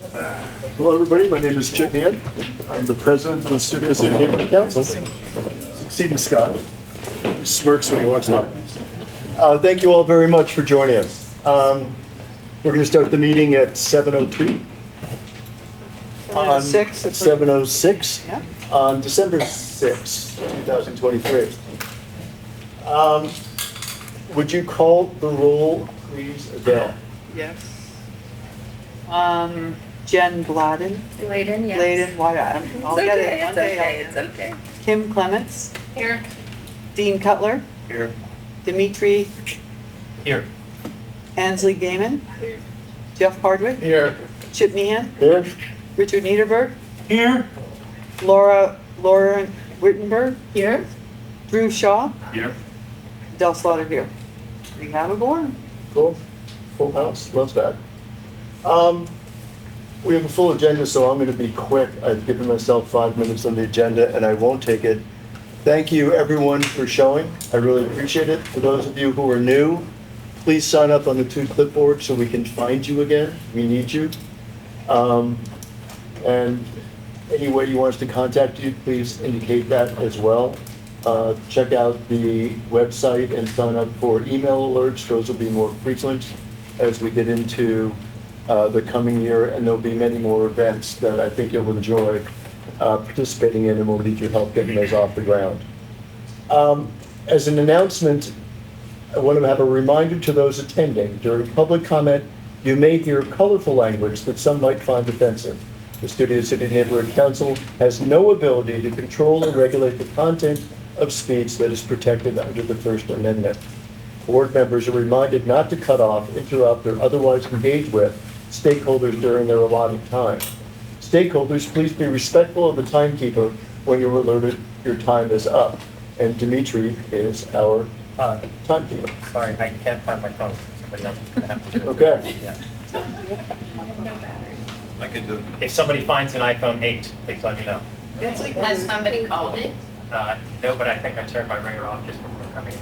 Hello, everybody. My name is Chip Hand. I'm the president of the Studios and Neighborhood Council. Succeeding Scott. He smirks when he walks by. Thank you all very much for joining us. We're going to start the meeting at 7:02. On 7:06 Yeah. on December 6, 2023. Would you call the roll, please, Adele? Yes. Jen Gladden. Layden, yes. Layden, why, I'll get it one day. It's okay. Kim Clements. Here. Dean Cutler. Here. Dimitri Here. Ansley Gaiman. Jeff Hardwick. Here. Chip Meehan. Here. Richard Niederberg. Here. Laura Wittenberg. Here. Drew Shaw. Here. Del Slaughter here. We have a board. Cool. Full house. Love that. We have a full agenda, so I'm going to be quick. I've given myself 5 minutes on the agenda, and I won't take it. Thank you, everyone, for showing. I really appreciate it. For those of you who are new, please sign up on the 2 clipboards so we can find you again. We need you. And any way you want us to contact you, please indicate that as well. Check out the website and sign up for email alerts. Those will be more frequent as we get into the coming year, and there'll be many more events that I think you'll enjoy participating in, and we'll need your help getting those off the ground. As an announcement, I want to have a reminder to those attending. During public comment, you may hear colorful language that some might find offensive. The Studio City Neighborhood Council has no ability to control or regulate the content of speech that is protected under the First Amendment. Board members are reminded not to cut off, interrupt, or otherwise engage with stakeholders during their allotted time. Stakeholders, please be respectful of the timekeeper when you're alerted your time is up. And Dimitri is our timekeeper. Sorry, I can't find my phone. Somebody else is gonna have to do it. Okay. Yeah. I could do it. If somebody finds an iPhone 8, please let me know. Has somebody called it? No, but I think I turned my ringer off just before coming in.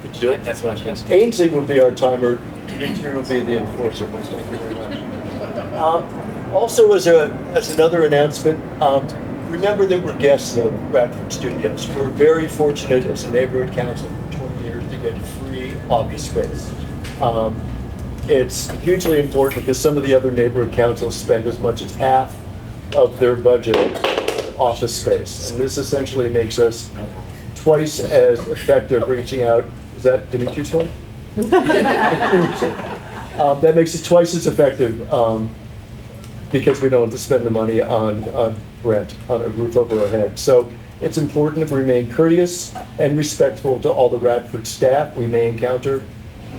Could you do it? That's what I was. Ainsley will be our timer. Dimitri will be the enforcer. Thank you very much. Also, as another announcement, remember that we're guests of Bradford Studios. We're very fortunate as a neighborhood council for 20 years to get free office space. It's hugely important because some of the other neighborhood councils spend as much as half of their budget on office space. And this essentially makes us twice as effective reaching out. Is that Dimitri's one? That makes it twice as effective because we don't have to spend the money on rent, on a roof over our head. So it's important to remain courteous and respectful to all the Radford staff we may encounter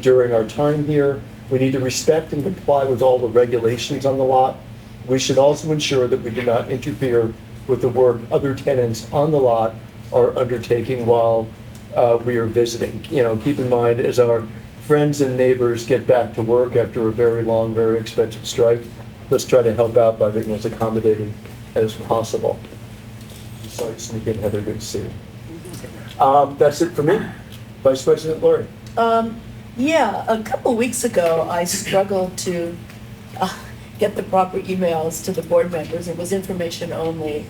during our time here. We need to respect and comply with all the regulations on the lot. We should also ensure that we do not interfere with the work other tenants on the lot are undertaking while we are visiting. You know, keep in mind, as our friends and neighbors get back to work after a very long, very expensive strike, let's try to help out by being as accommodating as possible. Sorry, sneak in, Heather, good to see you. That's it for me. Vice President Lori. Yeah, a couple weeks ago, I struggled to get the proper emails to the board members. It was information only.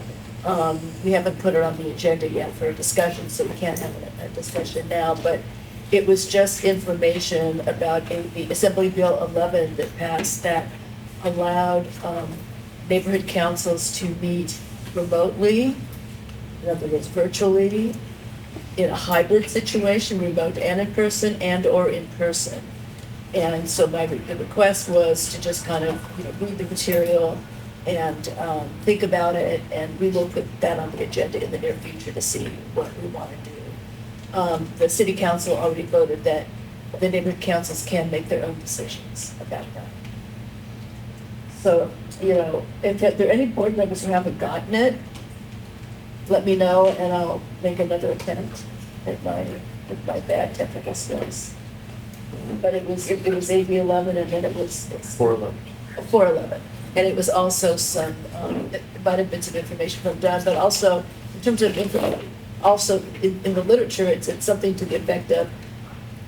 We haven't put it on the agenda yet for a discussion, so we can't have a discussion now, but it was just information about the Assembly Bill 11 that passed that allowed neighborhood councils to meet remotely, in other words, virtually, in a hybrid situation, remote and in person, and or in person. And so the request was to just kind of read the material and think about it, and we will put that on the agenda in the near future to see what we want to do. The city council already voted that the neighborhood councils can make their own decisions about that. So, if there are any board members who haven't gotten it, let me know, and I'll make another attempt at my bad technical skills. But it was AB 11, and then it's 411. 411, and it was also some it might have been some information from Don, but also in terms of also in the literature, it's something to the effect of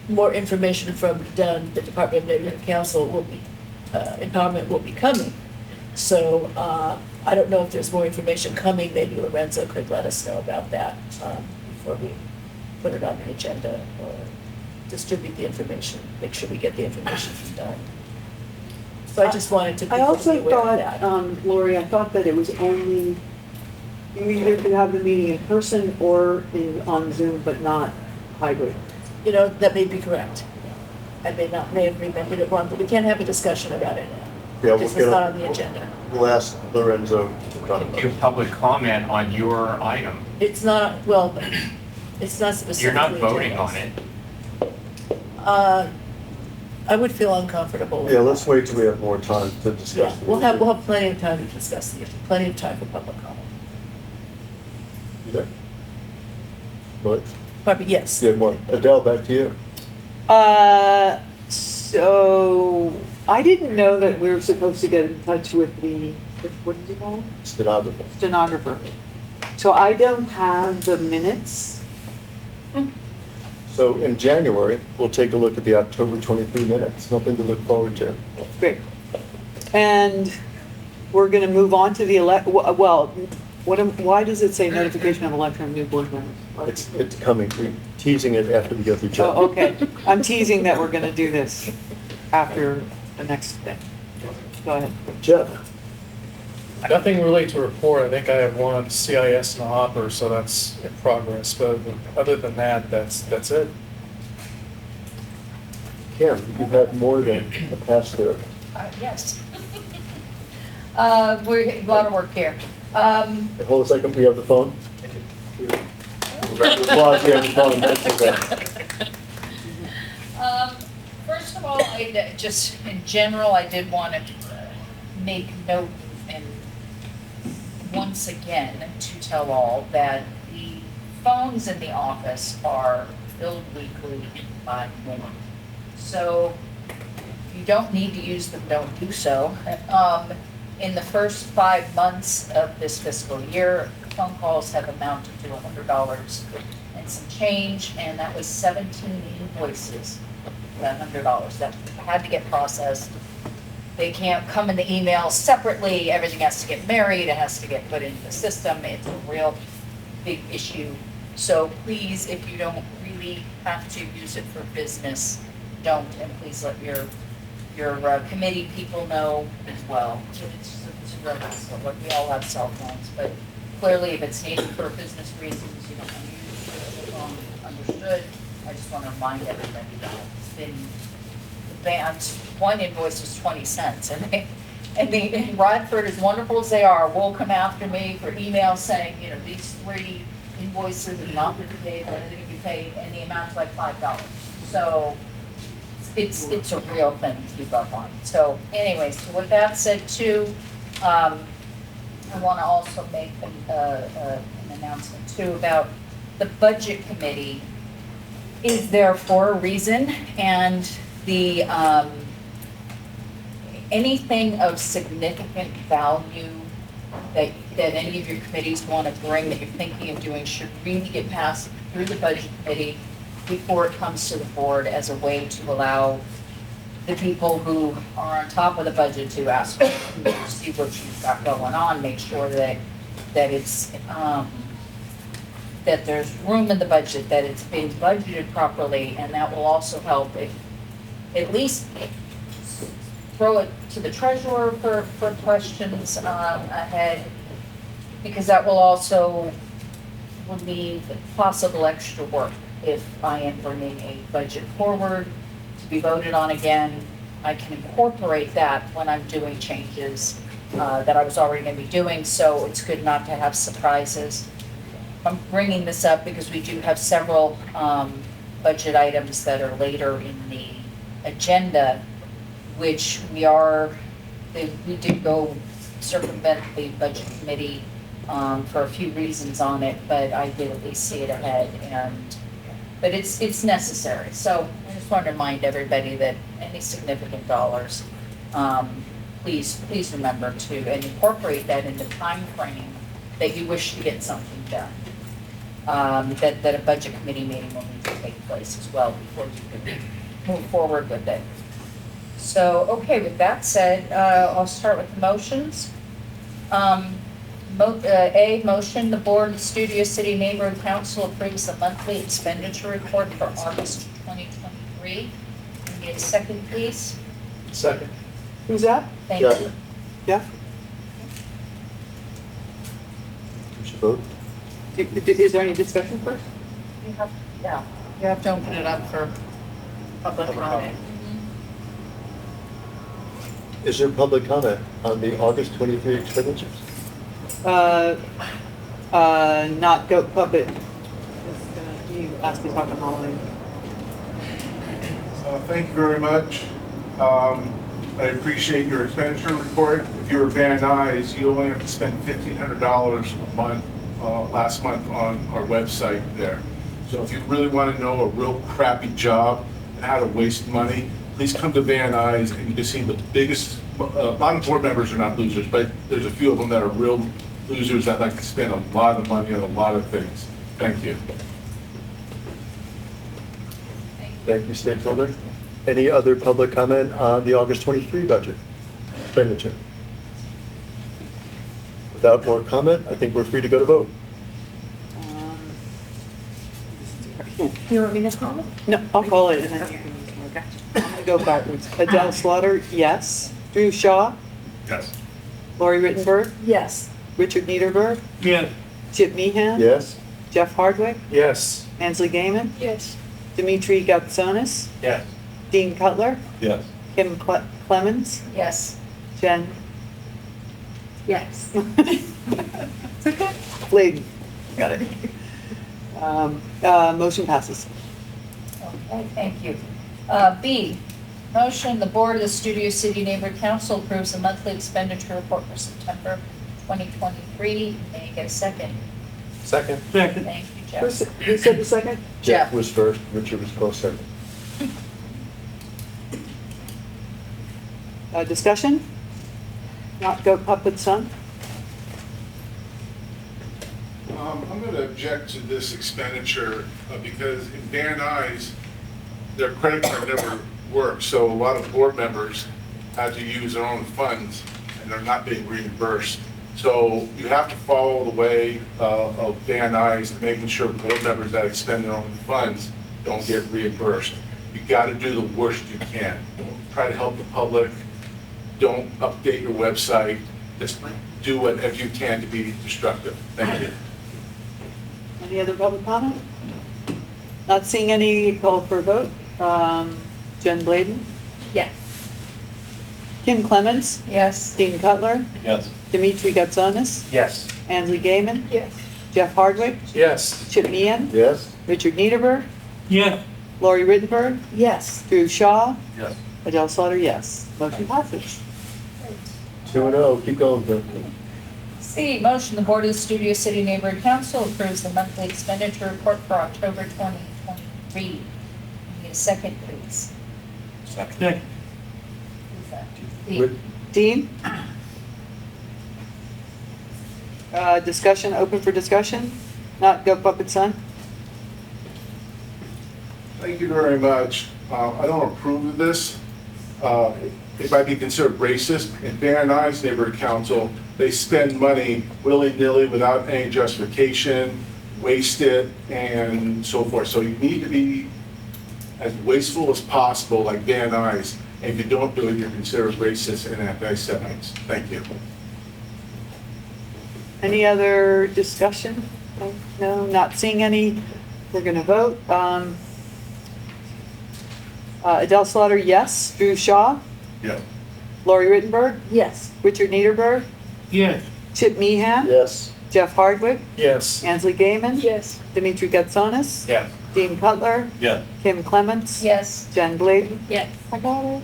more information from down the Department of Neighborhood Council will be, empowerment will be coming. So, I don't know if there's more information coming, maybe Lorenzo could let us know about that, before we put it on the agenda or distribute the information, make sure we get the information from Don. So I just wanted to be I also aware of that. thought, Lori, I thought that it was only, you either could have the meeting in person or on Zoom, but not hybrid. You know, that may be correct. I may have remembered it wrong, but we can't have a discussion about it now. Yeah, we'll This is get not a- on the agenda. We'll ask Lorenzo to talk about Give it. public comment on your item. It's not, well, it's not specifically. You're not voting on agendized. it. I would feel uncomfortable with Yeah, that. let's wait till we have more time to Yeah, discuss. it. we'll have plenty of time to discuss the issue, plenty of time for public comment. You there? What? Probably, yes. Yeah, more. Adele, back to you. So I didn't know that we were supposed to get in touch with what did you call him? Stenographer. Stenographer. So I don't have the minutes. So in January, we'll take a look at the October 23 minutes. Something to look forward to. Great. And we're going to move on to the why does it say notification of election of new board members? It's coming. We're teasing it after we go through Jeff. Oh, okay. I'm teasing that we're going to do this after the next thing. Go ahead. Jeff? Nothing really to report. I think I have one CIS in the hopper, so that's in progress. But other than that, that's it. Kim, you've had more than a pass through. Yes. We're, a lot of work here. Hold a second, we have the phone. Applause, we have the phone. That's okay. First of all, I just, in general, I did want to make note and once again to tell all that the phones in the office are billed weekly by norm. So if you don't need to use them, don't do so. In the first 5 months of this fiscal year, phone calls have amounted to $100 and some change, and that was 17 invoices, that $100 that had to get processed. They can't come in the email separately, everything has to get married, it has to get put into the system, it's a real big issue. So please, if you don't really have to use it for business, don't, and please let your committee people know as well. It's a real hassle. Look, we all have cell phones, but clearly if it's needed for business reasons, you don't want to use the phone, understood. I just want to remind everybody that it's been banned. One invoice was 20 cents, and Radford, as wonderful as they are, will come after me for emails saying, you know, these 3 invoices are not going to be paid, they're going to be paid, and the amount's like $5. So it's a real thing to keep up on. So anyways, so with that said too, I want to also make an announcement too about the budget committee is there for a reason, and the anything of significant value that any of your committees want to bring that you're thinking of doing should really get passed through the budget committee before it comes to the board as a way to allow the people who are on top of the budget to ask, see what you've got going on, make sure that it's, that there's room in the budget, that it's being budgeted properly, and that will also help at least throw it to the treasurer for questions ahead, because that will also relieve possible extra work. If I am bringing a budget forward to be voted on again, I can incorporate that when I'm doing changes that I was already going to be doing, so it's good not to have surprises. I'm bringing this up because we do have several budget items that are later in the agenda, which we did go circumvent the budget committee for a few reasons on it, but I did at least see it ahead, but it's necessary. So I just want to remind everybody that any significant dollars, please remember to and incorporate that in the time frame that you wish to get something done. that a budget committee meeting will need to take place as well before you can move forward with it. So, okay, with that said, I'll start with the motions. A, motion, the Board of Studio City Neighborhood Council approves the monthly expenditure report for August 2023. Can we get a second, please? Second. Who's that? Thank Yeah. you. Jeff? We should vote. Is there any discussion first? Yeah, you have to open it up for public comment. Is there public comment on the August 23 expenditures? Not goat puppet. You asked me to talk to Holly. Thank you very much. I appreciate your expenditure report. If you're Van Nuys, you only have to spend $1,500 a month, last month on our website there. So if you really want to know a real crappy job and how to waste money, please come to Van Nuys and you can see the biggest, a lot of board members are not losers, but there's a few of them that are real losers that like to spend a lot of money on a lot of things. Thank you. Thank you, stakeholder. Any other public comment on the August 23 budget expenditure? Without more comment, I think we're free to go to vote. You want me to comment? No, I'll call it and then you can, okay. I'm gonna go backwards. Adele Slaughter, yes. Drew Shaw, Yes. Lori Rittenberg, Yes. Richard Niederberg, Yeah. Chip Meehan. Yes? Jeff Hardwick, Yes. Ansley Gaiman, Yes. Dimitri Gatsonis, Yes. Dean Cutler, Yes. Kim Clemens, Yes. Jen Yes. Bladen. Got it. Motion passes. Okay, thank you. B, motion, the Board of the Studio City Neighborhood Council approves the monthly expenditure report for September 2023. May I get a second? Second. Thank you, Jeff. Who said the second? Jeff. Was first, Richard was close second. Discussion? Not goat puppet son? I'm going to object to this expenditure because in Van Nuys, their credit card never worked, so a lot of board members had to use their own funds, and they're not being reimbursed. So you have to follow the way of Van Nuys, making sure board members that expend their own funds don't get reimbursed. You got to do the worst you can. Don't try to help the public. Don't update your website. Just do whatever you can to be destructive. Thank you. Any other public comment? Not seeing any, call for a vote. Jen Bladen, Yes. Kim Clemens, Yes. Dean Cutler, Yes. Dimitri Gatsonis, Yes. Ansley Gaiman, Yes. Jeff Hardwick, Yes. Chip Meehan, Yes? Richard Niederberg, Yeah. Lori Rittenberg, Yes. Drew Shaw, Yes. Adele Slaughter, yes. Motion passes. 2-0, keep going, Bill. C, motion, the Board of the Studio City Neighborhood Council approves the monthly expenditure report for October 2023. Can we get a second, please? Second. Who's that? D. Ri- Dean? Discussion, open for discussion? Not goat puppet son? Thank you very much. I don't approve of this. It might be considered racist. In Van Nuys Neighborhood Council, they spend money willy-nilly without any justification, waste it, and so forth. So you need to be as wasteful as possible, like Van Nuys. And if you don't do it, you're considered racist and anti-Semites. Thank you. Any other discussion? No, not seeing any. We're gonna vote. Adele Slaughter, yes. Drew Shaw, Yeah. Lori Rittenberg, Yes. Richard Niederberg, Yes. Chip Meehan, Yes? Jeff Hardwick, Yes. Ansley Gaiman, Yes. Dimitri Gatsonis, Yes. Dean Cutler, Yes. Kim Clements, Yes. Jen Bladen. Yes. I got it.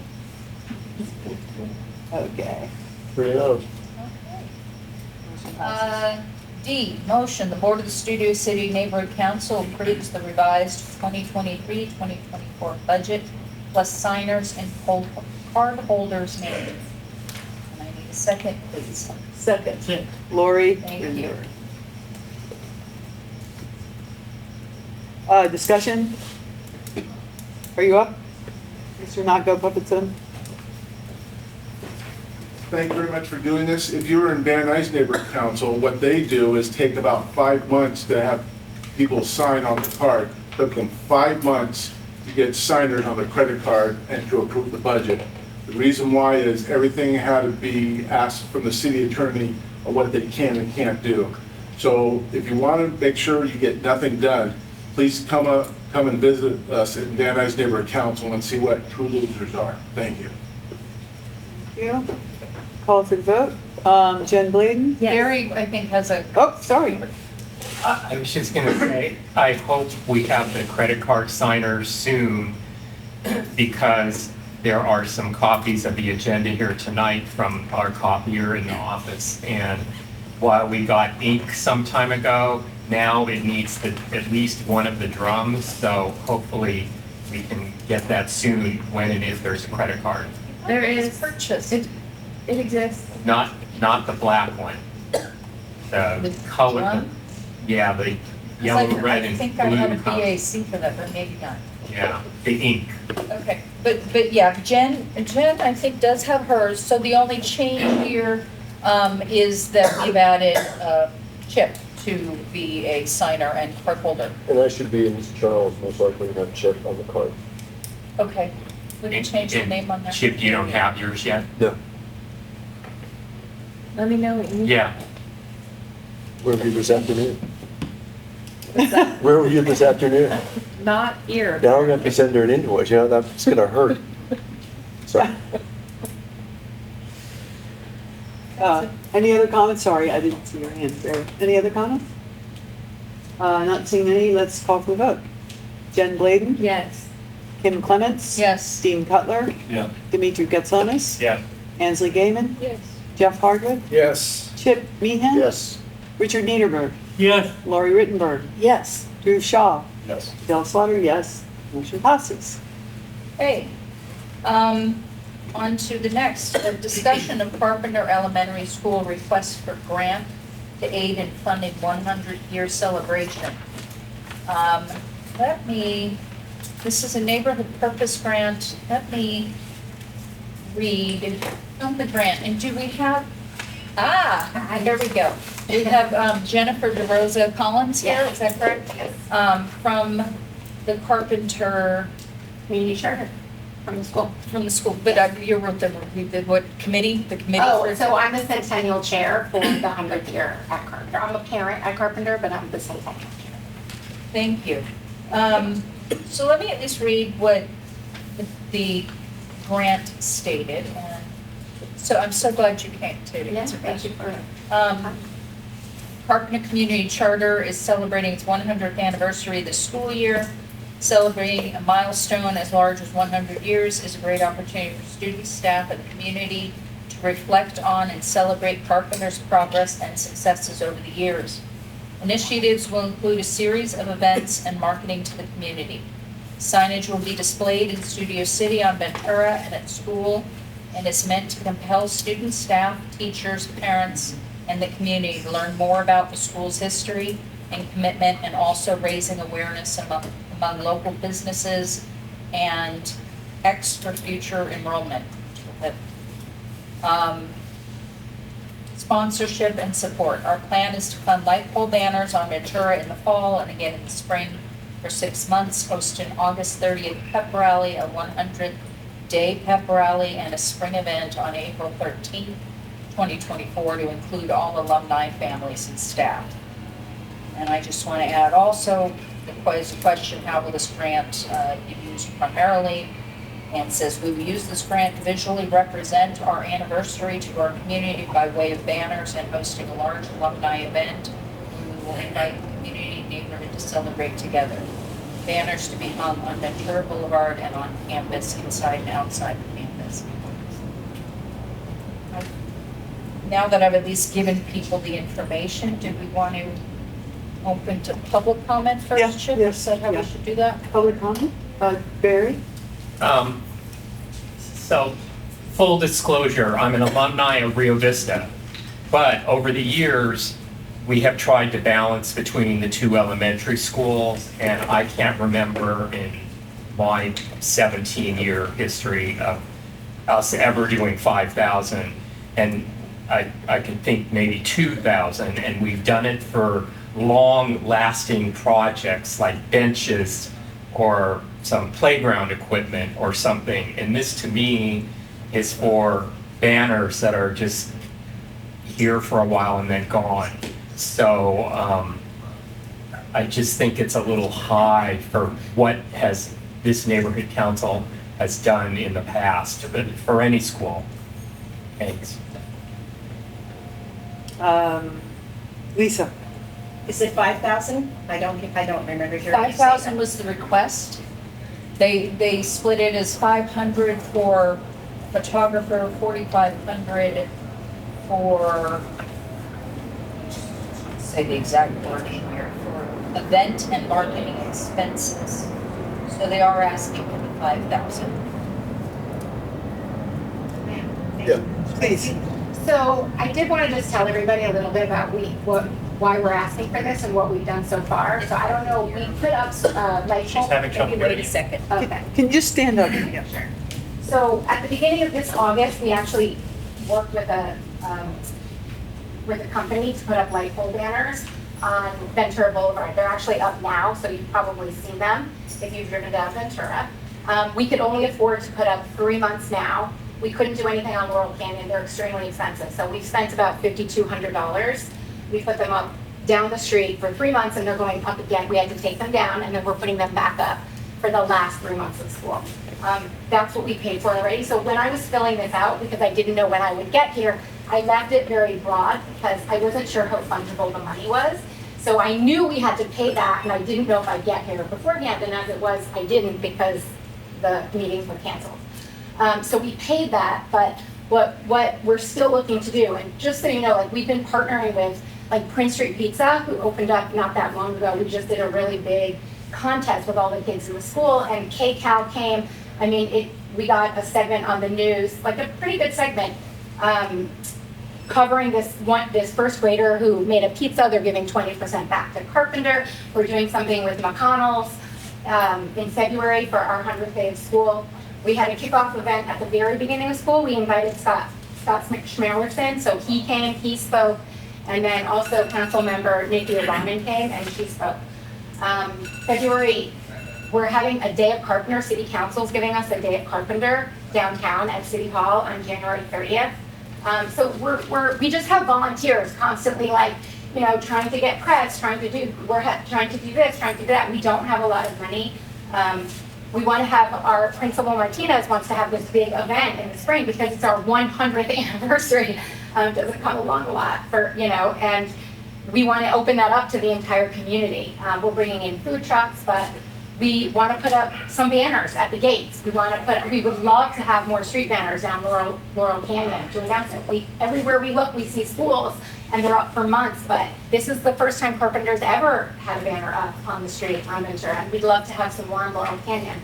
Okay. 3-0. D, motion, the Board of the Studio City Neighborhood Council approves the revised 2023-2024 budget plus signers and card holders names. And I need a second, please. Second. Lori Thank you. Rittenberg. Discussion? Are you up? Mr. Nago Puppetson? Thank you very much for doing this. If you were in Van Nuys Neighborhood Council, what they do is take about 5 months to have people sign on the card. Took them 5 months to get signers on the credit card and to approve the budget. The reason why is everything had to be asked from the city attorney on what they can and can't do. So if you want to make sure you get nothing done, please come and visit us at Van Nuys Neighborhood Council and see what true losers are. Thank you. Thank you. Call for the vote. Jen Bladen? Gary, I think, has a, Oh, sorry. I was just gonna say, I hope we have the credit card signers soon, because there are some copies of the agenda here tonight from our copier in the office, and while we got ink some time ago, now it needs at least one of the drums, so hopefully we can get that soon when and if there's a credit card. There is, purchased. it exists. Not the black one. The color, drum? yeah, the yellow, red, I and think I have a blue color. BAC for that, but maybe not. Yeah, the ink. Okay, but yeah, Jen, I think does have hers, so the only change here is that we've added Chip to be a signer and card holder. And that should be in Charles, most likely, have Chip on the card. Okay, we can change the And name on there. Chip, you don't have yours yet? No. Let me know what you need. Yeah. Where were you this afternoon? Where were you this afternoon? Not here. Now I'm gonna have to send her an invoice, you know, that's gonna hurt. Sorry. Any other comments? Sorry, I didn't see your hand there. Any other comments? Not seeing any, let's call for the vote. Jen Bladen? Yes. Kim Clements? Yes. Dean Cutler? Yeah. Dimitri Getsonis? Yeah. Ansley Gayman? Yes. Jeff Hardwood? Yes. Chip Meehan? Yes. Richard Niederberg? Yes. Laurie Rittenberg? Yes. Drew Shaw? Yes. Del Slaughter, yes. Motion passes. Hey, on to the next, a discussion of Carpenter Elementary School request for grant to aid in funding 100-year celebration. This is a neighborhood purpose grant. Let me read on the grant. And do we have, here we go. We have Jennifer DeRosa Collins here, is that correct? Yes. From the Carpenter, Community charter from the school. from the school, but you wrote the what committee? The committee? Oh, for- so I'm the centennial chair for the 100th year at Carpenter. I'm a parent at Carpenter, but I'm the centennial chair. Thank you. So let me at least read what the grant stated. So I'm so glad you came to answer Thank you that. for Carpenter Community Charter is celebrating its 100th anniversary this school year. Celebrating a milestone as large as 100 years is a great opportunity for students, staff, and the community to reflect on and celebrate Carpenter's progress and successes over the years. Initiatives will include a series of events and marketing to the community. Signage will be displayed in Studio City on Ventura and at school, and is meant to compel students, staff, teachers, parents, and the community to learn more about the school's history and commitment, and also raising awareness among local businesses and extra future enrollment. Sponsorship and support. Our plan is to fund light pole banners on Ventura in the fall and again in the spring for 6 months, host an August 30th pep rally, a 100-day pep rally, and a spring event on April 13th, 2024 to include all alumni, families, and staff. And I just want to add also, there's a question, how will this grant be used primarily? And it says, we will use this grant to visually represent our anniversary to our community by way of banners and hosting a large alumni event. We will invite the community and neighborhood to celebrate together. Banners to be hung on Ventura Boulevard and on campus, inside and outside the campus. Now that I've at least given people the information, do we want to open to public comment Yeah, first, Chip? yes, Is that how yeah. we should do that? Public comment? Barry? So, full disclosure, I'm an alumni of Rio Vista, but over the years, we have tried to balance between the two elementary schools, and I can't remember in my 17-year history of us ever doing 5,000. And I can think maybe 2,000, and we've done it for long-lasting projects like benches or some playground equipment or something. And this, to me, is for banners that are just here for a while and then gone. So I just think it's a little high for what this neighborhood council has done in the past, but for any school. Thanks. Lisa? Is it 5,000? I don't remember hearing you say 5,000 that. was the request. They split it as 500 for photographer, 4,500 for, say the exact wording here, for event and marketing expenses. So they are asking for the 5,000. Yeah. Please. So I did want to just tell everybody a little bit about why we're asking for this and what we've done so far. So I don't know, we put up light She's having trouble Wait a getting. second. Okay. Can you just stand up? Sure. So at the beginning of this August, we actually worked with a company to put up light pole banners on Ventura Boulevard. They're actually up now, so you've probably seen them if you've driven down Ventura. We could only afford to put up 3 months now. We couldn't do anything on Laurel Canyon. They're extremely expensive. So we spent about $5,200. We put them up down the street for 3 months, and they're going up again. We had to take them down, and then we're putting them back up for the last 3 months of school. That's what we paid for already. So when I was filling this out, because I didn't know when I would get here, I left it very broad because I wasn't sure how fungible the money was. So I knew we had to pay that, and I didn't know if I'd get here beforehand. And as it was, I didn't because the meetings were canceled. So we paid that, but what we're still looking to do, and just so you know, like we've been partnering with like Prince Street Pizza, who opened up not that long ago. We just did a really big contest with all the kids in the school, and K-Cal came. I mean, we got a segment on the news, like a pretty good segment, covering this first grader who made a pizza. They're giving 20% back to Carpenter. We're doing something with McConnell's in February for our 100th day of school. We had a kickoff event at the very beginning of school. We invited Scott Schmerlerson, so he came, he spoke, and then also council member Nikki O'Brien came and she spoke. February, we're having a day of Carpenter. City Council's giving us a day of Carpenter downtown at City Hall on January 30th. So we just have volunteers constantly, like, you know, trying to get press, trying to do this, trying to do that. We don't have a lot of money. We want to have, our principal Martinez wants to have this big event in the spring because it's our 100th anniversary. Doesn't come along a lot for, you know, and we want to open that up to the entire community. We're bringing in food trucks, but we want to put up some banners at the gates. We would love to have more street banners down Laurel Canyon to announce it. Everywhere we look, we see schools, and they're up for months, but this is the first time Carpenter's ever had a banner up on the street on Ventura, and we'd love to have some more in Laurel Canyon.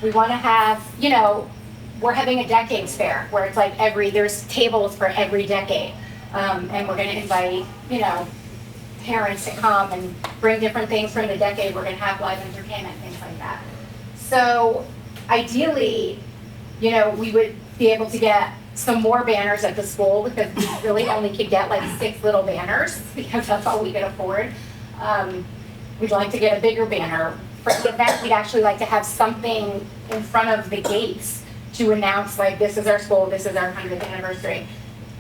We want to have, you know, we're having a decades fair where it's like there's tables for every decade, and we're going to invite, you know, parents to come and bring different things from the decade. We're going to have live entertainment, things like that. So ideally, you know, we would be able to get some more banners at the school because we really only could get like 6 little banners because that's all we could afford. We'd like to get a bigger banner. For the event, we'd actually like to have something in front of the gates to announce, like, this is our school, this is our 100th anniversary.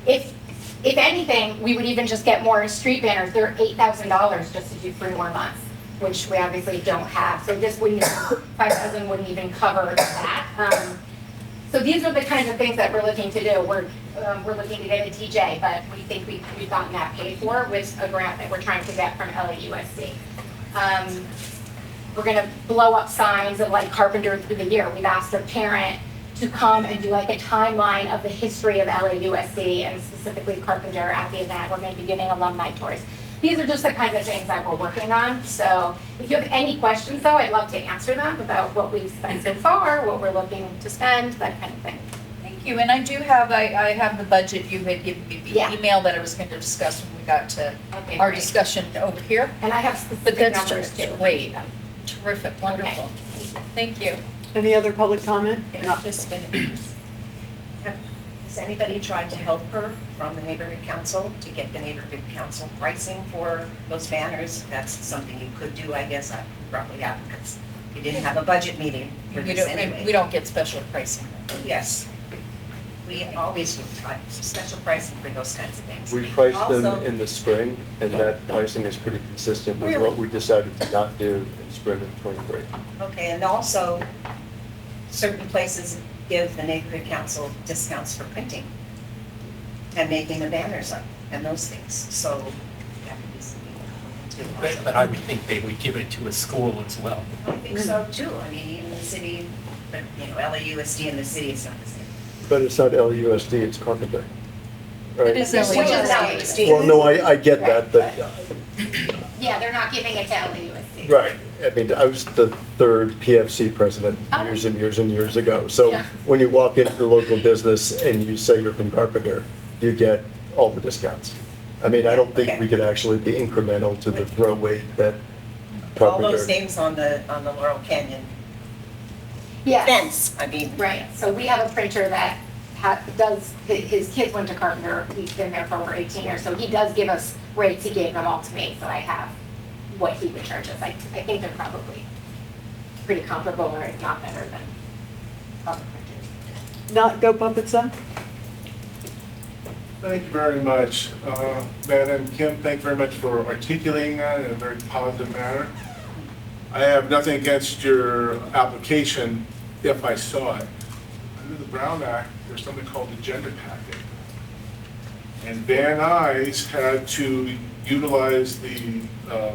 If anything, we would even just get more street banners. They're $8,000 just to do 3 more months, which we obviously don't have. So this wouldn't, 5,000 wouldn't even cover that. So these are the kinds of things that we're looking to do. We're looking to get a DJ, but we think we've gotten that paid for with a grant that we're trying to get from LAUSD. We're gonna blow up signs of like Carpenter through the year. We've asked a parent to come and do like a timeline of the history of LAUSD and specifically Carpenter at the event. We're going to be giving alumni tours. These are just the kinds of things that we're working on. So if you have any questions though, I'd love to answer them about what we've spent so far, what we're looking to spend, that kind of thing. Thank you, and I do have, I have the budget, you had given me the Yeah. email that I was going to discuss when we got to Okay, our great. discussion over here. And I have But specific that's numbers just too. great. Terrific, wonderful. Thank you. Any other public comment? Not just Has anybody tried to help her from the neighborhood council to get the neighborhood council pricing for those banners? That's something you could do, I guess. I probably have, because you didn't have a budget meeting for We this don't, anyway. we don't get special pricing. Yes. We always try special pricing for those kinds of things. We priced them Also- in the spring, and that pricing is pretty consistent with what we decided to not do in spring of '23. Okay, and also, certain places give the neighborhood council discounts for printing and making the banners up and those things, so that could be something to also. But I would think they would give it to a school as well. I think so too, I mean, even the city, but, you know, LAUSD and the city is not the same. But it's not LUSD, it's Carpenter, right? It is Which is LAUSD. Well, no, I get that, but, Yeah, they're not giving it to LAUSD. right. I mean, I was the third PFC president years and years and years ago. So Yeah. when you walk into the local business and you say you're from Carpenter, you get all the discounts. I mean, I don't think Okay. we could actually be incremental to the throw weight that All those Carpenter. names on the Laurel Canyon Yes. fence, I mean. Right, so we have a printer that does, his kids went to Carpenter, he's been there for over 18 years, so he does give us rates, he gave them all to me, so I have what he would charge us. I think they're probably pretty comparable, or if not better than other printers. Not Go Puppet Son? Thank you very much. Madam Kim, thank you very much for articulating that in a very positive manner. I have nothing against your application if I saw it. Under the Brown Act, there's something called agenda packet. And Van Nuys had to utilize the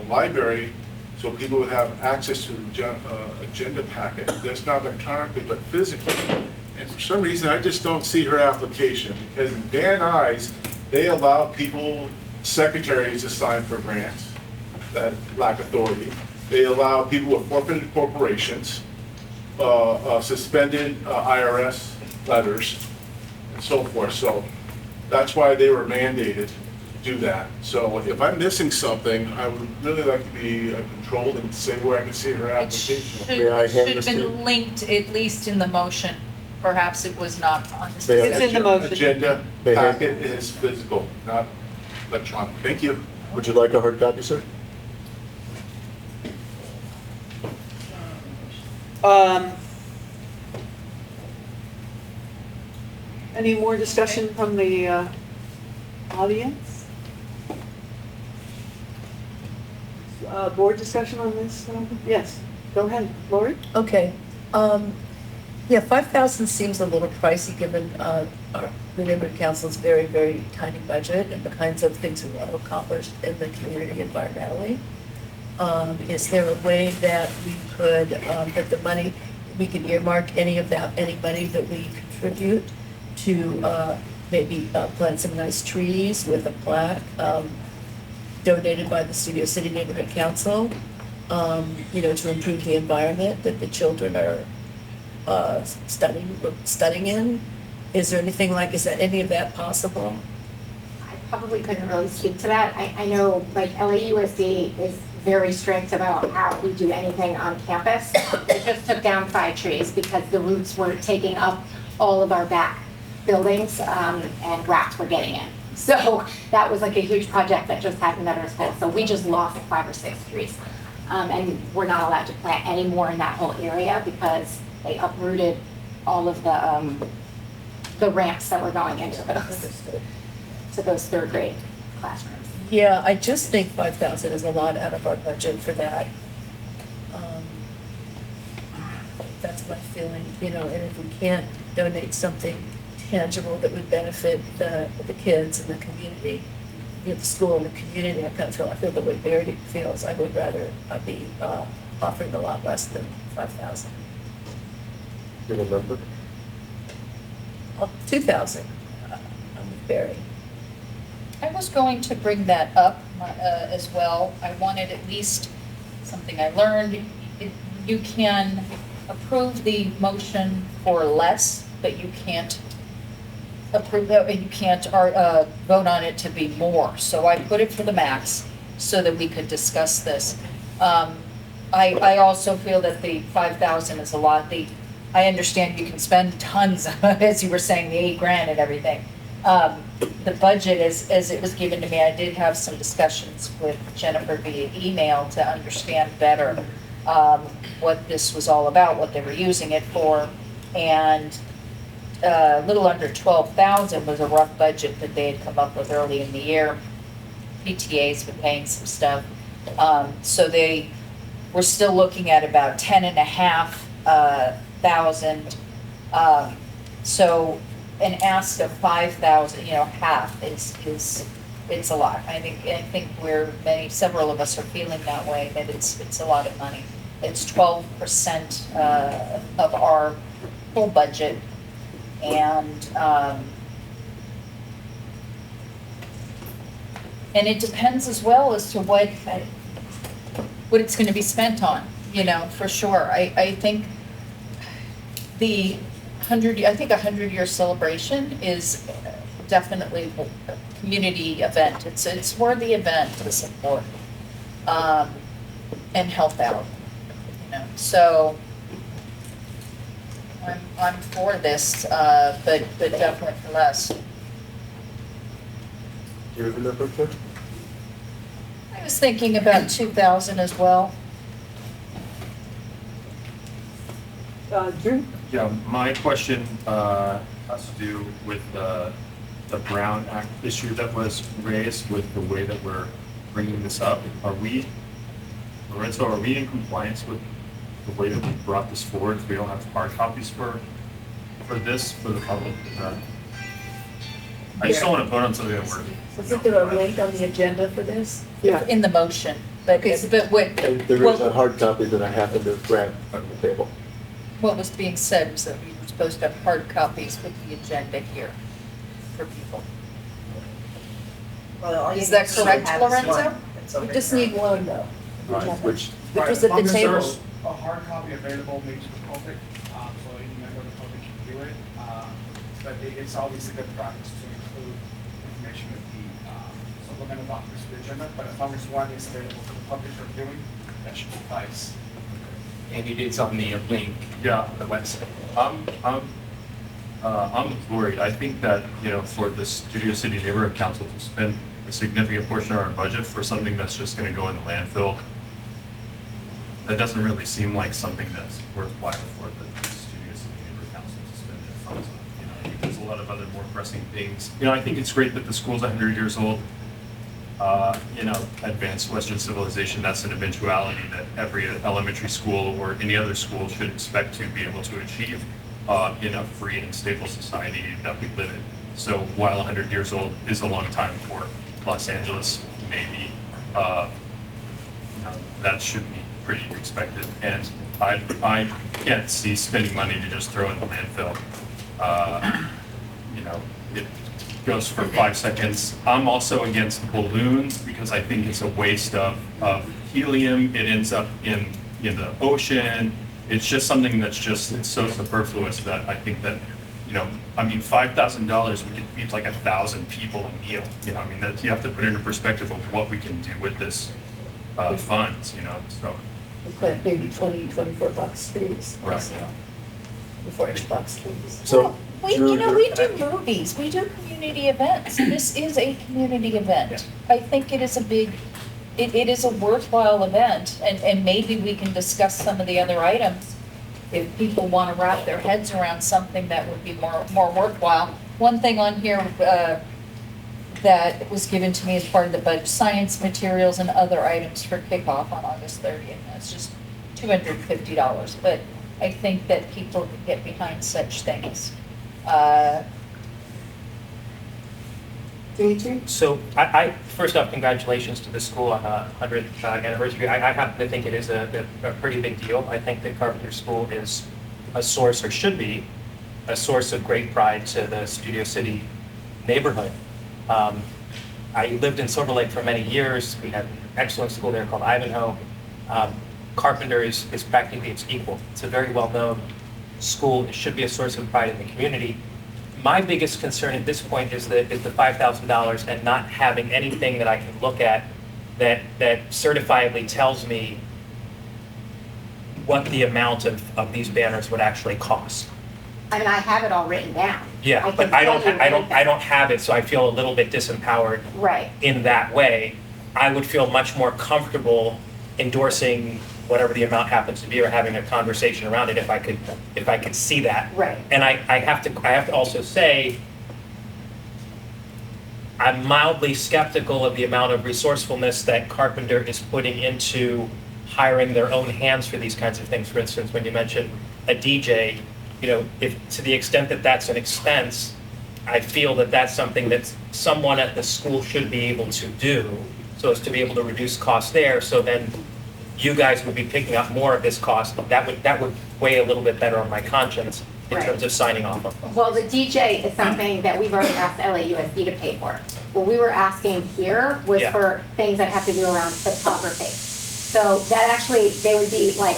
library so people would have access to the agenda packet. That's not electronically, but physically. And for some reason, I just don't see her application, because in Van Nuys, they allow people, secretaries to sign for grants that lack authority. They allow people with forfeited corporations, suspended IRS letters, and so forth. So that's why they were mandated to do that. So if I'm missing something, I would really like to be controlled and say where I can see her It application. should May I hand have this to you? been linked, at least in the motion. Perhaps it was not on the. May I- It's in the motion. Agenda May I- packet is physical, not electronic. Thank you. Would you like a hard copy, sir? Any more discussion from the audience? Board discussion on this? Yes, go ahead, Lori? Okay, yeah, 5,000 seems a little pricey, given the neighborhood council's very, very tiny budget and the kinds of things we want to accomplish in the community environmentally. Is there a way that we could, that the money, we could earmark any money that we contribute to maybe plant some nice trees with a plaque donated by the Studio City Neighborhood Council, to improve the environment that the children are studying in? Is there anything is that any of that possible? I probably couldn't really speak to that. I know LAUSD is very strict about how we do anything on campus. They just took down 5 trees because the roots were taking up all of our back buildings, and rats were getting in. So that was a huge project that just happened at our school. So we just lost 5 or 6 trees. And we're not allowed to plant any more in that whole area because they uprooted all of the ramps that were going into those 3rd grade classrooms. Yeah, I just think 5,000 is a lot out of our budget for that. That's my feeling, and if we can't donate something tangible that would benefit the kids and the community, the school and the community, I feel the way Verity feels. I would rather be offering a lot less than 5,000. Give a number. 2,000. I'm with Barry. I was going to bring that up as well. I wanted at least something I learned. You can approve the motion for less, but you can't approve that, and you can't, vote on it to be more. So I put it for the max so that we could discuss this. I also feel that the 5,000 is a lot. I understand you can spend tons, as you were saying, the 8 grand and everything. The budget, as it was given to me, I did have some discussions with Jennifer via email to understand better what this was all about, what they were using it for, and a little under 12,000 was a rough budget that they had come up with early in the year. PTA's been paying some stuff, so they were still looking at about 10,500. So an ask of 5,000, half is it's a lot. I think several of us are feeling that way, that it's a lot of money. It's 12% of our full budget, and it depends as well as to what it's going to be spent on. For sure. I think a 100-year celebration is definitely a community event. It's worthy event to support and help out. So I'm for this, but definitely for less. Do you have a number, Kim? I was thinking about 2,000 as well. Drew? Yeah, my question has to do with the Brown Act issue that was raised with the way that we're bringing this up. Lorenzo, are we in compliance with the way that we brought this forward? If we don't have hard copies for this, for the public? I just don't want to vote on something that we're. Isn't there a link on the agenda for this? Yeah. In the motion, but what And there is a hard copy that I happen to grab on the table. was being said was that we were supposed to have hard copies with the agenda here for people. Well, all you Is that need to correct, have is Lorenzo? one that's We over just there. need one though. Which, Which was at the table. As long as there's a hard copy available, maybe to the public, so any member of the public can view it. But it's always a good practice to include information with the supplemental documents to the agenda, but as long as one is available for the public for viewing, that should suffice. And it's on the link, Yeah. the website. I'm worried. I think that, for the Studio City Neighborhood Council to spend a significant portion of our budget for something that's just gonna go in the landfill, that doesn't really seem like something that's worthwhile for the Studio City Neighborhood Council to spend their funds on. I think there's a lot of other more pressing things. I think it's great that the school's 100 years old. Advanced Western civilization, that's an eventuality that every elementary school or any other school should expect to be able to achieve in a free and stable society that we live in. So while 100 years old is a long time for Los Angeles, maybe that should be pretty expected. And I can't see spending money to just throw in the landfill. It goes for 5 seconds. I'm also against balloons because I think it's a waste of helium. It ends up in the ocean. It's just something that's it's so superfluous that I think that, $5,000, we could feed like 1,000 people a meal. That you have to put into perspective of what we can do with this funds, so. It's like maybe $24 fees. Right. $40 fees. so. We Drew, we do movies, we do community events. This is a community event. I think it is it is a worthwhile event, and maybe we can discuss some of the other items if people want to wrap their heads around something that would be more worthwhile. One thing on here that was given to me as part of the budget, science materials and other items for kickoff on August 30th. That's just $250, but I think that people can get behind such things. Dimitri? So first off, congratulations to the school on the 100th anniversary. I happen to think it is a pretty big deal. I think that Carpenter School is a source, or should be, a source of great pride to the Studio City neighborhood. I lived in Silver Lake for many years. We had an excellent school there called Ivanhoe. Carpenter is practically its equal. It's a very well-known school. It should be a source of pride in the community. my biggest concern at this point is the $5,000 and not having anything that I can look at that certifiably tells me what the amount of these banners would actually cost. I mean, I have it all written down. Yeah, can but I tell you everything. don't have it, so I feel a little bit disempowered Right. in that way. I would feel much more comfortable endorsing whatever the amount happens to be or having a conversation around it if I could see that. Right. And I have to also say, I'm mildly skeptical of the amount of resourcefulness that Carpenter is putting into hiring their own hands for these kinds of things. For instance, when you mentioned a DJ, if to the extent that that's an expense, I feel that that's something that someone at the school should be able to do so as to be able to reduce costs there. So then you guys would be picking up more of this cost. That would weigh a little bit better on my conscience in Right. terms of signing off on them. Well, the DJ is something that we've already asked LAUSD to pay for. What we were asking here was Yeah. for things that have to do around photography. So that actually, they would be like,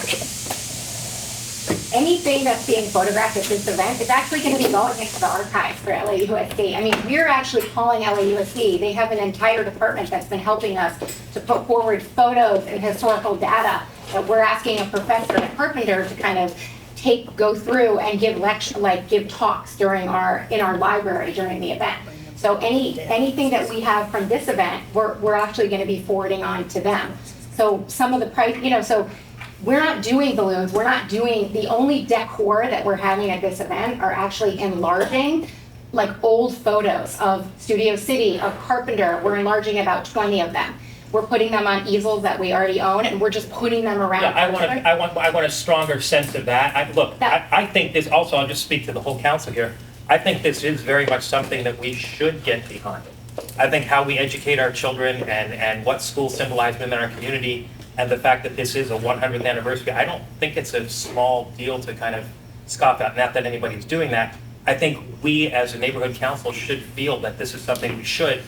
anything that's being photographed at this event is actually going to be going into the archives for LAUSD. I mean, we're actually calling LAUSD. They have an entire department that's been helping us to put forward photos and historical data that we're asking a professor at Carpenter to kind of go through and give give talks in our library during the event. So anything that we have from this event, we're actually going to be forwarding on to them. So some of the price, so we're not doing balloons, we're not doing, the only decor that we're having at this event are actually enlarging like old photos of Studio City, of Carpenter. We're enlarging about 20 of them. We're putting them on easels that we already own, and we're just putting them around. Yeah, I want a stronger sense of that. I think this, also, I'll just speak to the whole council here. I think this is very much something that we should get behind. I think how we educate our children and what schools symbolize within our community, and the fact that this is a 100th anniversary, I don't think it's a small deal to kind of scoff at. Not that anybody's doing that. I think we as a neighborhood council should feel that this is something we should,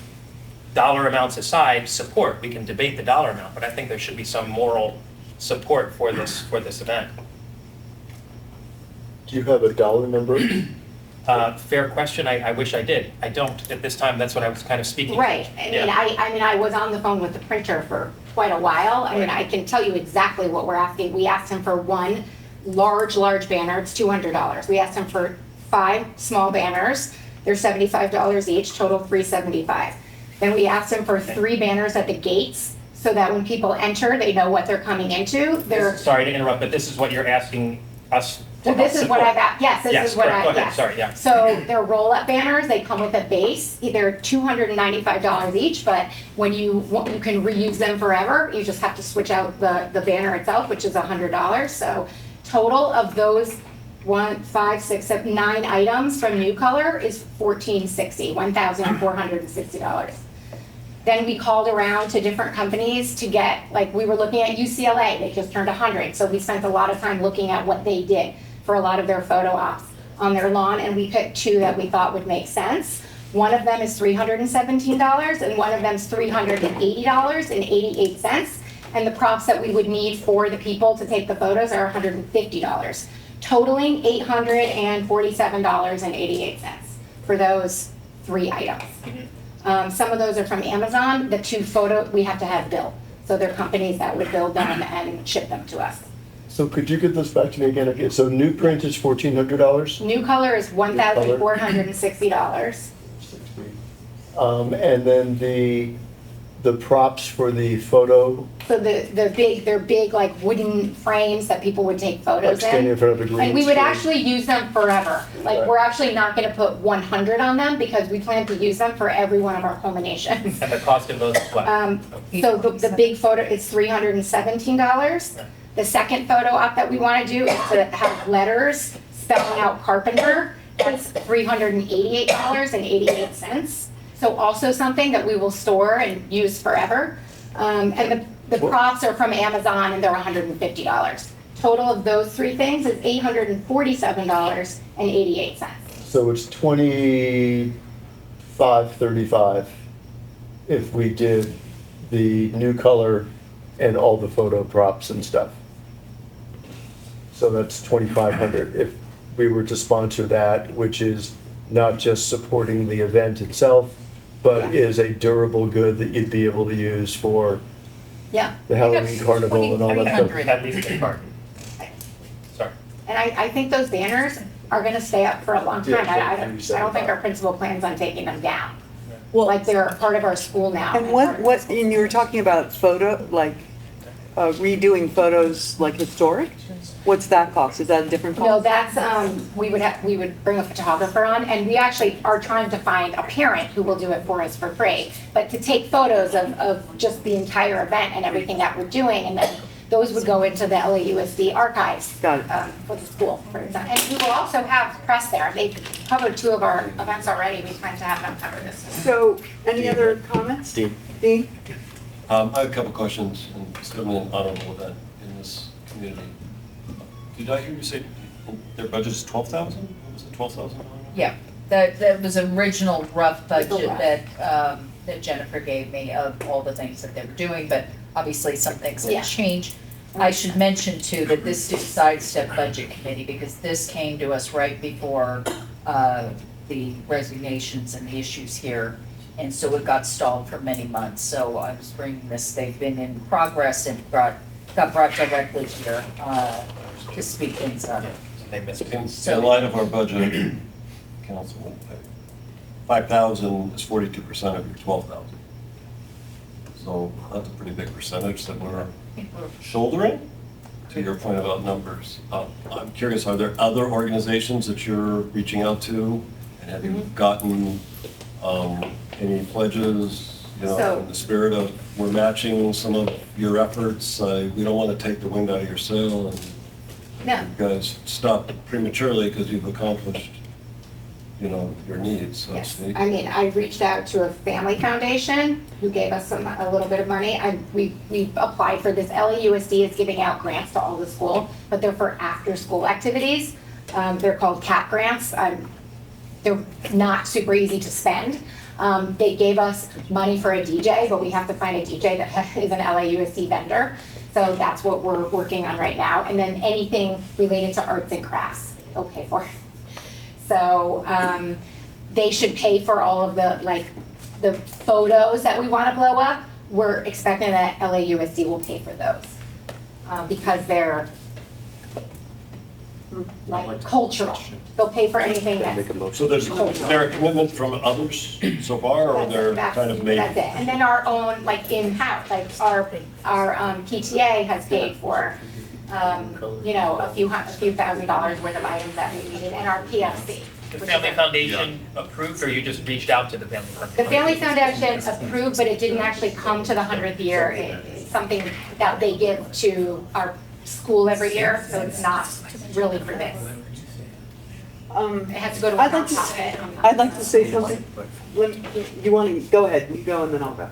dollar amounts aside, support. We can debate the dollar amount, but I think there should be some moral support for this event. Do you have a dollar number? Fair question. I wish I did. I don't at this time. That's what I was kind of speaking to. Right. I mean, I was on the phone with the printer for quite a while. I mean, I can tell you exactly what we're asking. We asked him for one large banner. It's $200. We asked him for 5 small banners. They're $75 each, total $375. Then we asked him for 3 banners at the gates so that when people enter, they know what they're coming into. Sorry to interrupt, but this is what you're asking us to Well, this is what support. I've got, yes, this is what correct. Go ahead. yes. Sorry, yeah. So they're roll-up banners, they come with a base, they're $295 each, but when you can reuse them forever, you just have to switch out the banner itself, which is $100. So total of those 1, 5, 6, 7, 9 items from New Color is $1,460. Then we called around to different companies to get, we were looking at UCLA, they just turned 100, so we spent a lot of time looking at what they did for a lot of their photo ops on their lawn, and we picked 2 that we thought would make sense. One of them is $317, and one of them is $380.88, and the props that we would need for the people to take the photos are $150, totaling $847.88 for those 3 items. Some of those are from Amazon. The 2 we have to have built. So they're companies that would build them and ship them to us. So could you give this back to me again? Okay, so new print is $1,400? New Color is $1,460. And then the props for the photo, So they're big wooden frames that people would take photos like standing in front of a green And we would screen. actually use them forever. Right. We're actually not gonna put 100 on them because we plan to use them for every one of our culminations. And the cost of those is what? So the big photo is $317. The second photo op that we wanna do is to have letters spelling out Carpenter. That's $388.88. So also something that we will store and use forever. And the props are from Amazon and they're $150. Total of those 3 things is $847.88. So it's $25.35 if we did the New Color and all the photo props and stuff. So that's $2,500 if we were to sponsor that, which is not just supporting the event itself, but is a durable good that you'd be able to use for Yeah. the Halloween carnival and all that stuff. 2,300. At least in part. Sorry. And I think those banners are gonna stay up for a long time. Yeah, I don't think our principal plans on taking them down. Well, Like they're part of our school now. And and you were talking about redoing photos like historic? What's that cost? Is that a different No, cost? that's, we would bring a photographer on, and we actually are trying to find a parent who will do it for us for free. But to take photos of just the entire event and everything that we're doing, and then those would go into the LAUSD archives. Got it. For the school, for example. And we will also have press there. They've covered 2 of our events already. We plan to have them cover this. So, any other comments? Dean. Dean? I have a couple questions, and it's certainly an honorable event in this community. Did I hear you say their budget is 12,000? What was it, 12,000? Yeah, that was original rough budget rough. that Jennifer gave me of all the things that they were doing, but obviously some things Yeah. have changed. I should mention too that this did sidestep budget committee because this came to us right before the resignations and the issues here. And so it got stalled for many months. So I was bringing this, they've been in progress and got brought directly here to speak things up. They missed it. In light of our budget, council, 5,000 is 42% of your 12,000. So that's a pretty big percentage that we're shouldering. To your point about numbers, I'm curious, are there other organizations that you're reaching out to? And have you gotten any pledges, So- in the spirit of we're matching some of your efforts? We don't want to take the wind out of your sail and No. you guys stop prematurely because you've accomplished, your needs, so to Yes, speak. I mean, I reached out to a family foundation who gave us a little bit of money. We applied for this, LAUSD is giving out grants to all the school, but they're for after-school activities. They're called CAP grants. They're not super easy to spend. They gave us money for a DJ, but we have to find a DJ that is an LAUSD vendor. So that's what we're working on right now. And then anything related to arts and crafts, they'll pay for. So they should pay for all of the photos that we want to blow up. We're expecting that LAUSD will pay for those because they're like cultural. They'll pay for anything that's. So is there a commitment from others so far, or they're kind of made? That's it. And then our own, in-house, our PTA has paid for, a few $1,000s worth of items that we needed, and our PFC. The Family Foundation approved, or you just reached out to the Family Foundation? The Family Foundation approved, but it didn't actually come to the 100th year. It's something that they give to our school every year, so it's not really for this. It has to go to a nonprofit. I'd like to say something. You want to, go ahead, you go and then I'll go.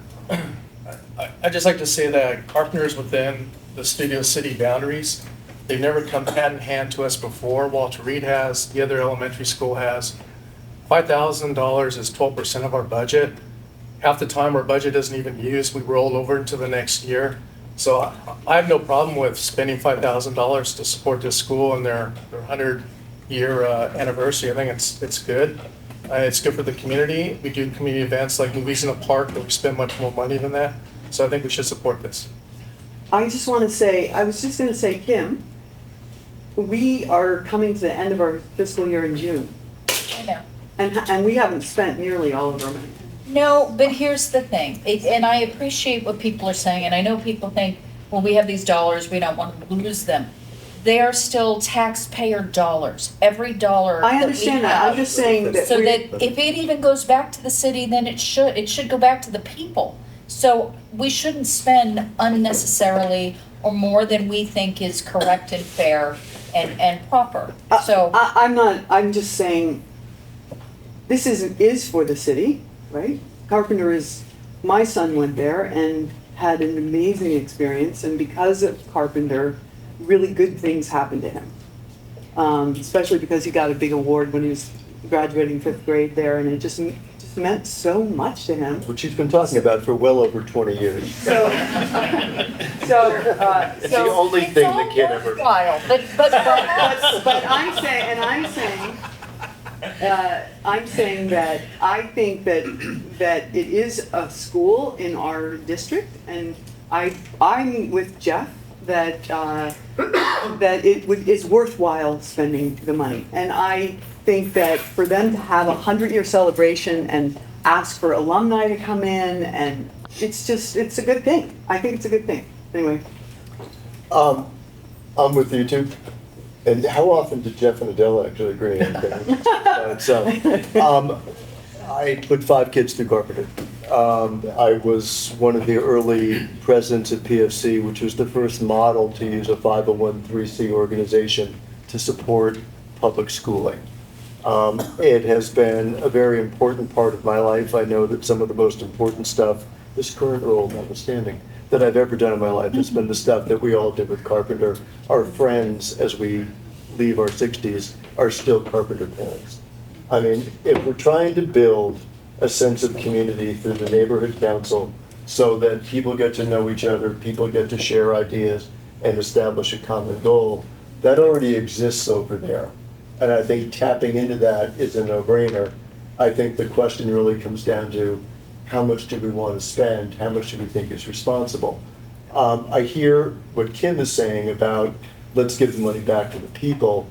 I'd just like to say that Carpenter's within the Studio City boundaries. They've never come hand in hand to us before. Walter Reed has, the other elementary school has. $5,000 is 12% of our budget. Half the time our budget isn't even used, we roll over into the next year. So I have no problem with spending $5,000 to support this school and their 100-year anniversary. I think it's good. It's good for the community. We do community events like movies in a park, but we spend much more money than that. So I think we should support this. I just want to say, I was just going to say, Kim, we are coming to the end of our fiscal year in June, I know. and we haven't spent nearly all of our money. No, but here's the thing, and I appreciate what people are saying, and I know people think, well, we have these dollars, we don't want to lose them. They are still taxpayer dollars, every dollar I that we understand that, I'm have. just saying that So we. that if it even goes back to the city, then it should go back to the people. So we shouldn't spend unnecessarily or more than we think is correct and fair and proper. So, I'm just saying, this is for the city, right? Carpenter my son went there and had an amazing experience, and because of Carpenter, really good things happened to him. Especially because he got a big award when he was graduating 5th grade there, and it just meant so much to him. Which he's been talking about for well over 20 years. So, It's the only it's thing all the kid ever. worthwhile, but but I'm saying, I'm saying that I think that it is a school in our district, and I'm with Jeff that that it's worthwhile spending the money. And I think that for them to have a 100-year celebration and ask for alumni to come in, and it's a good thing. I think it's a good thing. Anyway. I'm with you too. And how often did Jeff and Adele actually agree on things? I put 5 kids through Carpenter. I was one of the early presidents at PFC, which was the first model to use a 501(c) organization to support public schooling. It has been a very important part of my life. I know that some of the most important stuff, this current role notwithstanding, that I've ever done in my life has been the stuff that we all did with Carpenter. Our friends, as we leave our 60s, are still Carpenter parents. I mean, if we're trying to build a sense of community through the neighborhood council so that people get to know each other, people get to share ideas and establish a common goal, that already exists over there. And I think tapping into that is a no-brainer. I think the question really comes down to how much do we want to spend? How much do we think is responsible? I hear what Kim is saying about let's give the money back to the people.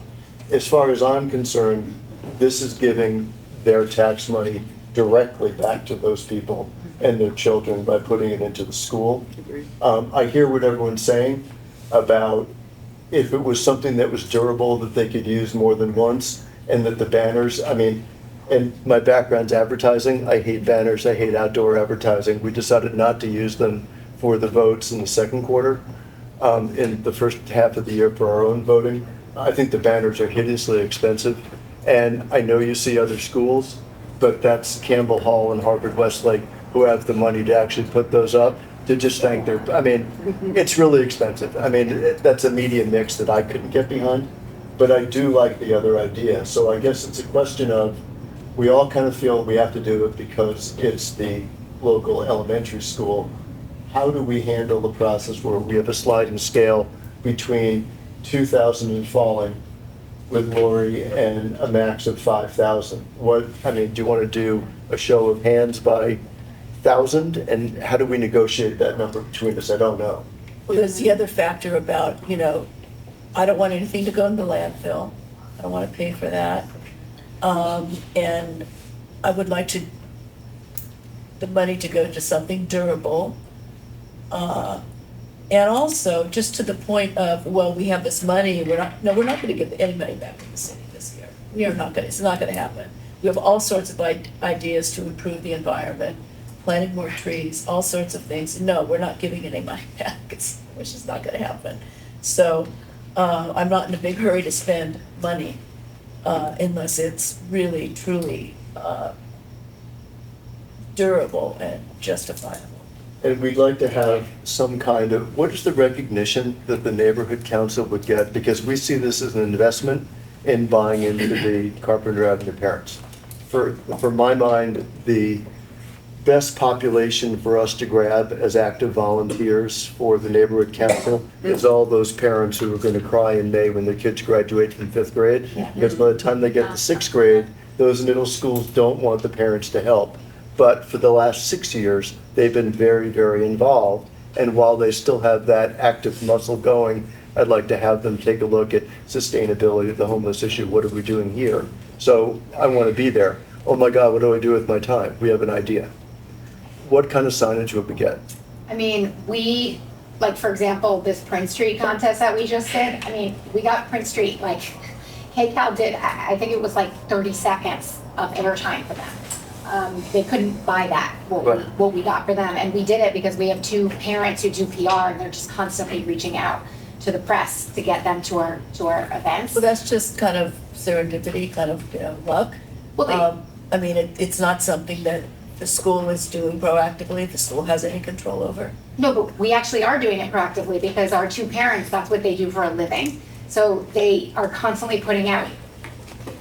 As far as I'm concerned, this is giving their tax money directly back to those people and their children by putting it into the school. I hear what everyone's saying about if it was something that was durable that they could use more than once, and that the banners, I mean, and my background's advertising. I hate banners. I hate outdoor advertising. We decided not to use them for the votes in the second quarter, in the first half of the year for our own voting. I think the banners are hideously expensive. And I know you see other schools, but that's Campbell Hall and Harvard Westlake who have the money to actually put those up to just thank their, I mean, it's really expensive. I mean, that's a media mix that I couldn't get behind, but I do like the other idea. So I guess it's a question of, we all kind of feel we have to do it because it's the local elementary school. How do we handle the process where we have a sliding scale between 2,000 and falling with Lori and a max of 5,000? What, I mean, do you want to do a show of hands by 1,000? And how do we negotiate that number between us? I don't know. Well, there's the other factor about, I don't want anything to go in the landfill. I don't want to pay for that. And I would like the money to go to something durable. And also, just to the point of, well, we have this money, we're not going to give any money back to the city this year. It's not going to happen. We have all sorts of ideas to improve the environment, planting more trees, all sorts of things. No, we're not giving any money back, which is not going to happen. So I'm not in a big hurry to spend money unless it's really, truly durable and justifiable. And we'd like to have some kind of, what is the recognition that the neighborhood council would get? Because we see this as an investment in buying into the Carpenter Avenue parents. For my mind, the best population for us to grab as active volunteers for the neighborhood council is all those parents who are going to cry in May when their kids graduate from 5th grade. Because by the time they get to 6th grade, those middle schools don't want the parents to help. But for the last 6 years, they've been very, very involved. And while they still have that active muscle going, I'd like to have them take a look at sustainability, the homeless issue. What are we doing here? So I want to be there. Oh my God, what do I do with my time? We have an idea. What kind of signage would we get? I mean, for example, this Prince Street contest that we just did, I mean, we got Prince Street, KCAL did, I think it was 30 seconds of airtime for them. They couldn't buy that, what we got for them. And we did it because we have 2 parents who do PR, and they're just constantly reaching out to the press to get them to our events. Well, that's just kind of serendipity, kind of luck. Well, I mean, it's not something that the school is doing proactively, the school has any control over. No, but we actually are doing it proactively because our 2 parents, that's what they do for a living. So they are constantly putting out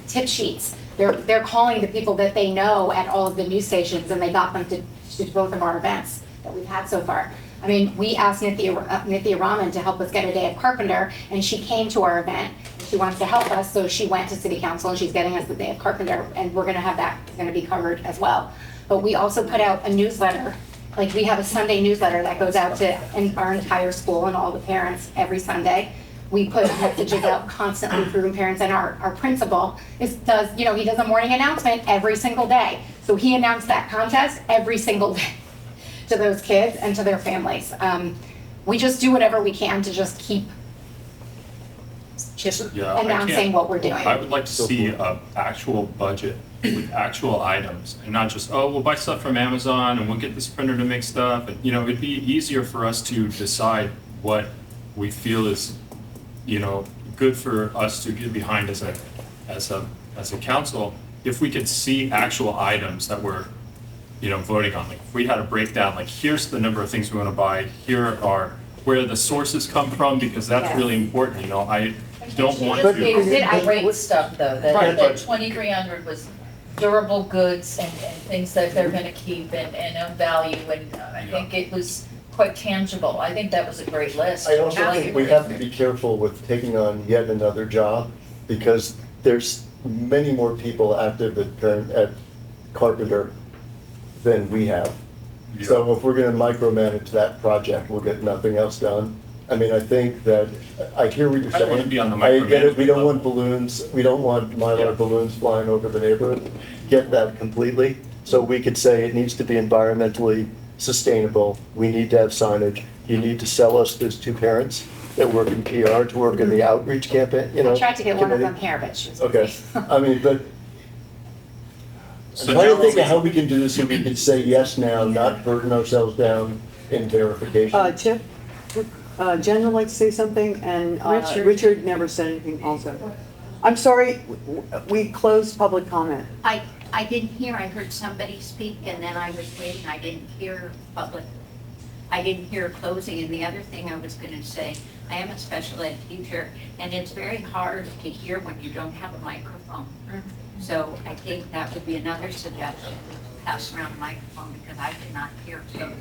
tip sheets. They're calling the people that they know at all of the news stations, and they got them to both of our events that we've had so far. I mean, we asked Nithya Raman to help us get a day of carpenter, and she came to our event. She wants to help us, so she went to city council and she's getting us the day of carpenter, and we're gonna have that, gonna be covered as well. But we also put out a newsletter, like we have a Sunday newsletter that goes out to our entire school and all the parents every Sunday. We put messages out constantly through parents, and our principal does a morning announcement every single day. So he announced that contest every single day to those kids and to their families. We just do whatever we can to just keep Yeah, I announcing can't- what we're doing. I would like to see a actual budget with actual items and not just, oh, we'll buy stuff from Amazon and we'll get this printer to make stuff. And, it'd be easier for us to decide what we feel is, good for us to get behind as a council, if we could see actual items that we're, voting on. Like if we had a breakdown, like here's the number of things we want to buy, here are where the sources come from, because that's Yes. really important, I don't want Just to. gave great stuff though, Right, that but- 2,300 was durable goods and things that they're gonna keep and of value, and I think it was quite tangible. I think that was a great list. I also think we have to be careful with taking on yet another job, because there's many more people active at Carpenter than we have. So if we're gonna micromanage that project, we'll get nothing else done. I mean, I think that, I hear what you're I don't want to saying. be on the I get it, we don't micromanagement want balloons, we don't want Mylar balloons flying over the neighborhood. Get that completely. So we could say it needs to be environmentally sustainable, we need to have signage, you need to sell us, there's two parents that work in PR, to work in the outreach campaign, I tried to get one of committee. them here, but she was. Okay, I mean, but I'm So trying to now think we- of how we can do this so we can say yes now, not burden ourselves down in verification. Chip, Jen would like to say something, and Richard never said anything also. I'm sorry, we closed public comment. I didn't hear, I heard somebody speak and then I was waiting, I didn't hear public. I didn't hear closing, and the other thing I was gonna say, I am a special ed teacher and it's very hard to hear when you don't have a microphone. So I think that would be another suggestion, pass around a microphone because I did not hear closing.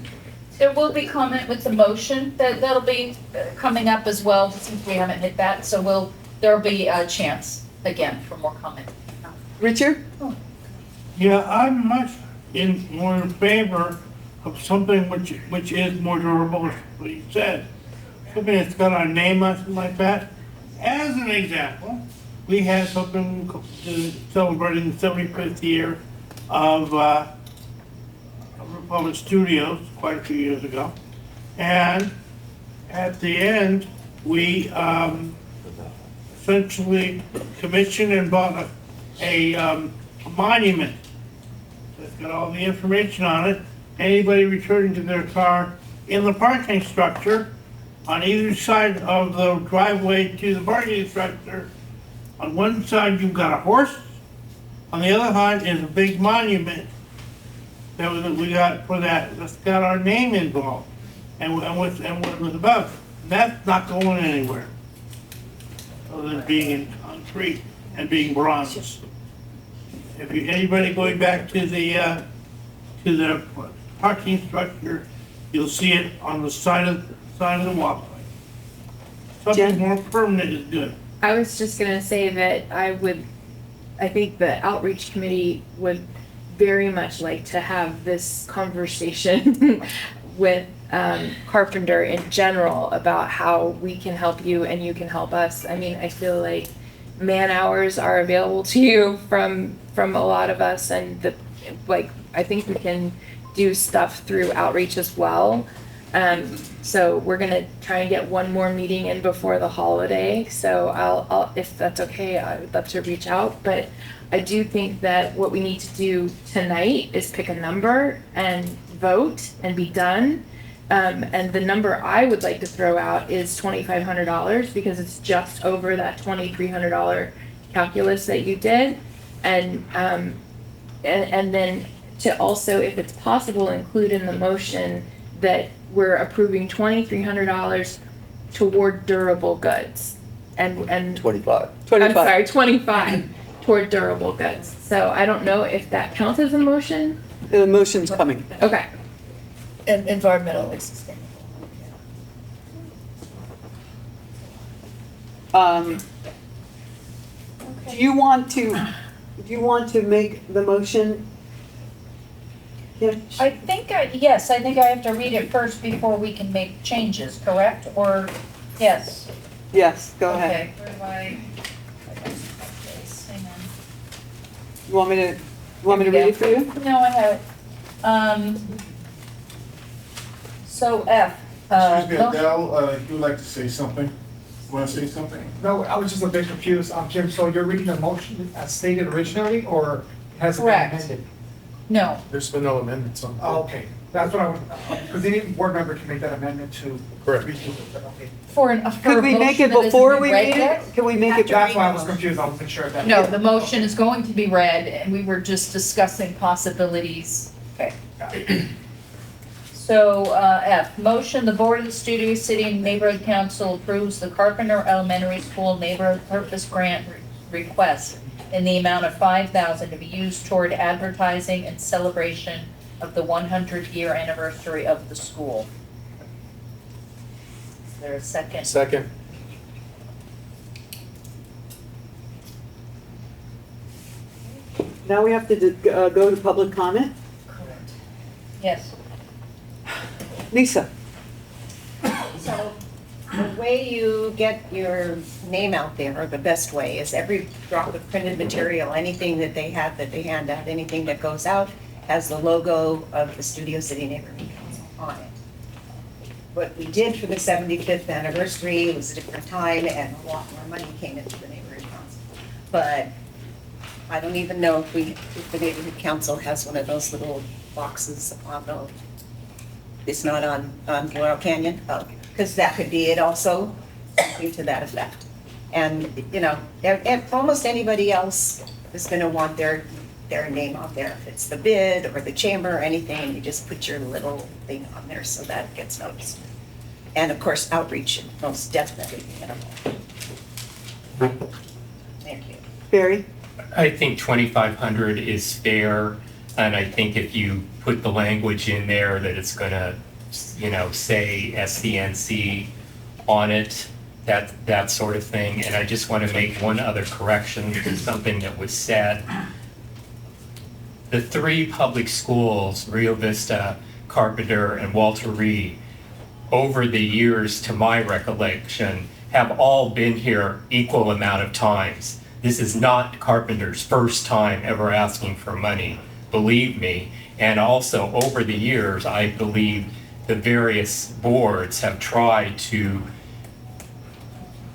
There will be comment with the motion, that'll be coming up as well, since we haven't hit that, so there'll be a chance again for more comment. Richard? Yeah, I'm much more in favor of something which is more durable, as what you said. Something that's got our name on it like that. As an example, we had something celebrating the 75th year of Republic Studios quite a few years ago. And at the end, we essentially commissioned and bought a monument that's got all the information on it. Anybody returning to their car in the parking structure, on either side of the driveway to the parking structure, on one side you've got a horse, on the other side is a big monument that we got for that, that's got our name involved and what it was about. That's not going anywhere, other than being in concrete and being bronze. Anybody going back to the parking structure, you'll see it on the side of the walkway. Something Jen? more permanent is good. I was just gonna say that I think the outreach committee would very much like to have this conversation with Carpenter in general about how we can help you and you can help us. I mean, I feel like man hours are available to you from a lot of us, and I think we can do stuff through outreach as well. So we're gonna try and get one more meeting in before the holiday. So I'll, if that's okay, I would love to reach out. But I do think that what we need to do tonight is pick a number and vote and be done. And the number I would like to throw out is $2,500 because it's just over that $2,300 calculus that you did. And then to also, if it's possible, include in the motion that we're approving $2,300 toward durable goods and 25. I'm sorry, 25 toward durable goods. So I don't know if that counts as a motion. The motion's coming. Okay. And environmentally sustainable. Do you want to make the motion? Kim? Yes, I think I have to read it first before we can make changes, correct? Or, yes? Yes, go ahead. Okay, where do I lost my place, hang on. You want me to read it for you? No, I have it. So F. Excuse me, Adele, you would like to say something? Want to say something? No, I was just a bit confused. Jim, so you're reading the motion as stated originally, or has it been Correct. amended? No, There's been no amendments on. Oh, okay, that's what I was, because any board member can make that amendment to. Correct. redo it, but okay. for a Could we make it motion that before isn't we read read yet? it? Can we make it? That's why I was confused, I wasn't sure that. No, the motion is going to be read, and we were just discussing possibilities. Okay. So, F, motion, the Board of the Studio City Neighborhood Council approves the Carpenter Elementary School Neighborhood Purpose Grant request in the amount of $5,000 to be used toward advertising and celebration of the 100-year anniversary of the school. Is there a second? Second. Now we have to go to public comment. Correct. Yes. Lisa? So the way you get your name out there, or the best way, is every drop of printed material, anything that they have that they hand out, anything that goes out, has the logo of the Studio City Neighborhood Council on it. What we did for the 75th anniversary, it was a different time, and a lot more money came into the Neighborhood Council. But I don't even know if the Neighborhood Council has one of those little boxes on the, it's not on Laurel Canyon? Oh, because that could be it also, something to that effect. And, you know, if almost anybody else is gonna want their name on there. If it's the bid or the chamber or anything, you just put your little thing on there so that it gets noticed. And of course, outreach, most definitely minimal. Thank you. Barry? I think 2,500 is fair, and I think if you put the language in there that it's gonna, say Scnc on it, that sort of thing. And I just want to make one other correction to something that was said. The three public schools, Rio Vista, Carpenter, and Walter Reed, over the years, to my recollection, have all been here equal amount of times. This is not Carpenter's first time ever asking for money, believe me. And also, over the years, I believe the various boards have tried to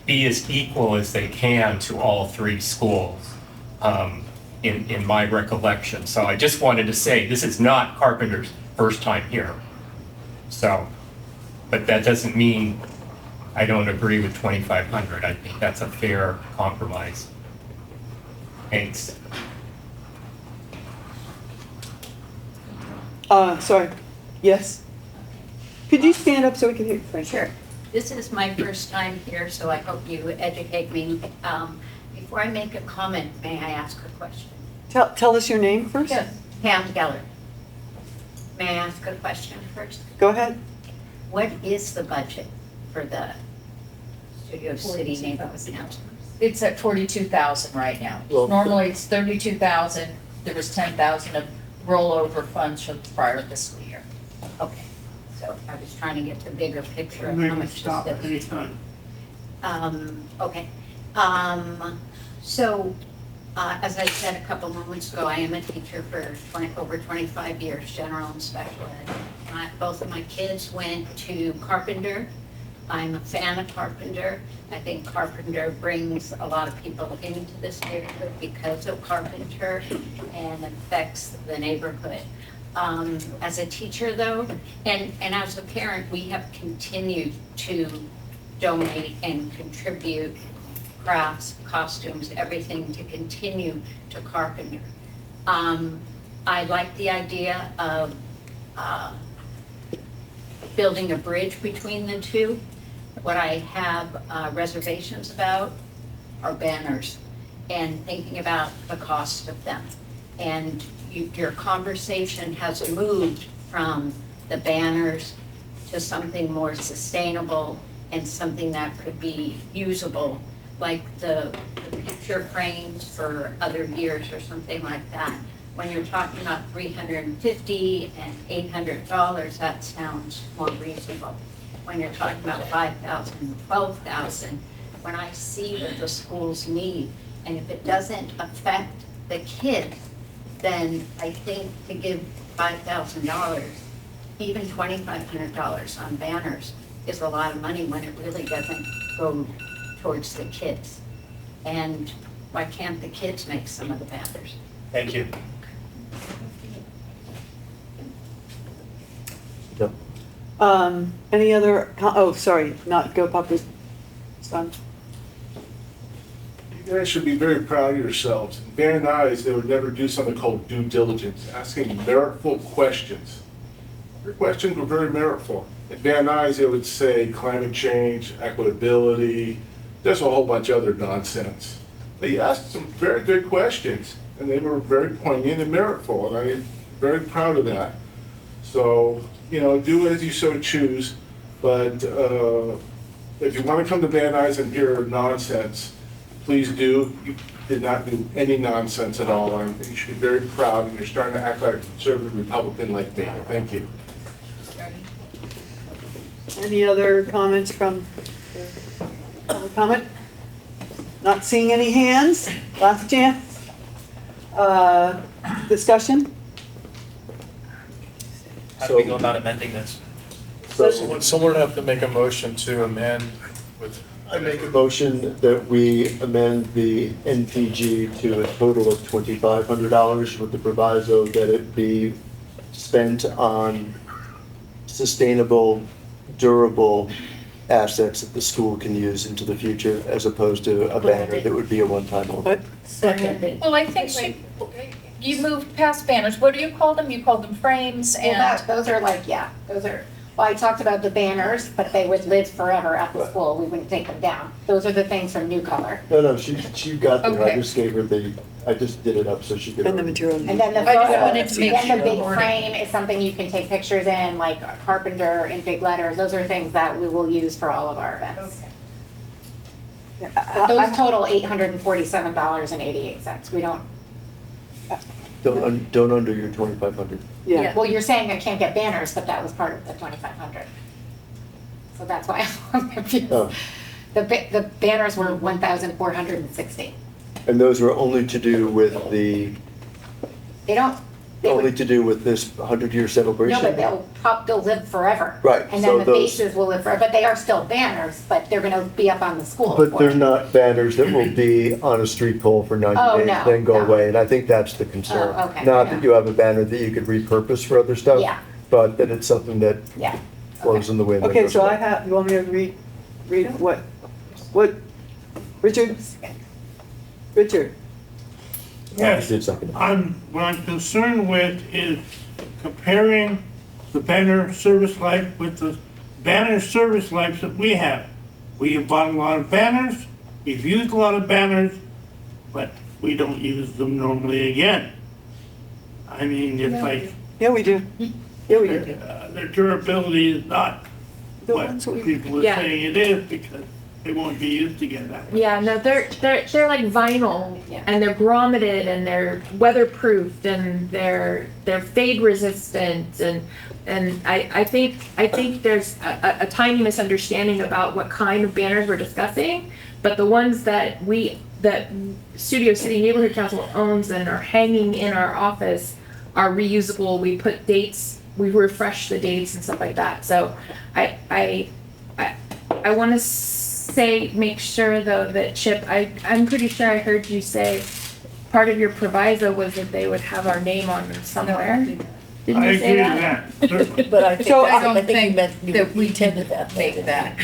be as equal as they can to all three schools, in my recollection. So I just wanted to say, this is not Carpenter's first time here. So, but that doesn't mean I don't agree with 2,500. I think that's a fair compromise. Thanks. Sorry. Yes? Could you stand up so we can hear you, Frank? Sure. This is my first time here, so I hope you educate me. Before I make a comment, may I ask a question? Tell us your name first. Yes. Pam Geller. May I ask a question first? Go ahead. What is the budget for the Studio City Neighborhood Council? It's at 42,000 right now. Well, Normally it's 32,000. There was 10,000 of rollover funds from the prior fiscal year. Okay, so I was trying to get the bigger picture of Maybe how much stop is at any time. Okay. So, as I said a couple moments ago, I am a teacher for over 25 years, general and special ed. Both of my kids went to Carpenter. I'm a fan of Carpenter. I think Carpenter brings a lot of people into this neighborhood because of Carpenter and affects the neighborhood. As a teacher though, and as a parent, we have continued to donate and contribute crafts, costumes, everything to continue to Carpenter. I like the idea of building a bridge between the two. What I have reservations about are banners and thinking about the cost of them. And your conversation has moved from the banners to something more sustainable and something that could be usable like the picture frames for other years or something like that. When you're talking about $350 and $800, that sounds more reasonable. When you're talking about $5,000 and $12,000, when I see what the schools need, and if it doesn't affect the kids, then I think to give $5,000, even $2,500 on banners is a lot of money when it really doesn't go towards the kids. And why can't the kids make some of the banners? Thank you. Yep. Any other, oh, sorry, not go public. Son. You guys should be very proud of yourselves. In Van Nuys, they would never do something called due diligence, asking meritful questions. Your questions were very meritful. At Van Nuys, they would say climate change, equitability, there's a whole bunch of other nonsense. They asked some very good questions, and they were very poignant and meritful, and I'm very proud of that. So, you know, do as you so choose, but if you want to come to Van Nuys and hear nonsense, please do. You did not do any nonsense at all, and you should be very proud, and you're starting to act like a conservative Republican like me. Thank you. Any other comments from public comment? Not seeing any hands. Last chance. Discussion? How do we go about amending this? Someone would have to make a motion to amend with. I make a motion that we amend the NPG to a total of $2,500 with the proviso that it be spent on sustainable, durable assets that the school can use into the future, as opposed to a banner that would be a one-time only. Second. Well, I think you moved past banners. What do you call them? You called them frames Well, and. those are like, yeah, those are, well, I talked about the banners, but they would live forever at the school. We wouldn't take them down. Those are the things from New Color. No, she got there. I Okay. just gave her I just did it up so she could. And the material. And then the I just photo, wanted to make then the sure. big frame is something you can take pictures in, like Carpenter in big letters. Those are things that we will use for all of our events. Those total $847.88. We don't, Don't under your 2,500. Yeah. well, you're saying I can't get banners, but that was part of the 2,500. So that's why I'm confused. Oh. The banners were 1,460. And those were only to do with They don't, they only would, to do with this 100-year celebration? no, but they'll live forever. Right, And so then the those- bases will live forever, but they are still banners, but they're gonna be up on the school. But they're porch. not banners that will be on a street pole for 90 Oh, days, no, then go no. away. And I think that's the concern. Oh, okay, Not yeah. that you have a banner that you could repurpose for other stuff. Yeah. But that it's something that Yeah. flows in the wind. and Okay, goes so away. I have, you want me to read what, Richard? Richard? Yes, Did something. what I'm concerned with is comparing the banner service life with the banner service lives that we have. We have bought a lot of banners, we've used a lot of banners, but we don't use them normally again. I mean, it's like, Yeah, we do. Yeah, we do. their durability is not The what ones we- people are Yeah. saying it is, because they won't be used again that way. Yeah, no, they're like vinyl, Yeah. and they're grommeted, and they're weatherproofed, and they're fade resistant, and I think there's a tiny misunderstanding about what kind of banners we're discussing, but the ones that Studio City Neighborhood Council owns and are hanging in our office are reusable. We put dates, we refresh the dates and stuff like that. So I want to say, make sure though that Chip, I'm pretty sure I heard you say part of your proviso was that they would have our name on them somewhere. Didn't I you say agree that? with that, certainly. But I think, So I I think you meant, you that we intended that. Make that.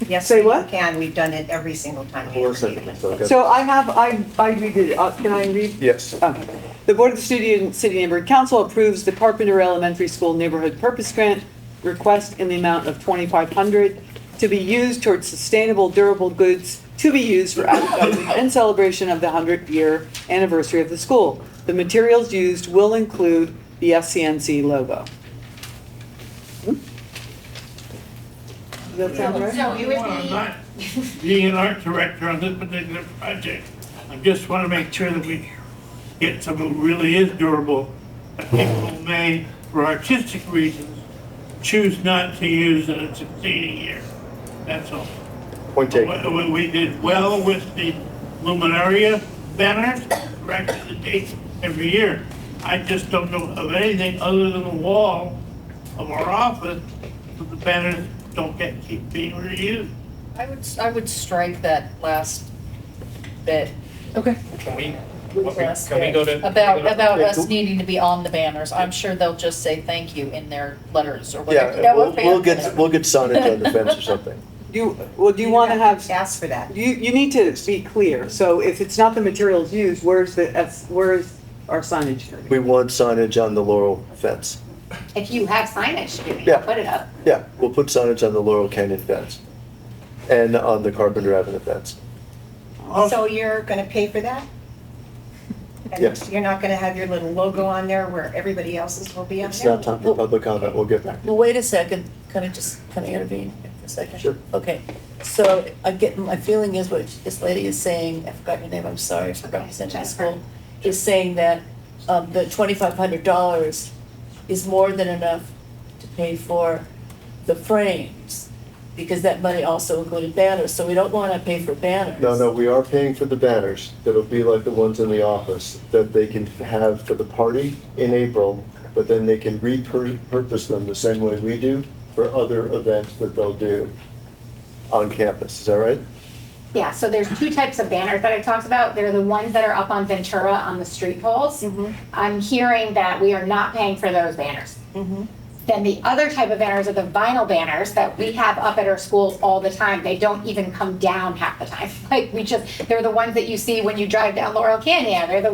Yes, Say we what? can. We've done it every single time. Hold on a second. Okay. So I read it, can I read? Yes. The Board of the Studio City Neighborhood Council approves the Carpenter Elementary School Neighborhood Purpose Grant request in the amount of $2,500 to be used towards sustainable, durable goods to be used for advertising and celebration of the 100-year anniversary of the school. The materials used will include the Scnc logo. that sound right? So it would I'm be, not being an art director on this particular project. I just want to make sure that we get something that really is durable, that people may, for artistic reasons, choose not to use in a succeeding year. That's all. Point taken. We did well with the luminaria banners, corrected the dates every year. I just don't know of anything other than the wall of our office that the banners don't keep being reused. I would strike that last bit Okay. Can we go to? about us needing to be on the banners. I'm sure they'll just say thank you in their letters or whatever. Yeah, we'll get signage on the fence or something. Do you want to have, Ask for that. you need to be clear. So if it's not the materials used, where's our signage going to be? We want signage on the Laurel fence. if you have signage, you Yeah. can put it up. Yeah, we'll put signage on the Laurel Canyon fence and on the Carpenter Avenue fence. So you're gonna pay for that? And Yes. you're not gonna have your little logo on there where everybody else's will be on It's there? not time for public comment, we'll get back. Well, wait a second, can I just kind of intervene for a second? Sure. Okay, so my feeling is what this lady is saying, I forgot your name, I'm sorry, I representing the school, is saying that the $2,500 is more than enough to pay for the frames, because that money also included banners, so we don't want to pay for banners. No, we are paying for the banners that'll be like the ones in the office that they can have for the party in April, but then they can repurpose them the same way we do for other events that they'll do on campus. Is that right? Yeah, so there's two types of banners that I talked about. They're the ones that are up on Ventura on the street poles. I'm hearing that we are not paying for those banners. Then the other type of banners are the vinyl banners that we have up at our schools all the time. They don't even come down half the time. Like they're the ones that you see when you drive down Laurel Canyon.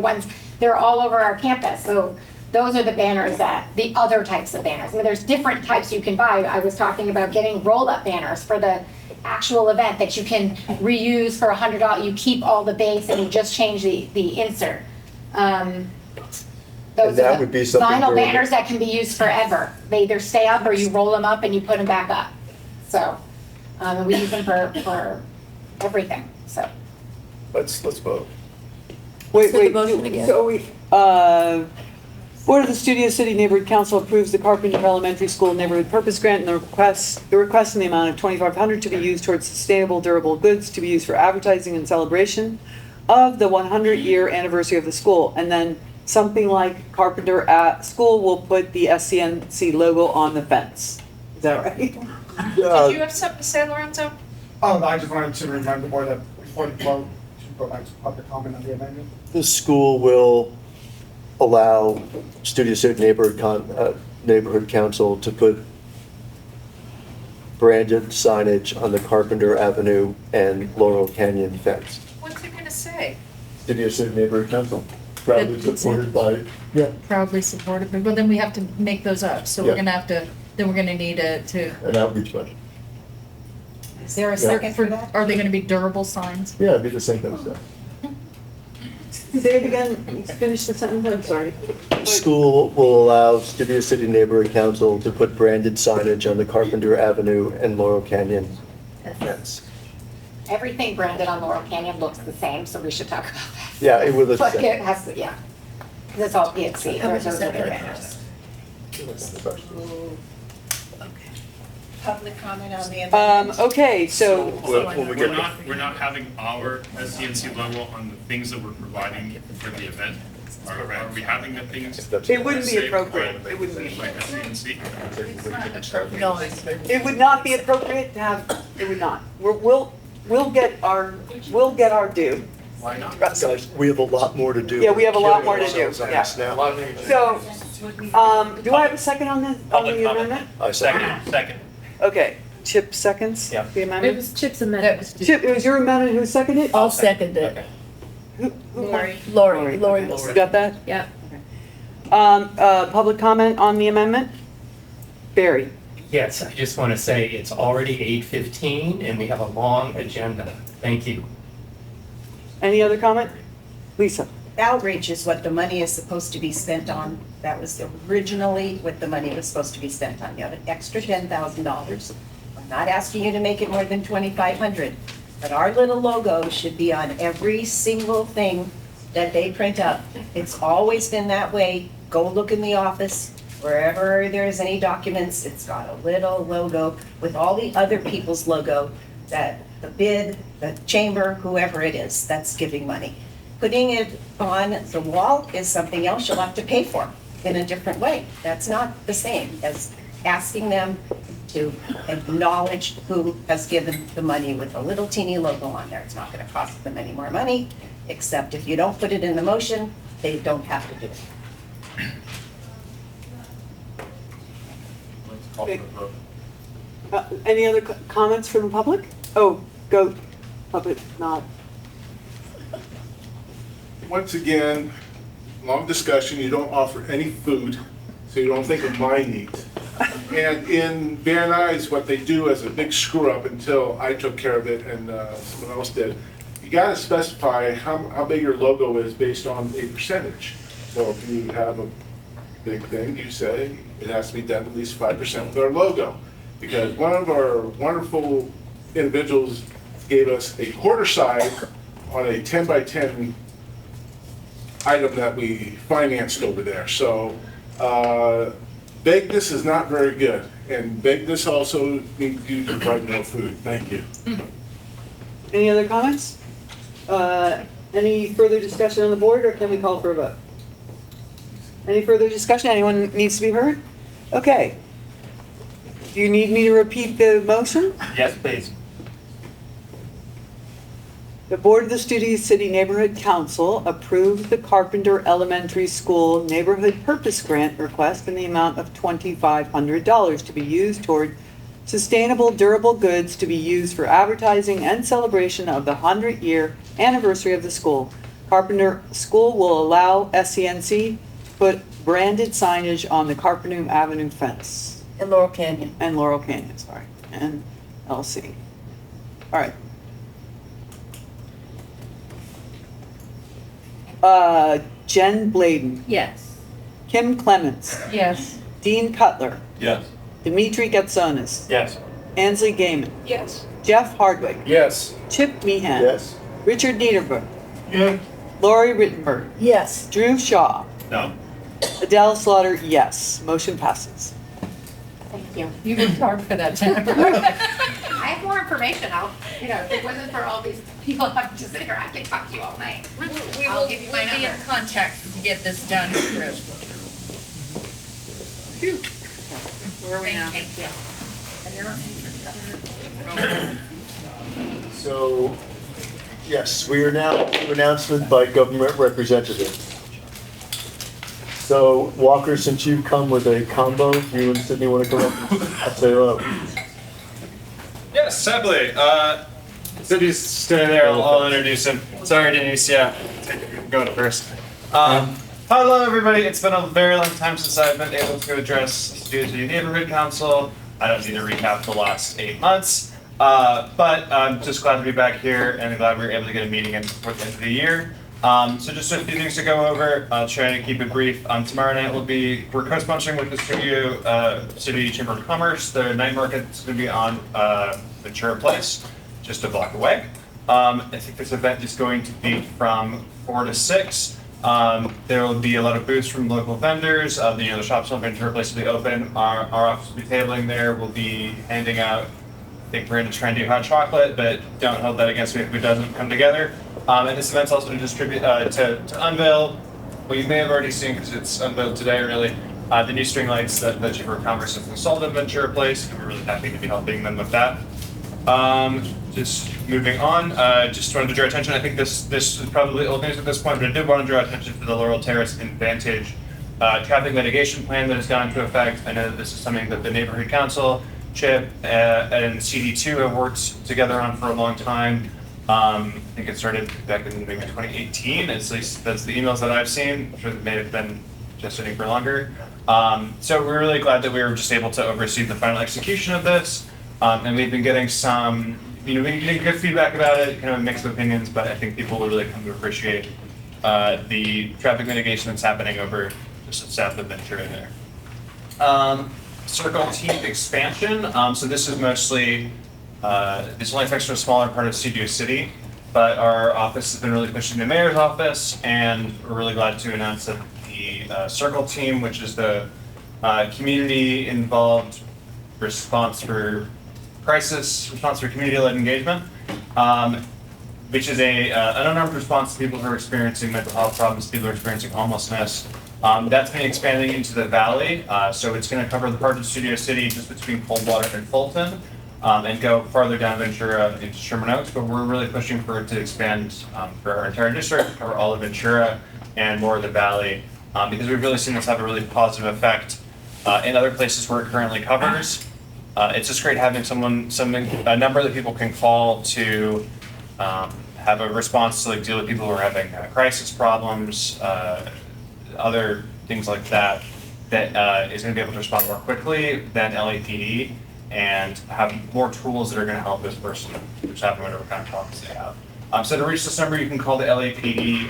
They're all over our campus. So those are the banners the other types of banners. I mean, there's different types you can buy. I was talking about getting roll-up banners for the actual event that you can reuse for $100. You keep all the base and you just change the insert. Those that are would the be something vinyl very- banners that can be used forever. They either stay up or you roll them up and you put them back up. So, and we use them for everything, so. Let's vote. Wait, Say the motion again. so Board of the Studio City Neighborhood Council approves the Carpenter Elementary School Neighborhood Purpose Grant and the request in the amount of $2,500 to be used towards sustainable durable goods to be used for advertising and celebration of the 100-year anniversary of the school. And then something like Carpenter at school will put the SCNC logo on the fence. Is that right? Did you have something to say, Lorenzo? Oh, I just wanted to remind the board that before the vote, to go back to public comment on the amendment. The school will allow Studio City Neighborhood Council to put branded signage on the Carpenter Avenue and Laurel Canyon fence. What's it gonna say? Studio City Neighborhood Council, proudly supported by, yeah, Proudly supported, but then we have to make those up, so Yeah. we're gonna have to, then we're gonna need to. an outreach budget. Is there a second for that? Are they gonna be durable signs? Yeah, it'd be the same kind of stuff. Say it again, finish the sentence, I'm sorry. School will allow Studio City Neighborhood Council to put branded signage on the Carpenter Avenue and Laurel Canyon fence. Everything branded on Laurel Canyon looks the same, so we should talk about that. Yeah, it will. But it has to, yeah. 'Cause it's all PXC, How much those is are that their gonna banners. Public comment on the amendment? Okay, so, We're not having our SCNC logo on the things that we're providing for the event. Are we having the things? it wouldn't be say appropriate, provided it wouldn't be, by SCNC? No, it would not be appropriate to have, it would not. We'll get our due. Why not? Guys, we have a lot more to do. Yeah, we have a lot more to do, Killing ourselves on yeah. this now. So, do I have a second on this, on Public the comment. amendment? I second. Second. Okay, Chip seconds Yeah. the It amendment? was Chip's That amendment. was Chip, it was your amendment, who seconded it? I'll second it. Okay. Lori. Lori will You second. got that? Yeah. Public comment on the amendment? Barry? Yes, I just want to say it's already 8:15 and we have a long agenda. Thank you. Any other comment? Lisa? Outreach is what the money is supposed to be spent on. That was originally what the money was supposed to be spent on. You have an extra $10,000 I'm not asking you to make it more than 2,500, but our little logo should be on every single thing that they print up. It's always been that way. Go look in the office, wherever there's any documents, it's got a little logo with all the other people's logo, that the bid, the chamber, whoever it is that's giving money. Putting it on the wall is something else you'll have to pay for in a different way. That's not the same as asking them to acknowledge who has given the money with a little teeny logo on there. It's not gonna cost them any more money, except if you don't put it in the motion, they don't have to do it. Let's call for the vote. Any other comments from the public? Oh, go, public, not. Once again, long discussion, you don't offer any food, so you don't think of my needs. And in Van Nuys, what they do as a big screw up until I took care of it and someone else did, you gotta specify how big your logo is based on a percentage. So if you have a big thing, you say it has to be done at least 5% with our logo. Because one of our wonderful individuals gave us a quarter size on a 10 by 10 item that we financed over there. So vagueness is not very good, and vagueness also needs you to provide more food. Thank you. Any other comments? Any further discussion on the board, or can we call for a vote? Any further discussion? Anyone needs to be heard? Okay. Do you need me to repeat the motion? Yes, please. The Board of the Studio City Neighborhood Council approved the Carpenter Elementary School Neighborhood Purpose Grant request in the amount of $2,500 to be used toward sustainable durable goods to be used for advertising and celebration of the 100-year anniversary of the school. Carpenter School will allow Scnc to put branded signage on the Carpenter Avenue fence. In Laurel Canyon. And Laurel Canyon, sorry, and LC. All right. Jen Bladen, Yes. Kim Clements, Yes. Dean Cutler, Yes. Dimitri Getsonis, Yes. Ansley Gaiman, Yes. Jeff Hardwick, Yes. Chip Meehan, Yes? Richard Niederberg, Yes. Lori Rittenberg, Yes. Drew Shaw, No. Adele Slaughter, yes. Motion passes. Thank you. You worked hard for that, Jennifer. I have more information. If it wasn't for all these people having to sit here, I could talk to you all night. We I'll will give be you my in number. contact to get this done through. Where are we now? Thank you. So, yes, we are now to announcement by government representative. So Walker, since you've come with a combo, you and Sydney want to come up and say hello? Yes, sadly. Cindy's standing there. I'll introduce him. Sorry, Denise. Yeah, going first. Hello, everybody. It's been a very long time since I've been able to address Studio City Neighborhood Council. I don't need to recap the last 8 months, but I'm just glad to be back here and glad we were able to get a meeting in before the end of the year. So just a few things to go over. I'll try to keep it brief. Tomorrow night we're co-sponsoring with the Studio City Chamber of Commerce. The night market's going to be on Ventura Place, just a block away. I think this event is going to be from 4 to 6. There will be a lot of booths from local vendors. The shops on Ventura Place will be open. Our office will be tabling there. We'll be handing out, I think we're going to try and do hot chocolate, but don't hold that against me if it doesn't come together. And this event's also to distribute, to unveil, what you may have already seen because it's unveiled today really, the new string lights that the Chamber of Commerce has installed in Ventura Place. We're really happy to be helping them with that. Just moving on, just wanted to draw attention. I think this is probably old news at this point, but I did want to draw attention to the Laurel Terrace and Vantage traffic mitigation plan that has gone into effect. I know that this is something that the Neighborhood Council, CHIP, and CD2 have worked together on for a long time. I think it started back in maybe 2018, at least that's the emails that I've seen. I'm sure it may have been just sitting for longer. So we're really glad that we were just able to oversee the final execution of this. And we've been getting some, we've been getting good feedback about it, kind of mixed opinions, but I think people will really come to appreciate the traffic mitigation that's happening over just south of Ventura there. Circle team expansion. So this is mostly, this only affects a smaller part of Studio City, but our office has been really pushing the mayor's office, and we're really glad to announce that the Circle team, which is the community involved response for crisis, response for community-led engagement, which is an unarmed response to people who are experiencing mental health problems, people who are experiencing homelessness. That's been expanding into the valley, so it's going to cover the part of Studio City just between Coldwater and Fulton, and go farther down Ventura into Sherman Oaks, but we're really pushing for it to expand for our entire district, cover all of Ventura and more of the valley, because we've really seen this have a really positive effect in other places where it currently covers. It's just great having a number that people can call to have a response to deal with people who are having crisis problems, other things like that, that is going to be able to respond more quickly than LAPD and have more tools that are going to help this person, which have whatever kind of problems they have. So to reach this number, you can call the LAPD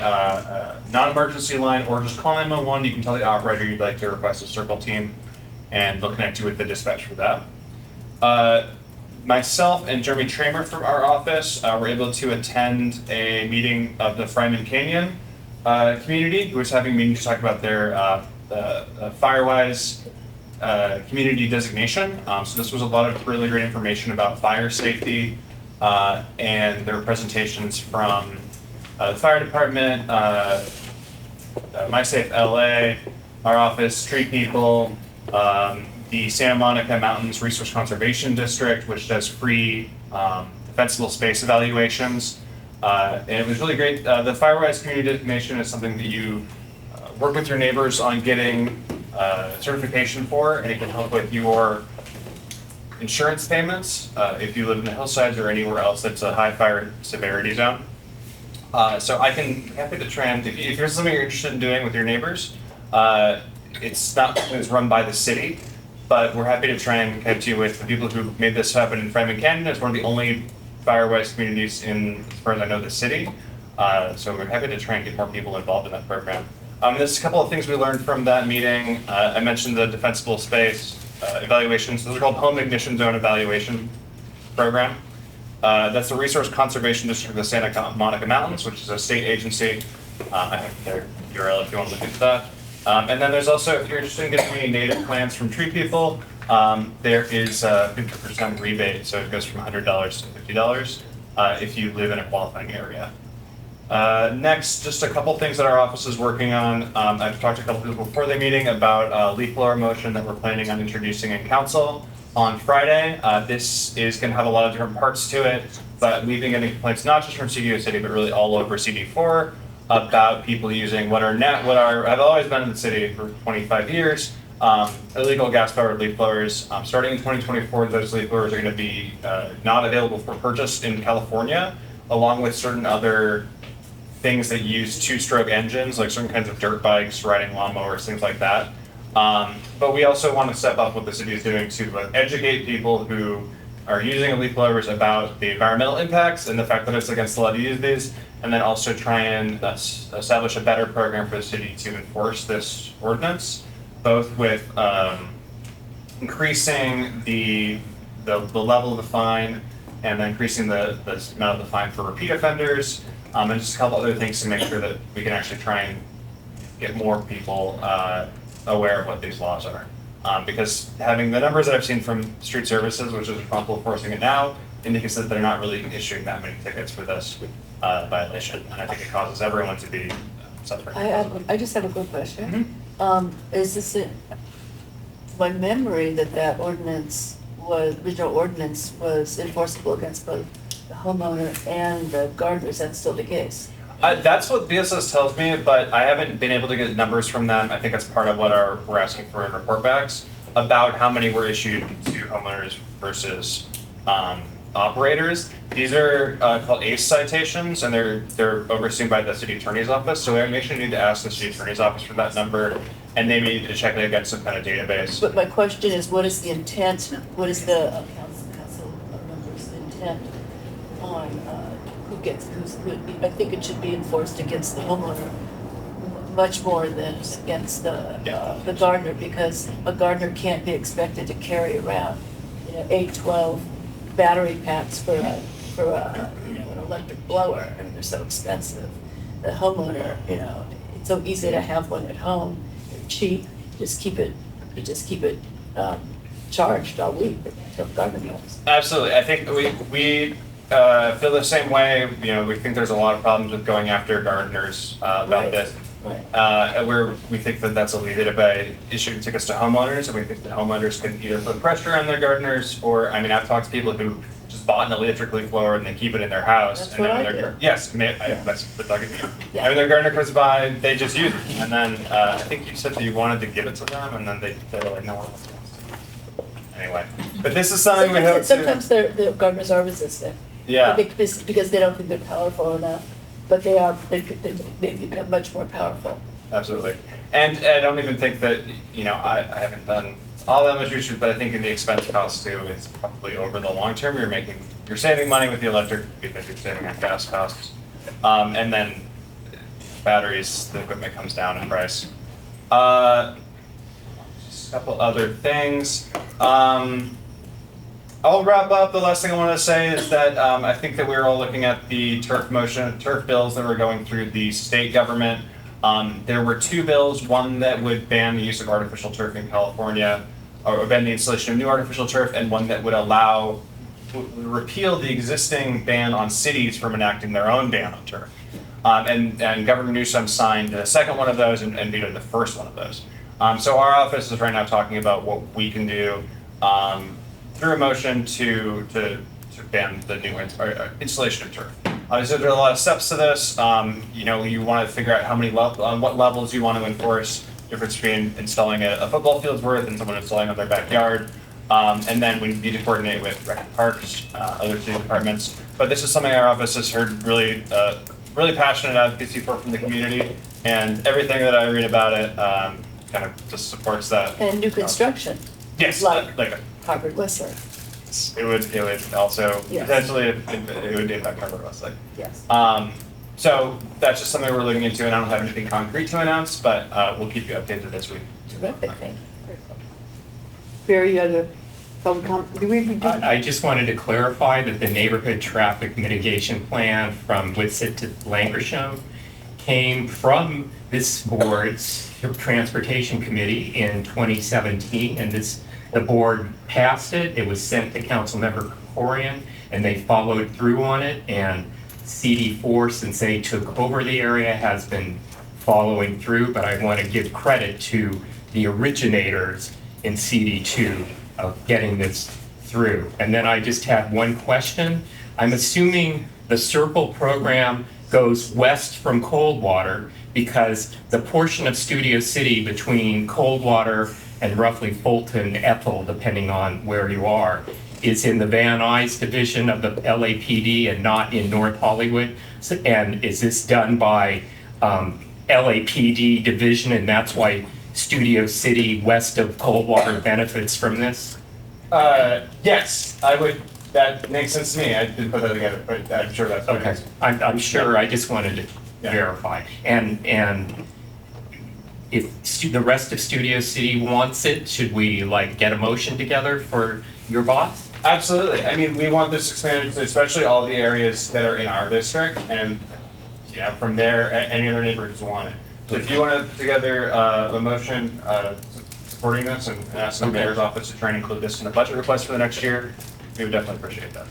non-emergency line, or just call 911. You can tell the operator you'd like to request a Circle team, and they'll connect you with the dispatch for that. Myself and Jeremy Tramer from our office were able to attend a meeting of the Fryman Canyon community, who was having a meeting to talk about their Firewise community designation. So this was a lot of really great information about fire safety, and there were presentations from the fire department, MySafe LA, our office, Tree People, the Santa Monica Mountains Resource Conservation District, which does free defensible space evaluations. And it was really great. The Firewise community designation is something that you work with your neighbors on getting certification for, and it can help with your insurance payments if you live in the hillsides or anywhere else that's a high fire severity zone. So I can happy to try and, if there's something you're interested in doing with your neighbors, it's not something that's run by the city, but we're happy to try and connect you with the people who made this happen in Fryman Canyon. It's one of the only Firewise communities in, as far as I know, the city. So we're happy to try and get more people involved in that program. There's a couple of things we learned from that meeting. I mentioned the defensible space evaluations. Those are called Home Ignition Zone Evaluation Program. That's the Resource Conservation District of the Santa Monica Mountains, which is a state agency. I have their URL if you want to look into that. And then there's also, if you're interested in getting any native plants from Tree People, there is a 50% rebate, so it goes from $100 to $50 if you live in a qualifying area. Next, just a couple things that our office is working on. I've talked to a couple people before the meeting about a leaf blower motion that we're planning on introducing in council on Friday. This is going to have a lot of different parts to it, but we've been getting complaints not just from Studio City, but really all over CD4 about people using what have always been in the city for 25 years, illegal gas-powered leaf blowers. Starting in 2024, those leaf blowers are going to be not available for purchase in California, along with certain other things that use two-stroke engines, like certain kinds of dirt bikes, riding lawnmowers, things like that. But we also want to step up what the city is doing to educate people who are using leaf blowers about the environmental impacts and the fact that it's against the law to use these, and then also try and establish a better program for the city to enforce this ordinance, both with increasing the level of the fine and then increasing the amount of the fine for repeat offenders, and just a couple other things to make sure that we can actually try and get more people aware of what these laws are. Because having the numbers that I've seen from street services, which is responsible for enforcing it now, indicates that they're not really issuing that many tickets for this violation, and I think it causes everyone to be suffering. I just have a quick question. Is this my memory that original ordinance was enforceable against both the homeowner and the gardener? Is that still the case? That's what BSS tells me, but I haven't been able to get numbers from them. I think that's part of what we're asking for in report backs about how many were issued to homeowners versus operators. These are called ACE citations, and they're overseen by the city attorney's office. So we actually need to ask the city attorney's office for that number, and they need to check it against some kind of database. But my question is, what is the intent? What is the council members' intent on who? I think it should be enforced against the homeowner much more than against the gardener, because a gardener can't be expected to carry around, 8, 12 battery packs for an electric blower. I mean, they're so expensive. The homeowner, it's so easy to have one at home. They're cheap. Just keep it charged all week until gardener comes. Absolutely. I think we feel the same way. We think there's a lot of problems with going after gardeners about this. Where we think that that's alleviated by issuing tickets to homeowners, and we think that homeowners can either put pressure on their gardeners, or, I've talked to people who just bought an electric leaf blower and they keep it in their house. That's and what then I when do. Yes, that's the talking to you. I mean, their gardener comes by, they just use it, and then I think you said that you wanted to give it to them, and then they were like, no one else wants it. Anyway, but this is something we hope to. Sometimes the gardeners are resistant. Yeah. Because they don't think they're powerful enough, but they are. They've become much more powerful. Absolutely. And I don't even think that, I haven't done all that much research, but I think in the expense cost too, it's probably over the long term, you're saving money with the electric, because you're saving on gas costs. And then batteries, the equipment comes down in price. Just a couple other things. I'll wrap up. The last thing I want to say is that I think that we're all looking at the turf bills that were going through the state government. There were 2 bills, one that would ban the use of artificial turf in California, or ban the installation of new artificial turf, and one that would repeal the existing ban on cities from enacting their own ban on turf. And Governor Newsom signed the second one of those and vetoed the first one of those. So our office is right now talking about what we can do through a motion to ban the new installation of turf. So there are a lot of steps to this. You want to figure out on what levels you want to enforce. Difference between installing a football field's worth and someone installing on their backyard. And then we need to coordinate with rec and parks, other city departments. But this is something our office has heard really passionate advocacy from the community, and everything that I read about it kind of just supports that. And new construction. Yes, like Harvard Westlake. It would also Yes. potentially it would impact Harvard Westlake. Yes. So that's just something we're looking into, and I don't have anything concrete to announce, but we'll keep you updated this week. Terrific, thank you. Barry, you had a public comment? I just wanted to clarify that the neighborhood traffic mitigation plan from Whitsett to Lankershim came from this board's transportation committee in 2017, and the board passed it. It was sent to Councilmember Krikorian, and they followed through on it. And CD4, since they took over the area, has been following through. But I want to give credit to the originators in CD2 of getting this through. And then I just had one question. I'm assuming the Circle program goes west from Coldwater, because the portion of Studio City between Coldwater and roughly Fulton, Ethel, depending on where you are, is in the Van Nuys division of the LAPD and not in North Hollywood. And is this done by LAPD division, and that's why Studio City west of Coldwater benefits from this? Yes, I would. That makes sense to me. I didn't put that together, but I'm sure that's okay. I'm sure. I just wanted to verify. And if the rest of Studio City wants it, should we get a motion together for your boss? Absolutely. I mean, we want this expanded to especially all the areas that are in our district, and from there, any other neighborhoods want it. So if you want to put together a motion supporting this and ask the mayor's office to try and include this in the budget request for the next year, we would definitely appreciate that.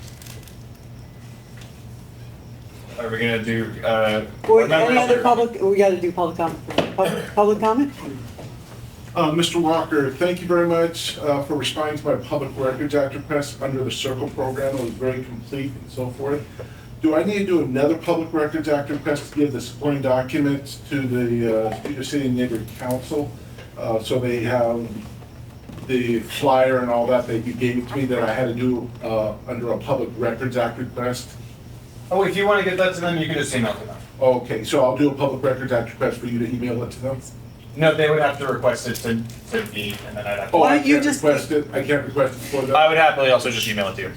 Are we gonna do? Any other public? We got to do public comment. Public comment? Mr. Walker, thank you very much for responding to my Public Records Act request under the Circle program. It was very complete and so forth. Do I need to do another Public Records Act request to give the supporting documents to the Studio City Neighborhood Council so they have the flyer and all that you gave to me that I had to do under a Public Records Act request? Oh, if you want to get that to them, you can just email it to them. Okay, so I'll do a Public Records Act request for you to email it to them? No, they would have to request it to me, and then I'd have to. Oh, I can't request it? I can't request it for them? I would happily also just email it to you.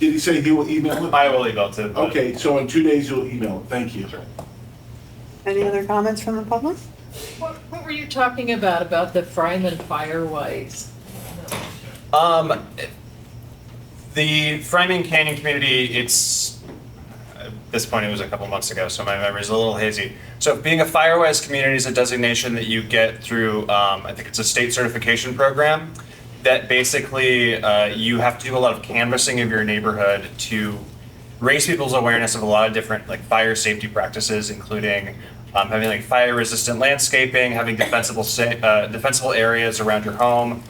Did he say he will email it? I will email it to them. Okay, so in 2 days you'll email it. Thank you. Any other comments from the public? What were you talking about the Fryman Firewise? The Framing Canyon community, it's, at this point, it was a couple months ago, so my memory's a little hazy. So being a Firewise community is a designation that you get through, I think it's a state certification program, that basically you have to do a lot of canvassing of your neighborhood to raise people's awareness of a lot of different like fire safety practices, including having like fire resistant landscaping, having defensible areas around your home,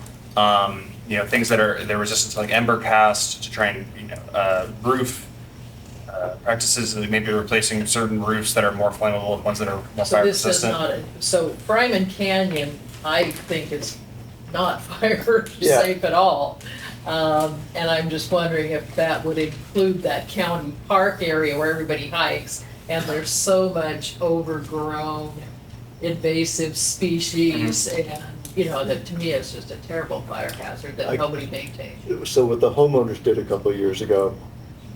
you know, things that are they're resistant to like ember cast, to try and, you know, roof practices, that maybe replacing certain roofs that are more flammable with ones that are more So fire this is resistant. not, so Fryman Canyon, I think is not fire Yeah. safe at all. And I'm just wondering if that would include that county park area where everybody hikes, and there's so much overgrown invasive species, and, you know, that to me is just a terrible fire hazard that nobody maintains. So what the homeowners did a couple of years ago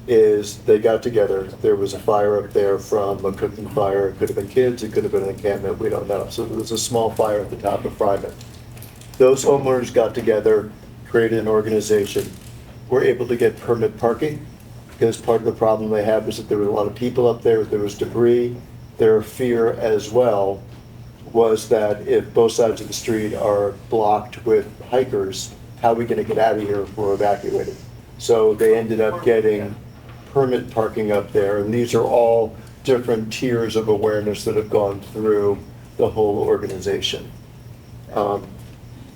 is they got together, there was a fire up there from a cooking fire, it could have been kids, it could have been an encampment, we don't know. So there was a small fire at the top of Fryman. Those homeowners got together, created an organization, were able to get permit parking, because part of the problem they had was that there were a lot of people up there was debris. Their fear as well was that if both sides of the street are blocked with hikers, how are we gonna get out of here if we're evacuated? So they ended up getting permit parking up there, and these are all different tiers of awareness that have gone through the whole organization.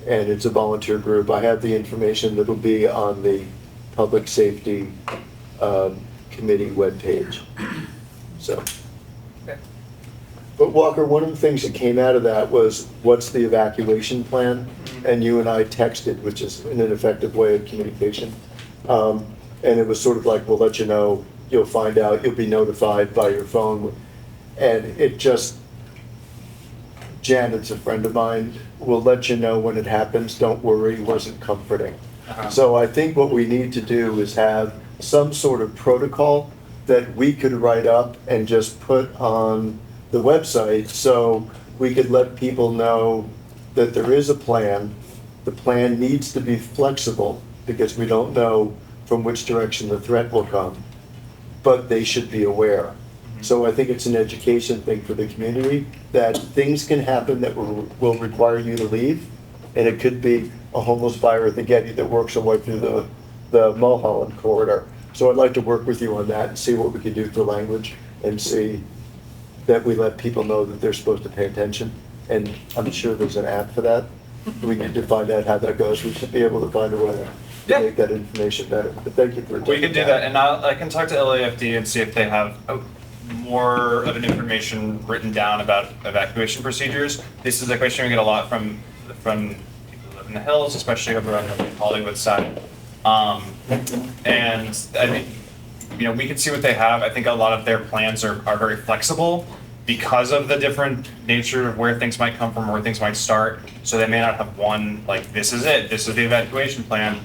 And it's a volunteer group. I have the information that'll be on the Public Safety Committee webpage. So. Okay. But Walker, one of the things that came out of that was, what's the evacuation plan? And you and I texted, which is an effective way of communication. And it was sort of like, we'll let you know, you'll find out, you'll be notified by your phone. And it just, Janet's a friend of mine, will let you know when it happens, don't worry, wasn't comforting. So I think what we need to do is have some sort of protocol that we could write up and just put on the website, so we could let people know that there is a plan. The plan needs to be flexible, because we don't know from which direction the threat will come, but they should be aware. So I think it's an education thing for the community, that things can happen that will require you to leave. And it could be a homeless fire at the Getty that works their way through the Mulholland corridor. So I'd like to work with you on that and see what we can do for language, and see that we let people know that they're supposed to pay attention. And I'm sure there's an app for that. We need to find out how that goes. We should be able to find a way to make that information better. But thank you for We can do that, and I can talk to LAFD and see if they have more of an information written down about evacuation procedures. This is a question we get a lot from people who live in the hills, especially over on the Hollywood side. And I think, you know, we can see what they have. I think a lot of their plans are very flexible because of the different nature of where things might come from, where things might start. So they may not have one, like, this is it, this is the evacuation plan.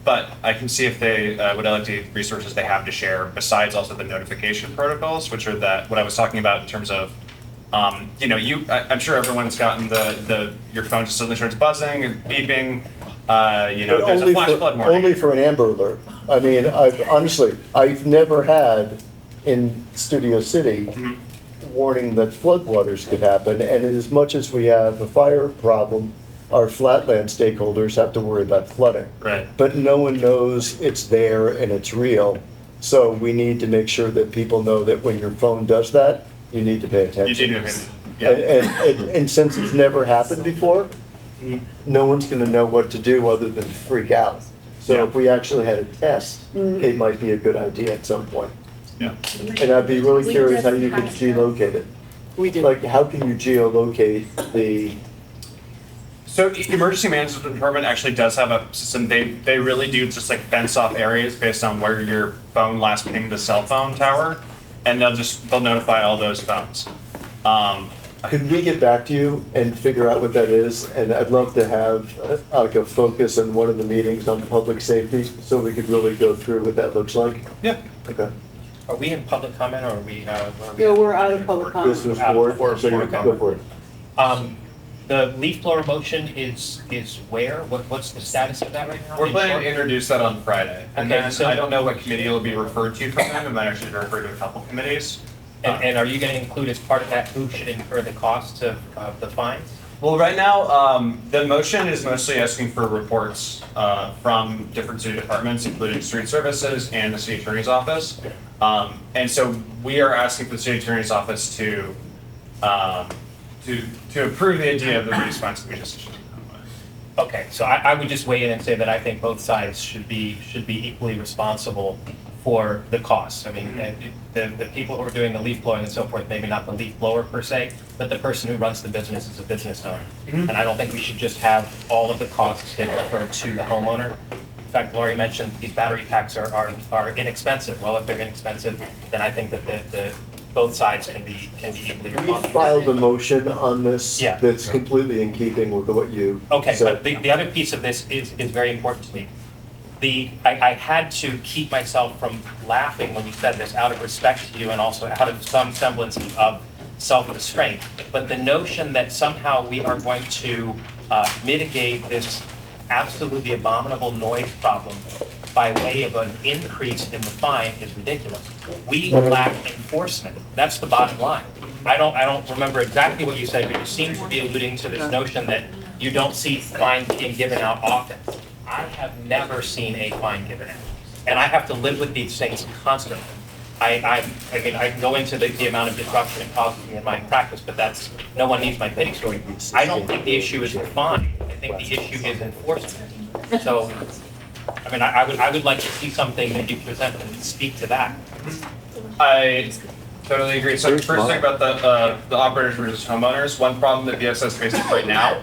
But I can see if they, what LFD resources they have to share, besides also the notification protocols, which are what I was talking about in terms of, you know, I'm sure everyone's gotten your phone just suddenly starts buzzing and beeping, you know, But there's a flash flood warning. only for an Amber Alert. I mean, I've never had in Studio City warning that floodwaters could happen. And as much as we have a fire problem, our flatland stakeholders have to worry about flooding. Right. But no one knows it's there and it's real. So we need to make sure that people know that when your phone does that, you need to pay attention. You need to, yeah. And since it's never happened before, no one's gonna know what to do other than freak out. So if we actually had a test, it might be a good idea at some point. Yeah. And I'd be really curious how you could geolocate it. We do. Like, how can you geolocate the, So emergency management department actually does have a system. They really do just like fence off areas based on where your phone last pinged the cell phone tower, and they'll notify all those phones. could we get back to you and figure out what that is? And I'd love to have like a focus on one of the meetings on public safety, so we could really go through what that looks like. Yeah. Okay. Are we in public comment or are we? Where are we Yeah, at? we're out of public comment. Business Out of board, so you okay. go for it. The leaf blower motion is where? What's the status of that right now? We're In planning short? to introduce that on Friday. And Okay, then so- I don't know what committee it'll be referred to from them. It might actually be referred to a couple committees. And are you going to include as part of that who should incur the cost of the fines? Well, right now, the motion is mostly asking for reports from different city departments, including street services and the city attorney's office. And so we are asking for the city attorney's office to approve the idea of the response that we just issued. Okay, so I would just weigh in and say that I think both sides should be equally responsible for the costs. I mean, the people who are doing the leaf blowing and so forth, maybe not the leaf blower per se, but the person who runs the business is a business owner. And I don't think we should just have all of the costs get referred to the homeowner. In fact, Lori mentioned these battery packs are inexpensive. Well, if they're inexpensive, then I think that both sides can be equally We responsible. filed a motion on this Yeah. that's completely in keeping with what you Okay, said. but the other piece of this is very important to me. I had to keep myself from laughing when you said this, out of respect to you and also out of some semblance of self-restraint. But the notion that somehow we are going to mitigate this absolutely abominable noise problem by way of an increase in the fine is ridiculous. We lack enforcement. That's the bottom line. I don't remember exactly what you said, but you seem to be alluding to this notion that you don't see fines being given out often. I have never seen a fine given out, and I have to live with these things constantly. I mean, I can go into the amount of disruption it causes me in my practice, but no one needs my pity story. I don't think the issue is the fine. I think the issue is enforcement. So, I mean, I would like to see something that you present and speak to that. I totally agree. So first thing about the operators versus homeowners, one problem that BSS faces right now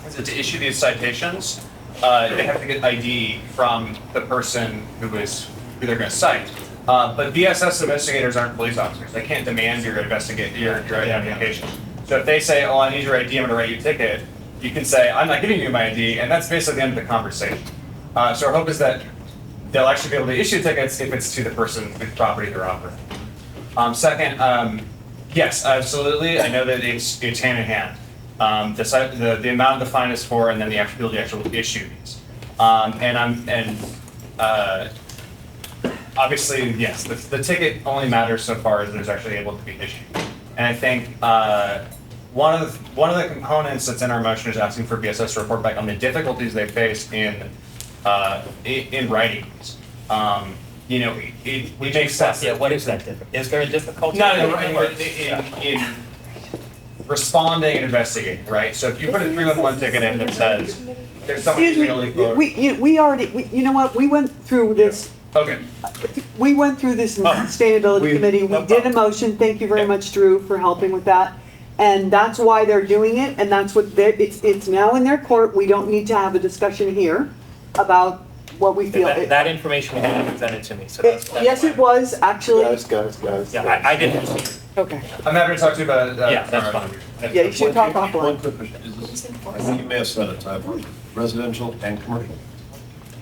is that to issue these citations, they have to get ID from the person who they're going to cite. But BSS investigators aren't police officers. They can't demand your identification. So if they say, "Oh, I need your ID, I'm going to write you a ticket," you can say, "I'm not giving you my ID," and that's basically the end of the conversation. So our hope is that they'll actually be able to issue tickets if it's to the person whose property they're operating. Second, yes, absolutely. I know that it's hand in hand. The amount of the fine is for, and then the actual issue these. Obviously, yes, the ticket only matters so far as there's actually able to be issued. And I think one of the components that's in our motion is asking for BSS to report back on the difficulties they face in writing these. We make sense. Yeah, what is that difficult? Is there a difficulty? No, in responding and investigating, right? So if you put a 311 ticket in that says there's someone who's Excuse really me, we already, you know what, we went through this. Okay. We went through this in sustainability committee, we did a motion, thank you very much, Drew, for helping with that. And that's why they're doing it, and that's what, it's now in their court, we don't need to have a discussion here about what we feel. That information was not presented to me, so that's. Yes, it was, actually. Guys. Yeah, I didn't see it. Okay. I'm happy to talk to you about it. Yeah, that's fine. Yeah, you should talk offline. One quick question, is this, I think you may have said it, residential and commercial?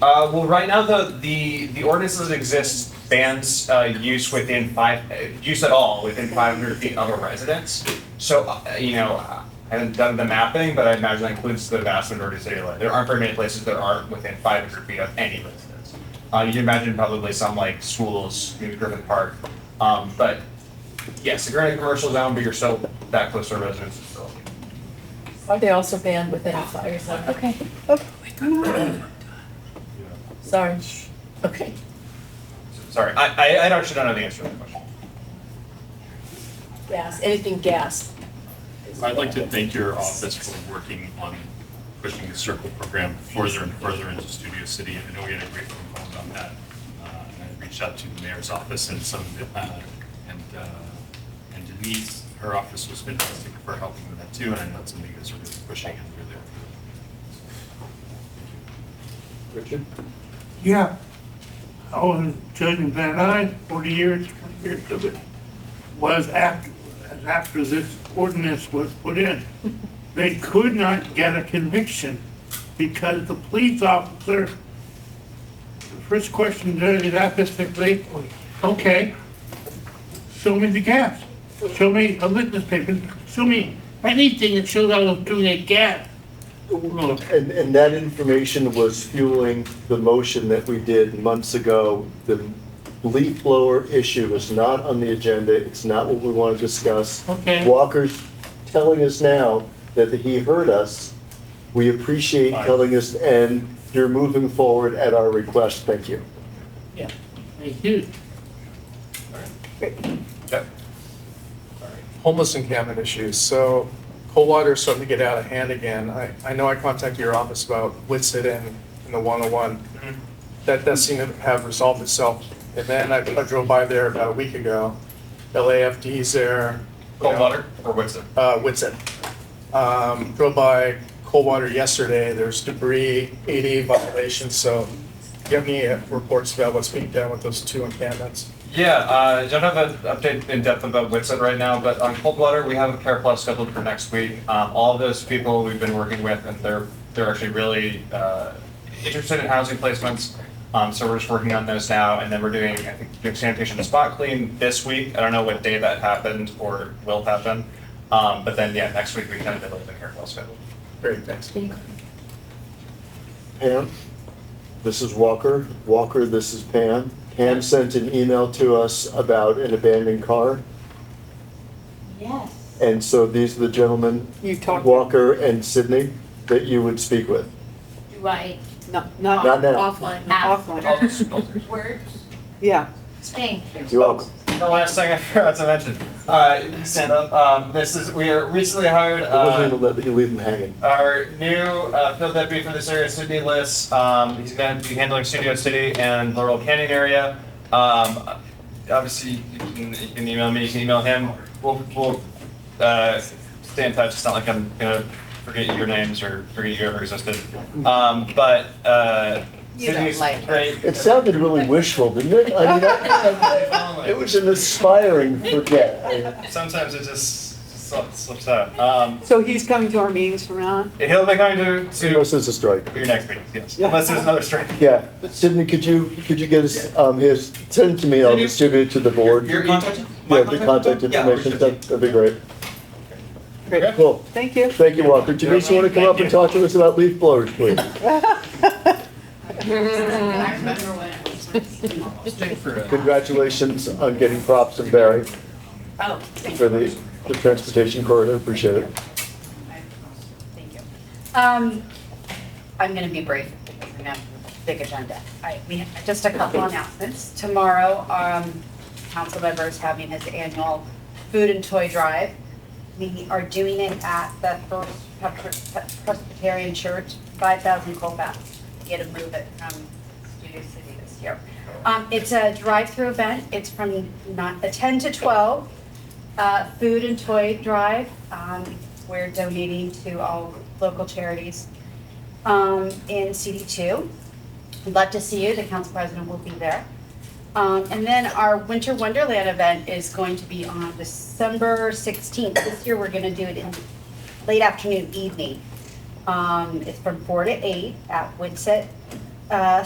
Well, right now the ordinance that exists bans use use at all within 500 feet of a residence. So I haven't done the mapping, but I imagine that includes the vast majority of city limits. There aren't very many places that aren't within 500 feet of any residence. You can imagine probably some like schools, maybe Griffith Park, but yes, if you're in a commercial zone, but you're still that close to a residence, it's still. Are they also banned within a fire zone? Okay. Sorry. Okay. Sorry, I actually don't know the answer to that question. Gas, anything gas. I'd like to thank your office for working on pushing the Circle program further and further into Studio City. I know we had a great phone call about that. And I reached out to the mayor's office and and Denise, her office was fantastic for helping with that too. And I know it's something you guys are really pushing and really. Richard? Yeah. I was judging Van Nuys, 40 years of it, was after this ordinance was put in. They could not get a conviction because the police officer, the first question is asked specifically, okay, show me the gas. Show me a witness paper, show me anything that shows I was doing a gas. And that information was fueling the motion that we did months ago. The leaf blower issue is not on the agenda. It's not what we want to discuss. Okay. Walker's telling us now that he heard us. We appreciate telling us, and you're moving forward at our request. Thank you. Yeah, thank you. Homeless encampment issues. So cold water is starting to get out of hand again. I know I contacted your office about Whitsett and the 101. That does seem to have resolved itself. And then I drove by there about a week ago. LAFD's there. Coldwater or Whitsett? Whitsett. Drove by Coldwater yesterday. There's debris, 80 violations. So do you have any reports about what's being done with those two encampments? Yeah, I don't have an update in depth about Whitsett right now, but on Coldwater, we have a Care Plus scheduled for next week. All of those people we've been working with, and they're actually really interested in housing placements. So we're just working on those now, and then we're doing, I think, doing sanitation and spot clean this week. I don't know what day that happened or will happen, but then yeah, next week we kind of develop the Care Plus schedule. Great, thanks. Pam, this is Walker. Walker, this is Pam. Pam sent an email to us about an abandoned car. Yes. And so these are the gentlemen, Walker and Sydney, that you would speak with. Do I? Not Not now. Offline. Offline. Words? Yeah. Thank you. You're welcome. The last thing I forgot to mention, stand up. We are recently hired. I wasn't even let you leave them hanging. Our new field deputy for this area, Sydney Liss. He's going to be handling Studio City and Laurel Canyon area. Obviously, you can email me, you can email him. We'll stay in touch. It's not like I'm going to forget your names or forget you ever existed. You don't Sydney's like great. It sounded really wishful, didn't it? I mean, it was an aspiring forget. Sometimes it just slips out. So he's coming to our meetings from now on? He'll be going to Unless there's a strike. your next meeting, yes. Unless there's another strike. Yeah, Sydney, could you get us, send it to me, I'll distribute it to the board. Your contact? Yeah, the contact information, that'd be great. Great. Cool. Thank you. Thank you, Walker. Denise, you want to come up and talk to us about leaf blowers, please? Congratulations on getting props from Barry Oh, for the transportation corridor, appreciate it. thank you. I'm gonna be brief because we have a big agenda. We have just a couple announcements. Tomorrow, council member is having his annual food and toy drive. We are doing it at the First Presbyterian Church, 5,000 Colfax. Get to move it from Studio City this year. It's a drive-through event. It's from 10 to 12. Food and toy drive. We're donating to all local charities in CD2. I'd love to see you. The council president will be there. And then our Winter Wonderland event is going to be on December 16th. This year we're going to do it in late afternoon, evening. It's from 4 to 8 at Whitsett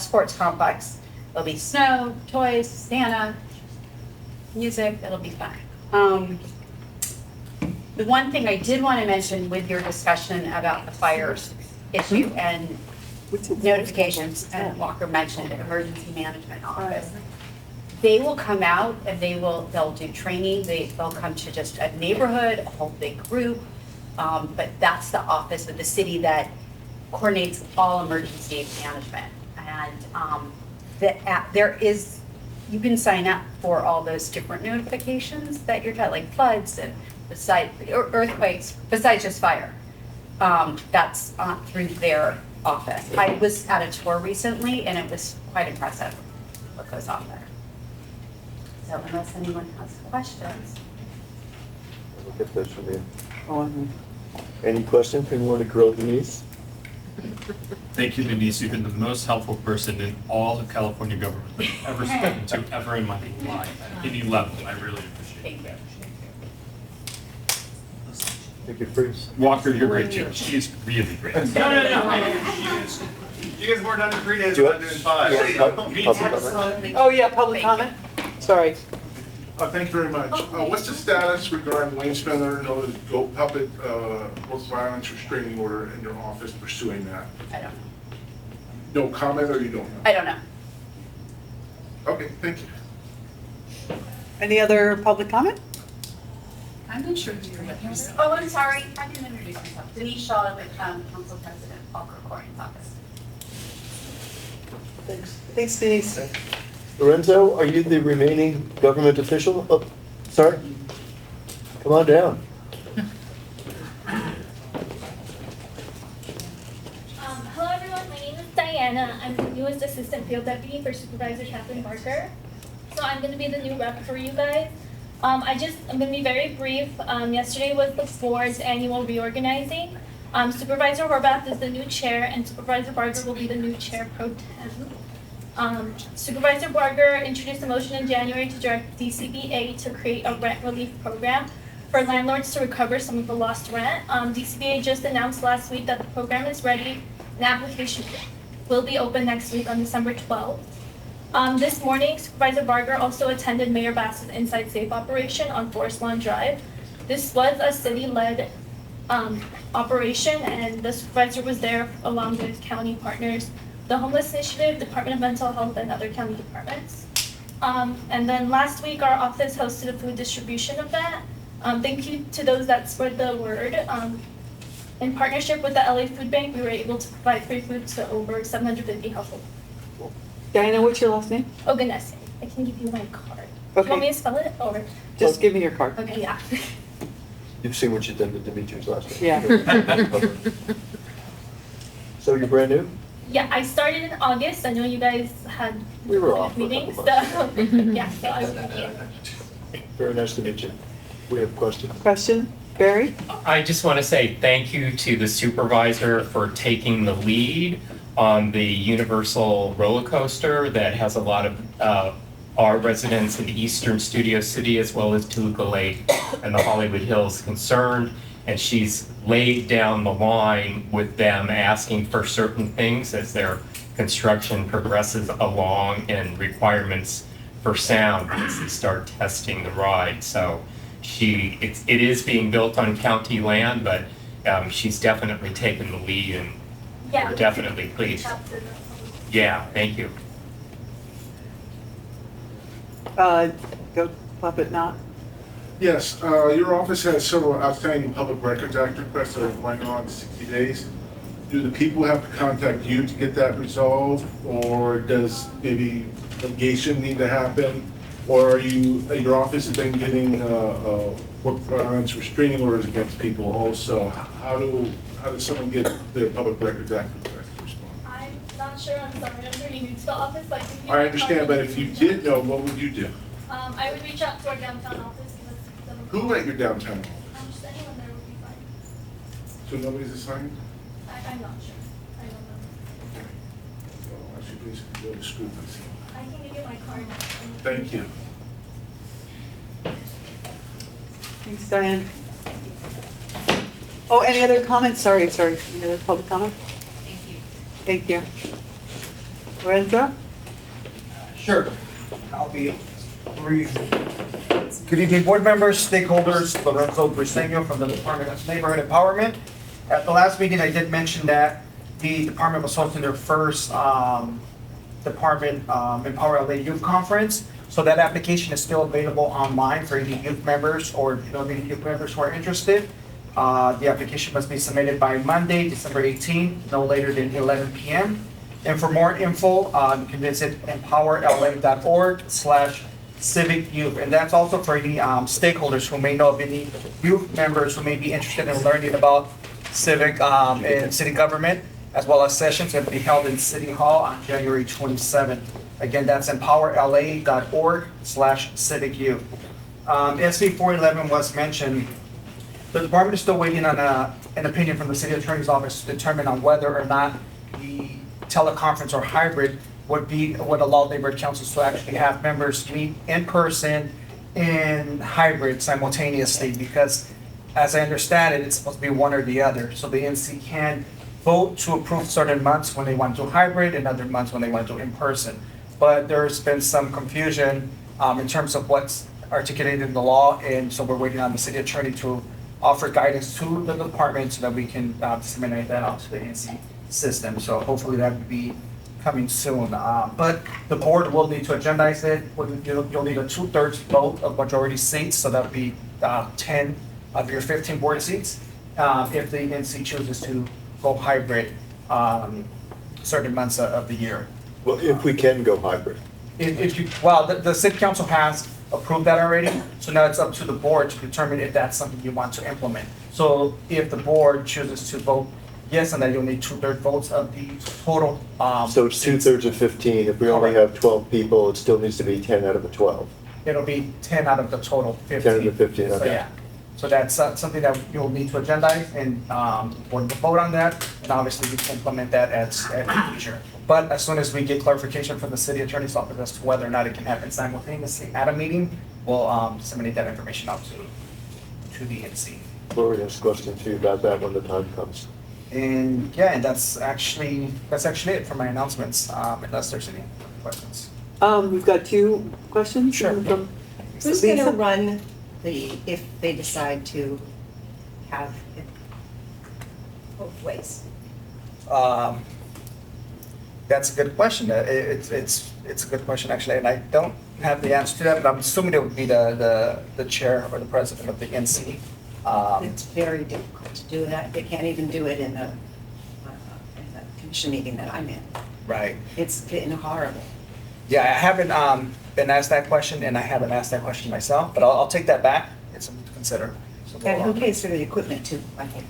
Sports Complex. There'll be snow, toys, Santa, music. It'll be fun. The one thing I did want to mention with your discussion about the fires issue and notifications, and Walker mentioned emergency management office. They will come out and they'll do training. They'll come to just a neighborhood, a whole big group. But that's the office of the city that coordinates all emergency management. And you can sign up for all those different notifications that you're like floods and earthquakes, besides just fire. That's through their office. I was at a tour recently and it was quite impressive what goes on there. So unless anyone has questions. We'll get those from you. Any questions? Anyone want to grill Denise? Thank you, Denise. You've been the most helpful person in all of California government that I've ever spoken to ever in my life, at any level. I really appreciate that. Thank you, Freeze. Walker, you're great too. She's really great. No. You guys more done in 3 days than I'm doing 5. Oh, yeah, public comment? Sorry. Thank you very much. What's the status regarding Wayne Spender, noted goat puppet, both violence restraining order in your office pursuing that? I don't know. No comment or you don't know? I don't know. Okay, thank you. Any other public comment? I'm not sure who you're with. Oh, I'm sorry, I didn't introduce myself. Denise Shaw with Council President Walker Corey's office. Thanks, Denise. Lorenzo, are you the remaining government official? Oh, sorry. Come on down. Hello everyone, my name is Diana. I'm the newest assistant field deputy for Supervisor Kathleen Barker. So I'm going to be the new rep for you guys. I'm going to be very brief. Yesterday was the board's annual reorganizing. Supervisor Horvath is the new chair and Supervisor Barker will be the new chair pro tem. Supervisor Barker introduced a motion in January to direct DCBA to create a rent relief program for landlords to recover some of the lost rent. DCBA just announced last week that the program is ready. An application will be open next week on December 12th. This morning, Supervisor Barker also attended Mayor Bass's Inside Safe operation on Forest Lawn Drive. This was a city-led operation, and the supervisor was there along with county partners, the Homeless Initiative, Department of Mental Health, and other county departments. And then last week, our office hosted a food distribution event. Thank you to those that spread the word. In partnership with the LA Food Bank, we were able to provide free food to over 750 households. Diana, what's your last name? Oganese. I can give you my card. Okay. Do you want me to spell it or? Just give me your card. Okay, yeah. You've seen what you did to Demetrius last week. Yeah. So you're brand new? Yeah, I started in August. I know you guys had We were off for a meetings, so couple months. yeah, so I will. Very nice to meet you. We have questions. Question, Barry? I just want to say thank you to the supervisor for taking the lead on the Universal roller coaster that has a lot of our residents in the Eastern Studio City as well as Toluca Lake and the Hollywood Hills concerned. And she's laid down the line with them asking for certain things as their construction progresses along and requirements for sound once they start testing the ride. So it is being built on county land, but she's definitely taken the lead and Yeah. we're definitely pleased. Yeah, thank you. Go puppet not. Yes, your office has several outstanding Public Records Act requests that are going on in 60 days. Do the people have to contact you to get that resolved, or does maybe litigation need to happen? Or are your office has been getting work violence restraining orders against people also? How does someone get their Public Records Act request to respond? I'm not sure, I'm sorry, I'm pretty new to the office, but I can give you I my understand, card. but if you did know, what would you do? I would reach out to our downtown office. Give us some- Who at your downtown office? Just anyone there would be fine. So nobody's assigned? I'm not sure. I don't know. So I should basically go to school myself. I can give you my card. Thank you. Thanks, Diane. Oh, any other comments? Sorry. Any other public comment? Thank you. Lorenzo? Sure, I'll be brief. Good evening, board members, stakeholders, Lorenzo Briseño from the Department of Neighborhood Empowerment. At the last meeting, I did mention that the department was hosting their first Department Empower LA Youth Conference. So that application is still available online for any youth members or any youth members who are interested. The application must be submitted by Monday, December 18, no later than 11 p.m. And for more info, you can visit empowerla.org/civic youth. And that's also for any stakeholders who may know of any youth members who may be interested in learning about civic and city government, as well as sessions that will be held in City Hall on January 27th. Again, that's empowerla.org/civic youth. SB 411 was mentioned. The department is still waiting on an opinion from the city attorney's office to determine on whether or not the teleconference or hybrid would allow neighborhood councils to actually have members meet in person and hybrid simultaneously, because as I understand it, it's supposed to be one or the other. So the NC can vote to approve certain months when they want to hybrid and other months when they want to in person. But there's been some confusion in terms of what's articulated in the law, and so we're waiting on the city attorney to offer guidance to the department so that we can disseminate that out to the ANC system. So hopefully that will be coming soon. But the board will need to agendize it. You'll need a 2/3 vote of majority seats, so that'll be 10 of your 15 board seats. If the ANC chooses to go hybrid certain months of the year. Well, if we can go hybrid. If you, well, the city council has approved that already, so now it's up to the board to determine if that's something you want to implement. So if the board chooses to vote yes, and then you'll need 2/3 votes of the total. So it's 2/3 of 15. If we only have 12 people, it still needs to be 10 out of the 12. It'll be 10 out of the total 15. 10 out of the 15, So, okay. yeah. So that's something that you'll need to agendize and board will vote on that, and obviously we can implement that at the future. But as soon as we get clarification from the city attorney's office as to whether or not it can happen simultaneously at a meeting, we'll disseminate that information out to the NC. Lori has a question to you about that when the time comes. And yeah, and that's actually it for my announcements, unless there's any questions. We've got 2 questions. Sure. From Who's Lisa. gonna run if they decide to have it both ways? That's a good question. It's a good question, actually, and I don't have the answer to that, but I'm assuming it would be the chair or the president of the NC. It's very difficult to do that. They can't even do it in a commission meeting that I'm in. Right. It's getting horrible. Yeah, I haven't been asked that question, and I haven't asked that question myself, but I'll take that back. It's something to consider. So And who pays for the equipment too? I think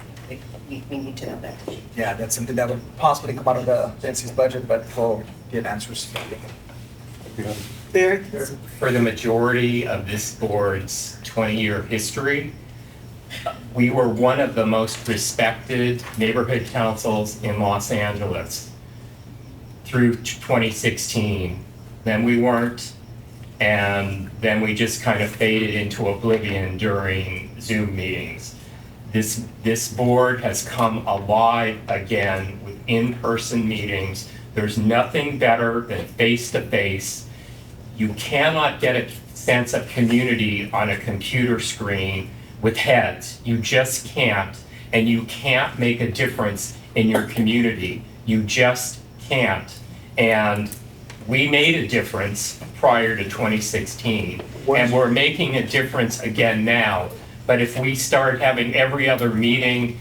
we need to know that. yeah, that's something that would possibly come out of the NC's budget, but we'll get answers. Barry? For the majority of this board's 20-year history, we were one of the most respected neighborhood councils in Los Angeles through 2016. Then we weren't, and then we just kind of faded into oblivion during Zoom meetings. This board has come alive again with in-person meetings. There's nothing better than face-to-face. You cannot get a sense of community on a computer screen with heads. You just can't, and you can't make a difference in your community. You just can't. And we made a difference prior to 2016, and we're making a difference again now. But if we start having every other meeting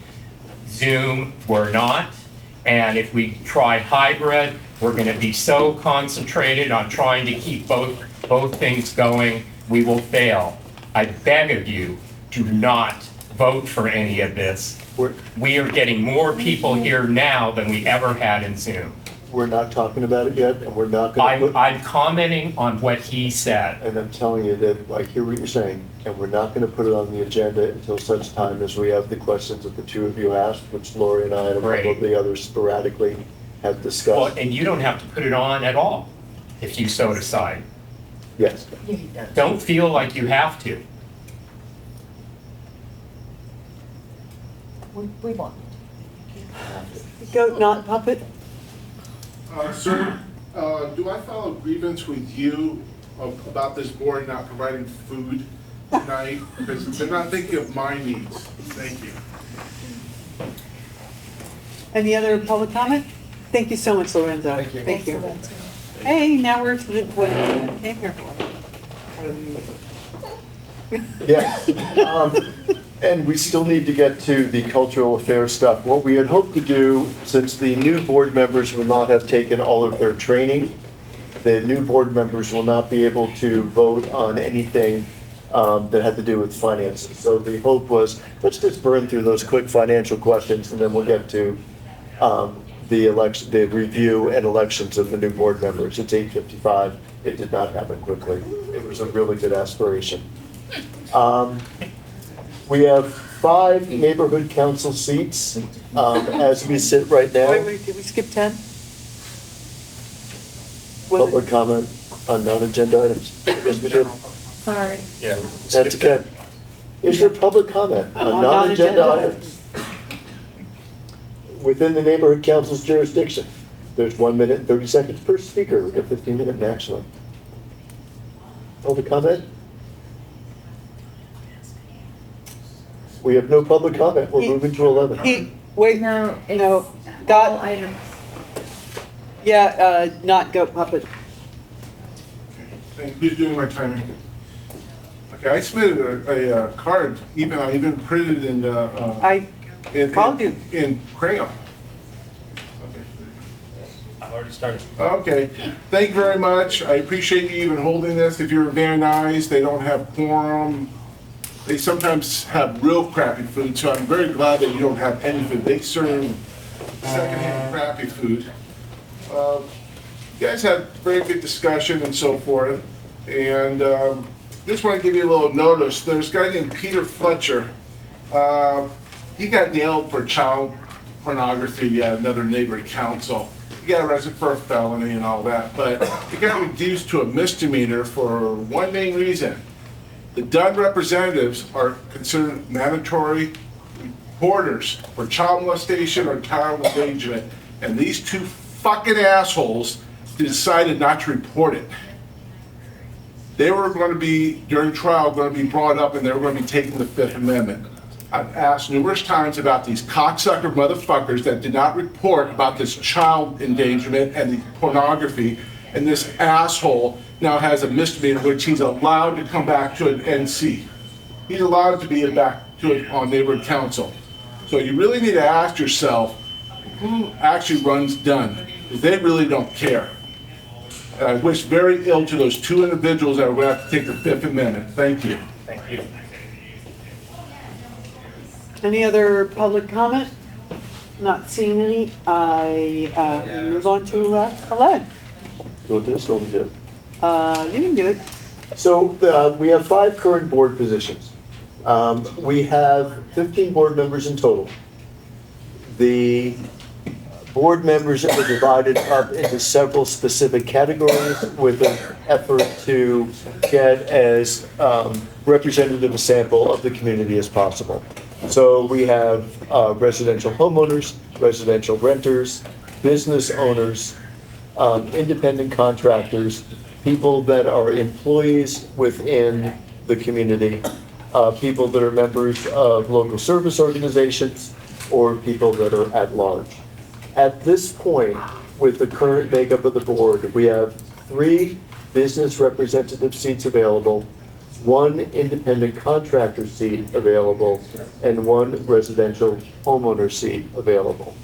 Zoom, we're not. And if we try hybrid, we're gonna be so concentrated on trying to keep both things going, we will fail. I beg of you, do not vote for any of this. We are getting more people here now than we ever had in Zoom. We're not talking about it yet, and we're not gonna I'm commenting on what he said. And I'm telling you that I hear what you're saying, and we're not gonna put it on the agenda until such time as we have the questions that the 2 of you asked, which Lori and I and a couple of the others sporadically have discussed. Well, and you don't have to put it on at all, if you so decide. Yes. Don't feel like you have to. We want. Goat, not puppet? Sir, do I file a grievance with you about this board not providing food tonight? Because they're not thinking of my needs. Thank you. Any other public comment? Thank you so much, Lorenzo. Thank you. Thank you. Hey, now we're to the, what you came here for. Yeah, and we still need to get to the cultural affairs stuff. What we had hoped to do, since the new board members will not have taken all of their training, the new board members will not be able to vote on anything that had to do with finances. So the hope was, let's just burn through those quick financial questions, and then we'll get to the review and elections of the new board members. It's 8:55. It did not happen quickly. It was a really good aspiration. We have 5 neighborhood council seats as we sit right now. Wait, did we skip 10? Public comment on non-agenda items. Yes, we did. Sorry. Yeah. That's okay. Is there public comment on non-agenda items? Within the neighborhood council's jurisdiction, there's 1 minute and 30 seconds per speaker. We got 15 minutes actually. Public comment? We have no public comment. We're moving to 11. Wait, No, no, all got, items. yeah, not goat puppet. And who's doing my timing? Okay, I submitted a card, I even printed in, I called you. in crayon. I've already started. Okay, thank you very much. I appreciate you even holding this. If you're Van Nuys, they don't have quorum. They sometimes have real crappy food, so I'm very glad that you don't have any food. They serve secondhand crappy food. You guys had very good discussion and so forth, and just want to give you a little notice. There's a guy named Peter Fletcher. He got nailed for child pornography at another neighboring council. He got arrested for a felony and all that, but it got reduced to a misdemeanor for one main reason. The Dunn representatives are considered mandatory reporters for child molestation or child endangerment, and these two fucking assholes decided not to report it. They were going to be, during trial, going to be brought up and they were going to be taking the Fifth Amendment. I've asked numerous times about these cocksucker motherfuckers that did not report about this child endangerment and the pornography, and this asshole now has a misdemeanor which he's allowed to come back to an NC. He's allowed to be back to it on neighborhood council. So you really need to ask yourself, who actually runs Dunn? Because they really don't care. And I wish very ill to those two individuals that are going to have to take the Fifth Amendment. Thank you. Thank you. Any other public comment? Not seeing any. I move on to 11. Go with this, go with it. You can do it. So we have 5 current board positions. We have 15 board members in total. The board members are divided up into several specific categories with an effort to get as representative a sample of the community as possible. So we have residential homeowners, residential renters, business owners, independent contractors, people that are employees within the community, people that are members of local service organizations, or people that are at large. At this point, with the current makeup of the board, we have 3 business representative seats available, 1 independent contractor seat available, and 1 residential homeowner seat available.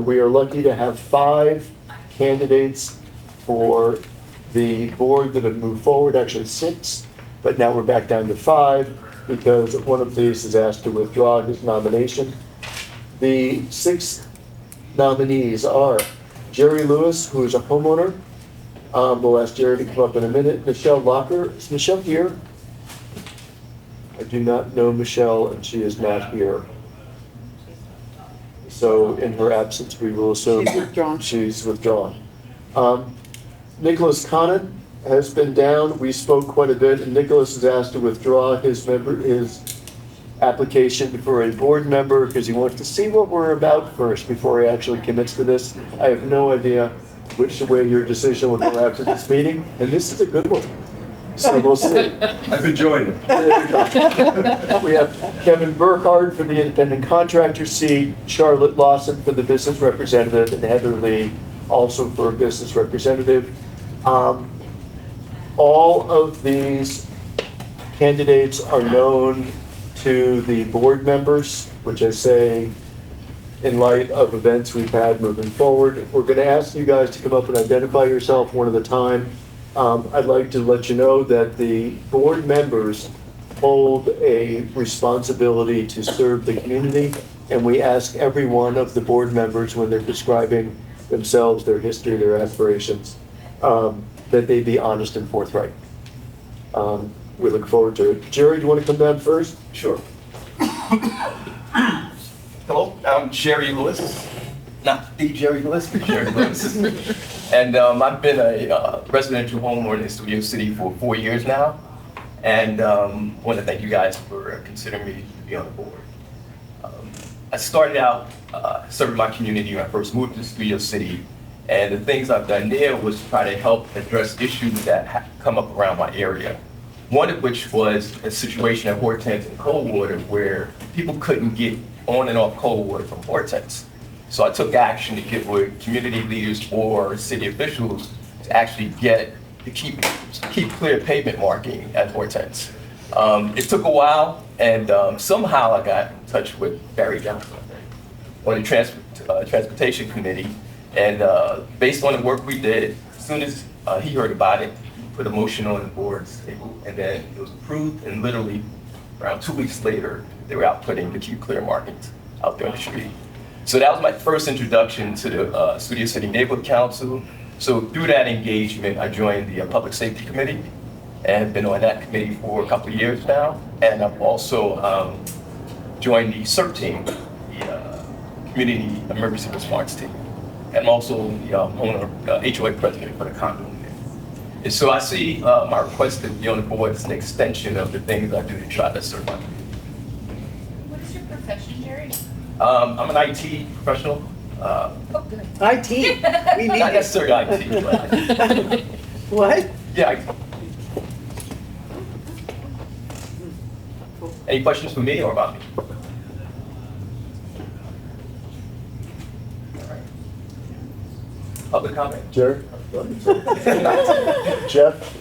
We are lucky to have 5 candidates for the board that have moved forward, actually 6, but now we're back down to 5 because one of these is asked to withdraw his nomination. The 6 nominees are Jerry Lewis, who is a homeowner. We'll ask Jerry to come up in a minute. Michelle Locker, is Michelle here? I do not know Michelle, and she is not here. So in her absence, we will assume she's withdrawn. Nicholas Conant has been down. We spoke quite a bit, and Nicholas has asked to withdraw his application for a board member because he wants to see what we're about first before he actually commits to this. I have no idea which way your decision will go after this meeting, and this is a good one. So we'll see. I've enjoyed it. We have Kevin Burkhardt for the independent contractor seat, Charlotte Lawson for the business representative, and Heather Lee also for a business representative. All of these candidates are known to the board members, which I say in light of events we've had moving forward. We're going to ask you guys to come up and identify yourself one at a time. I'd like to let you know that the board members hold a responsibility to serve the community, and we ask every one of the board members when they're describing themselves, their history, their aspirations, that they be honest and forthright. We look forward to it. Jerry, do you want to come down first? Sure. Hello, I'm Jerry Lewis. Not the Jerry Lewis, but Jerry Lewis. And I've been a residential homeowner in Studio City for 4 years now. And I want to thank you guys for considering me to be on the board. I started out serving my community when I first moved to Studio City. And the things I've done there was try to help address issues that come up around my area. One of which was a situation at Hortense and Coldwater where people couldn't get on and off cold water from Vortex. So I took action to get with community leaders or city officials to actually to keep clear pavement marking at Vortex. It took a while, and somehow I got in touch with Barry Johnson on the transportation committee, and based on the work we did, as soon as he heard about it, he put a motion on the board's table, and then it was approved, and literally around 2 weeks later, they were out putting the keep clear markings out there on the street. So that was my first introduction to the Studio City Neighborhood Council. So through that engagement, I joined the Public Safety Committee and have been on that committee for a couple of years now. And I've also joined the CERT team, the Community Emergency Response Team. And I'm also the owner, HOA president for the condo. And so I see my request to be on the board as an extension of the things I do to try to serve my community. What is your profession, Jerry? I'm an IT professional. IT, we need Not it. necessarily IT, but What? yeah. Any questions for me or about me? Public comment? Jerry? Jeff?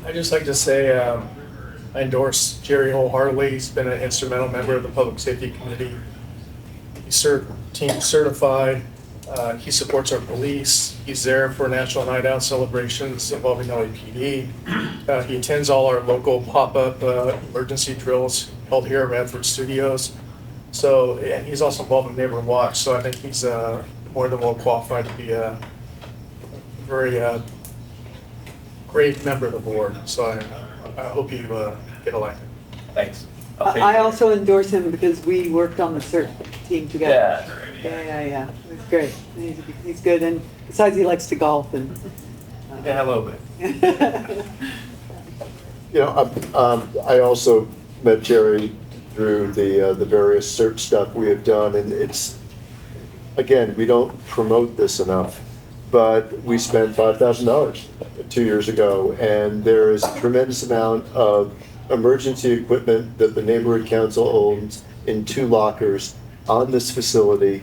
I'd just like to say, I endorse Jerry wholeheartedly. He's been an instrumental member of the Public Safety Committee. He's team certified. He supports our police. He's there for National Night Out celebrations involving LAPD. He attends all our local pop-up emergency drills held here at Radford Studios. So, and he's also involved in Neighborhood Watch. So I think he's more than well qualified to be a very great member of the board. So I hope you get elected. Thanks. I also endorse him because we worked on the CERT team together. Yeah. Yeah. It's great. He's good, and besides, he likes to golf and. Yeah, a little bit. You know, I also met Jerry through the various CERT stuff we have done, and it's, again, we don't promote this enough, but we spent $5,000 2 years ago, and there is a tremendous amount of emergency equipment that the neighborhood council owns in 2 lockers on this facility.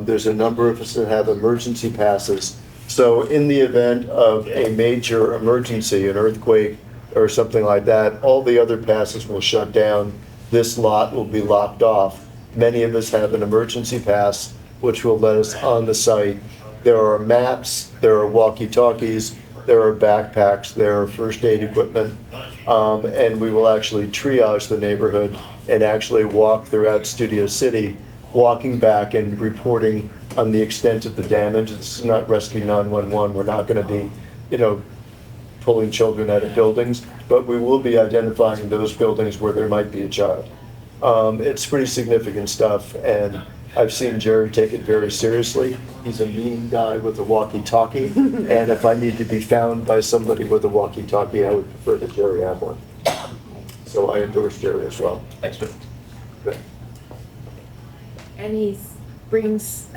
There's a number of us that have emergency passes. So in the event of a major emergency, an earthquake or something like that, all the other passes will shut down. This lot will be locked off. Many of us have an emergency pass, which will let us on the site. There are maps, there are walkie-talkies, there are backpacks, there are first aid equipment, and we will actually triage the neighborhood and actually walk throughout Studio City, walking back and reporting on the extent of the damage. This is not rescue 911. We're not going to be, pulling children out of buildings, but we will be identifying those buildings where there might be a child. It's pretty significant stuff, and I've seen Jerry take it very seriously. He's a mean guy with a walkie-talkie, and if I need to be found by somebody with a walkie-talkie, I would prefer that Jerry have one. So I endorse Jerry as well. Thanks, Bill. Good. And he brings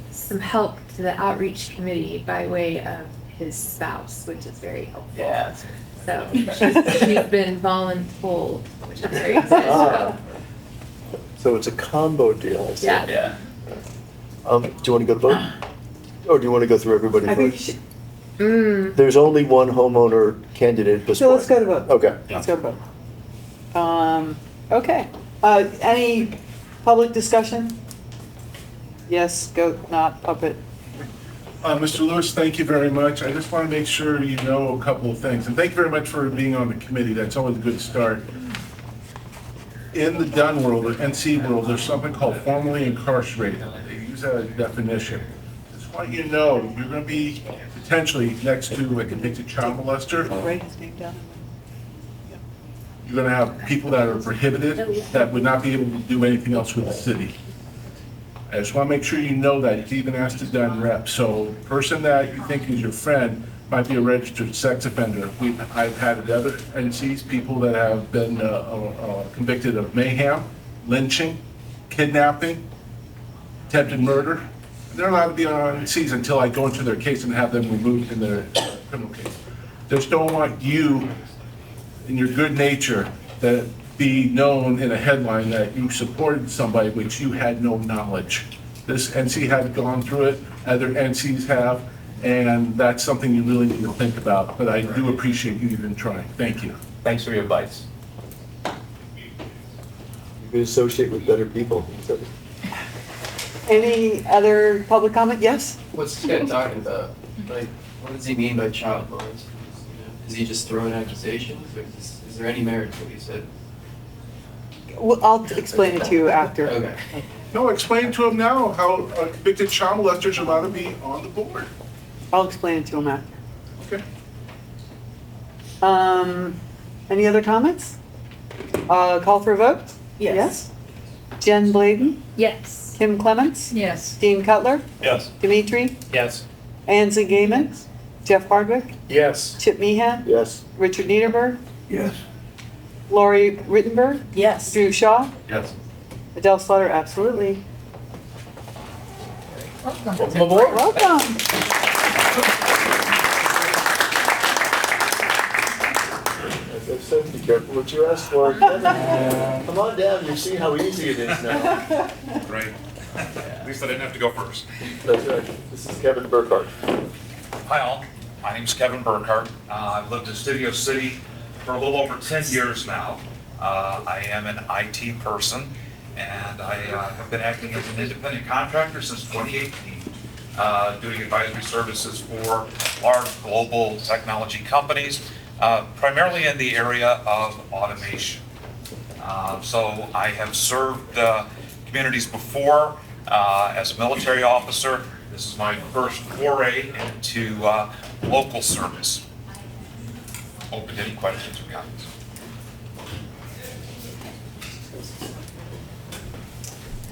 some help to the outreach committee by way of his spouse, which is very helpful. Yeah. So she's been voluntold, which I'm very excited about. So it's a combo deal, I see. Yeah. Yeah. Do you want to go to vote? Or do you want to go through everybody I think first? she, There's only one homeowner candidate at this so point. let's go to vote. Okay. Let's go to vote. Okay. Any public discussion? Yes, goat, not puppet. Mr. Lewis, thank you very much. I just want to make sure you know a couple of things. And thank you very much for being on the committee. That's always a good start. In the Dunn world, or NC world, there's something called formerly incarcerated. They use that as a definition. Just want you to know, you're going to be potentially next to a convicted child molester. Write his name down. You're going to have people that are prohibited, that would not be able to do anything else with the city. I just want to make sure you know that. It's even asked to Dunn rep. So the person that you think is your friend might be a registered sex offender. I've had at other NCs, people that have been convicted of mayhem, lynching, kidnapping, attempted murder. They're allowed to be on NCs until I go into their case and have them removed in their criminal case. Just don't want you, in your good nature, that be known in a headline that you supported somebody which you had no knowledge. This NC had gone through it, other NCs have, and that's something you really need to think about. But I do appreciate you even trying. Thank you. Thanks for your advice. You can associate with better people. Any other public comment? Yes? What's this guy talking about? Like, what does he mean by child molestation? Is he just throwing accusations, or is there any merit to what he said? Well, I'll explain it to you after. Okay. No, explain to him now how a convicted child molester is allowed to be on the board. I'll explain it to him after. Okay. Any other comments? Call for a vote? Yes. Jen Bladen? Yes. Kim Clements? Yes. Dean Cutler? Yes. Dimitri? Yes. Ansley Gaiman? Jeff Hardwick? Yes. Chip Meehan? Yes. Richard Niederberg? Yes. Lori Rittenberg? Yes. Drew Shaw? Yes. Adele Slaughter, absolutely. Welcome aboard. Welcome. As I said, be careful what you ask for. Come on down, you see how easy it is now. Right. At least I didn't have to go first. That's right. This is Kevin Burkhardt. Hi all, my name's Kevin Burkhardt. I've lived in Studio City for a little over 10 years now. I am an IT person, and I have been acting as an independent contractor since 2018, doing advisory services for large global technology companies, primarily in the area of automation. So I have served communities before as a military officer. This is my first foray into local service. Open to any questions or comments.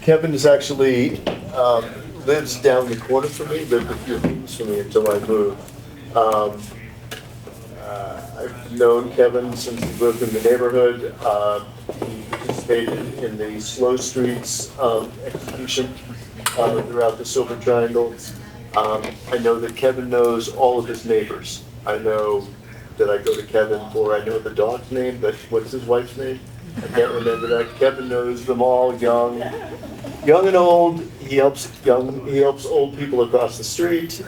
Kevin is actually, lives down the corner from me, lived a few weeks from me until I moved. I've known Kevin since he lived in the neighborhood. He participated in the Slow Streets execution throughout the Silver Triangle. I know that Kevin knows all of his neighbors. I know that I go to Kevin for, I know the dog's name, but what's his wife's name? I can't remember that. Kevin knows them all, young and old. He helps old people across the street.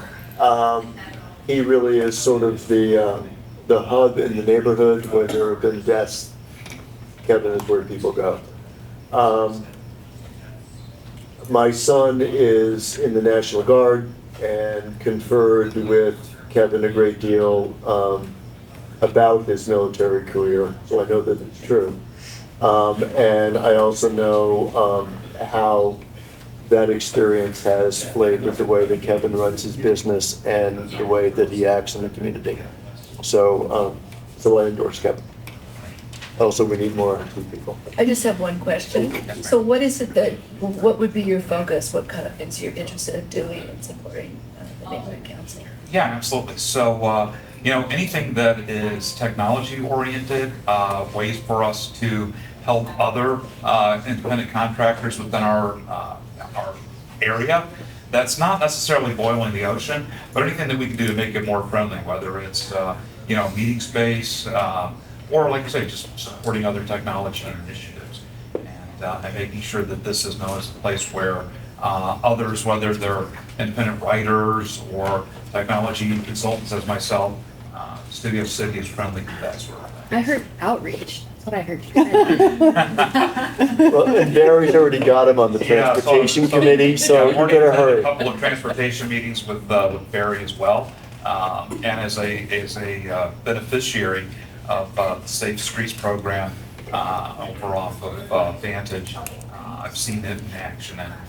He really is sort of the hub in the neighborhood. When there have been deaths, Kevin is where people go. My son is in the National Guard and conferred with Kevin a great deal about his military career, so I know that it's true. And I also know how that experience has played with the way that Kevin runs his business and the way that he acts in the community. So, so I endorse Kevin. Also, we need more IT people. I just have one question. So what is it what would be your focus? What kind of things you're interested in doing and supporting the neighborhood council? Yeah, absolutely. So, anything that is technology oriented, ways for us to help other independent contractors within our area. That's not necessarily boiling the ocean, but anything that we can do to make it more friendly, whether it's meeting space, or like I say, just supporting other technology initiatives, and making sure that this is known as a place where others, whether they're independent writers or technology consultants as myself, Studio City is friendly to that sort of thing. I heard outreach. That's what I heard. Well, and Barry's already got him on the transportation committee, so you better hurry. A couple of transportation meetings with Barry as well, and as a beneficiary of the Safe Streets program over off of Vantage. I've seen it in action, and I'd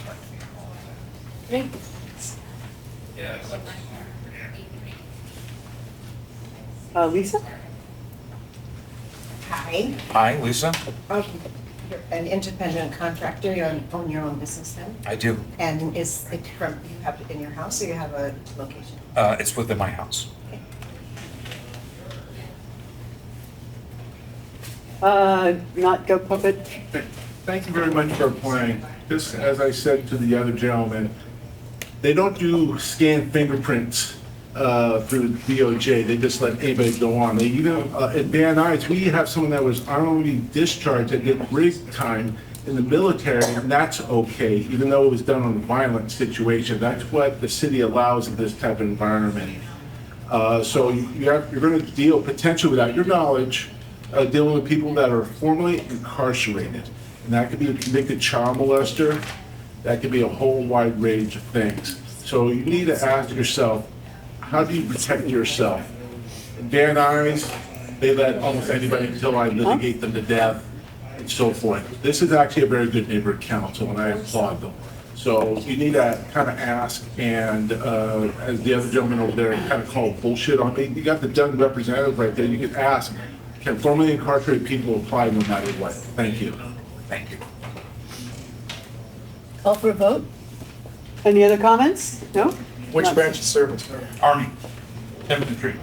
like to be involved. Great. Lisa? Hi. Hi, Lisa. You're an independent contractor, you own your own business then? I do. And is it from, you have it in your house or you have a location? It's within my house. Not go puppet. Thank you very much for applying. This, as I said to the other gentleman, they don't do scan fingerprints through DOJ. They just let anybody go on. They even, at Van Nuys, we have someone that was honorably discharged that did rig time in the military, and that's okay, even though it was done on a violent situation. That's what the city allows in this type of environment. So you're going to deal potentially without your knowledge, dealing with people that are formerly incarcerated. And that could be a convicted child molester. That could be a whole wide range of things. So you need to ask yourself, how do you protect yourself? In Van Nuys, they let almost anybody until I litigate them to death and so forth. This is actually a very good neighborhood council, and I applaud them. So you need to kind of ask, and as the other gentleman over there kind of called bullshit on me, you got the done representative right there. You can ask, can formerly incarcerated people apply no matter what? Thank you. Thank you. Call for a vote? Any other comments? No? Which branch of service? Army, infantry.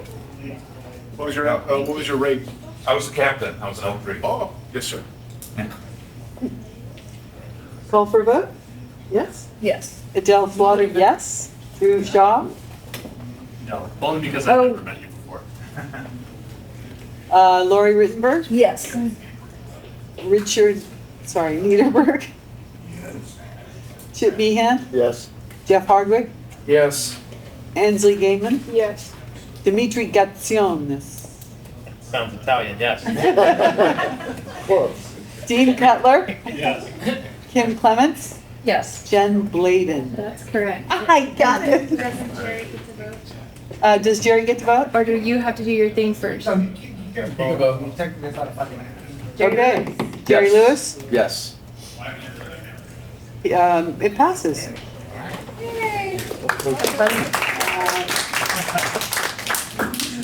What was your rate? I was a captain. I was an L3. Oh, yes, sir. Call for a vote? Yes? Yes. Adele Slaughter, yes. Drew Shaw? No, only because I've never met you before. Lori Rittenberg? Yes. Richard, Niederberg? Chip Meehan? Yes. Jeff Hardwick? Yes. Ansley Gaiman? Yes. Dimitri Gatsionis? Sounds Italian, yes. Close. Dean Cutler? Yes. Kim Clements? Yes. Jen Bladen? That's correct. I got it. Doesn't Jerry get to vote? Does Jerry get to vote? Or do you have to do your thing first? Okay. Jerry Lewis? Yes. It passes.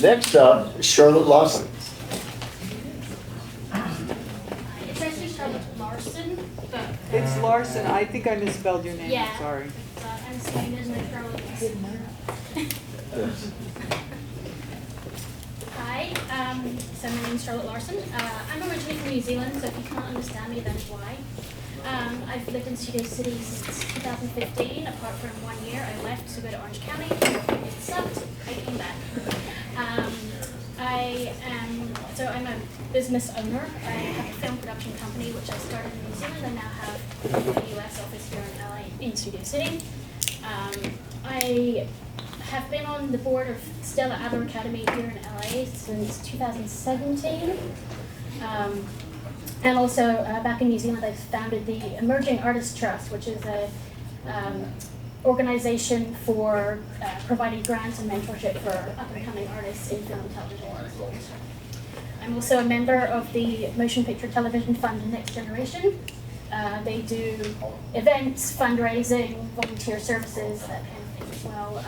Next up, Charlotte Lawson. It's actually Charlotte Larson, but It's Larson. I think I misspelled your name. Yeah. I'm sorry. I'm saying there's no Charlotte Larson. Yes. Hi, so my name's Charlotte Larson. I'm originally from New Zealand, so if you can't understand me, that is why. I've lived in Studio City since 2015, apart from 1 year. I left to go to Orange County. It sucked. I came back. I'm a business owner. I have a film production company, which I started in New Zealand. I now have a US office here in LA, in Studio City. I have been on the board of Stella Adler Academy here in LA since 2017. And also back in New Zealand, I founded the Emerging Artists Trust, which is a organization for providing grants and mentorship for up-and-coming artists in film, television, and schools. I'm also a member of the Motion Picture Television Fund Next Generation. They do events, fundraising, volunteer services, that kind of thing as well.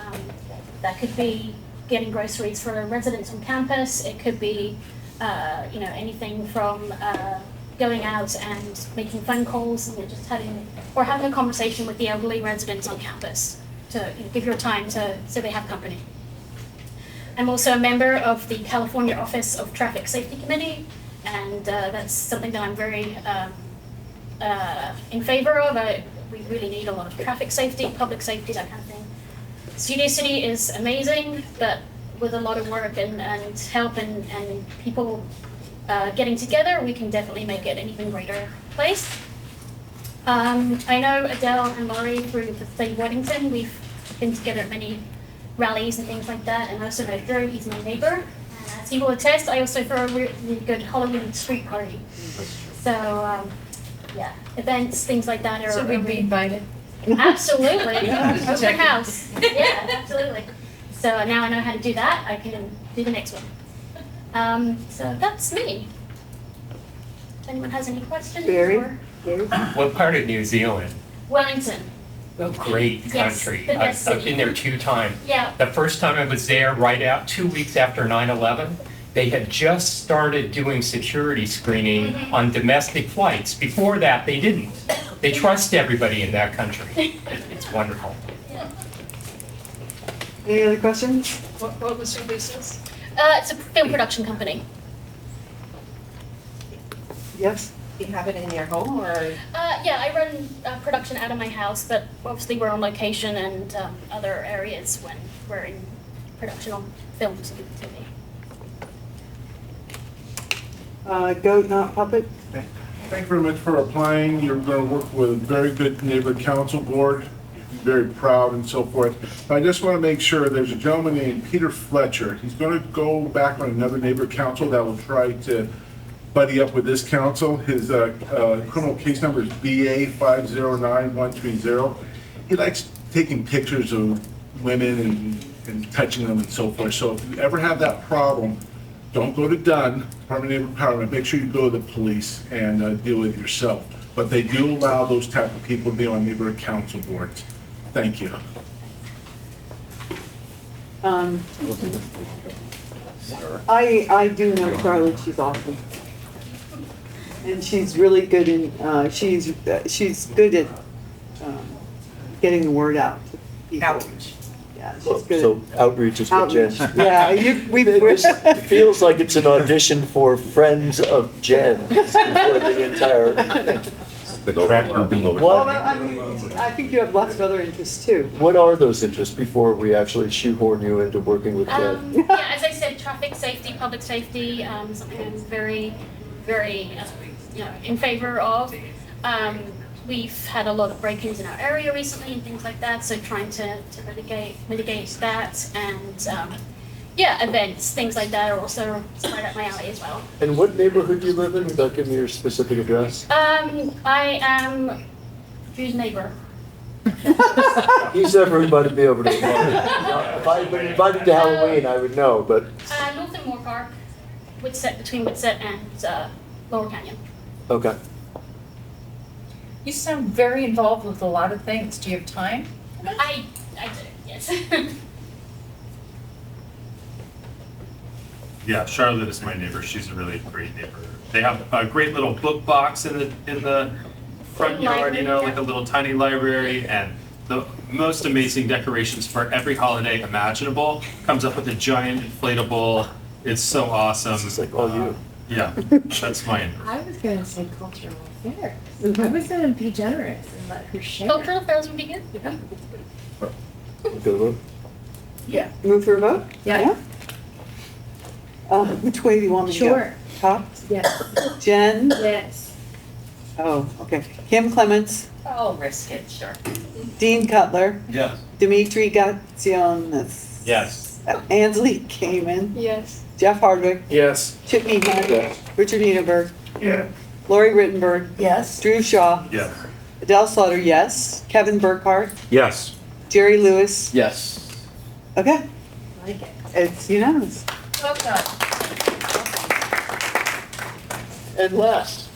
That could be getting groceries for residents on campus. It could be, anything from going out and making phone calls and just having a conversation with the elderly residents on campus to give your time so they have company. I'm also a member of the California Office of Traffic Safety Committee, and that's something that I'm very in favor of. We really need a lot of traffic safety, public safety, that kind of thing. Studio City is amazing, but with a lot of work and help and people getting together, we can definitely make it an even greater place. I know Adele and Laurie through the State of Weddington. We've been together at many rallies and things like that, and I also know Drew, he's my neighbor. And as he will attest, I also throw a really good Halloween street party. So, events, things like that are... So we'd be invited? Absolutely. Open house. Yeah, absolutely. So now I know how to do that, I can do the next one. So that's me. If anyone has any questions? Barry? Or- What part of New Zealand? Wellington. A great Yes, country. the best I've city. been there 2 times. Yeah. The first time I was there, right out 2 weeks after 9/11, they had just started doing security screening on domestic flights. Before that, they didn't. They trust everybody in that country. It's wonderful. Any other questions? What was your business? It's a film production company. Yes? Do you have it in your home or? Yeah, I run production out of my house, but obviously we're on location and other areas when we're in production on film to TV. Goat, not puppet? Thank you very much for applying. You're going to work with a very good neighborhood council board. You're very proud and so forth. But I just want to make sure, there's a gentleman named Peter Fletcher. He's going to go back on another neighborhood council that will try to buddy up with this council. His criminal case number is BA 509130. He likes taking pictures of women and touching them and so forth. So if you ever have that problem, don't go to Dunn, Department of Neighborhood Empowerment. Make sure you go to the police and deal with it yourself. But they do allow those type of people to be on neighborhood council boards. Thank you. I do know Charlotte, she's awesome. And she's really good in, she's good at getting the word out to people. Outreach. Yeah, she's good. So outreach is what Jen. Outreach. Yeah, It feels like it's an audition for Friends of Jen for the entire. Well, I mean, I think you have lots of other interests too. What are those interests before we actually shoehorn you into working with Jen? Yeah, as I said, traffic safety, public safety, something I'm very, very, in favor of. We've had a lot of break-ins in our area recently and things like that, so trying to mitigate that, and events, things like that are also right up my alley as well. And what neighborhood do you live in, without giving me your specific address? I am whose neighbor? He's everybody to be over to. If I had been invited to Halloween, I would know, but. North and Moore Park, between Whitsett and Lower Canyon. Okay. You sound very involved with a lot of things. Do you have time? I do, yes. Yeah, Charlotte is my neighbor. She's a really great neighbor. They have a great little book box in the front yard, like a little tiny library, and the most amazing decorations for every holiday imaginable. Comes up with a giant inflatable. It's so awesome. It's like all you. Yeah, that's mine. I was gonna say cultural affairs. I was gonna be generous and let her share. Cultural affairs would be good. Yeah. Go vote? Yeah. Move for a vote? Yeah. Which way do you want me to go? Sure. Top? Yes. Jen? Yes. Oh, okay. Kim Clements, I'll risk it, sure. Dean Cutler, Yes. Dimitri Gatsionis. Yes. Ansley Kamen, Yes. Jeff Hardwick, Yes. Chip Meehan, Yes. Richard Edenberg, Yeah. Lori Rittenberg, Yes. Drew Shaw, Yes. Adele Slaughter, yes. Kevin Burkhardt, Yes. Jerry Lewis. Yes. Okay, Like it. it's unanimous. Well done. And last,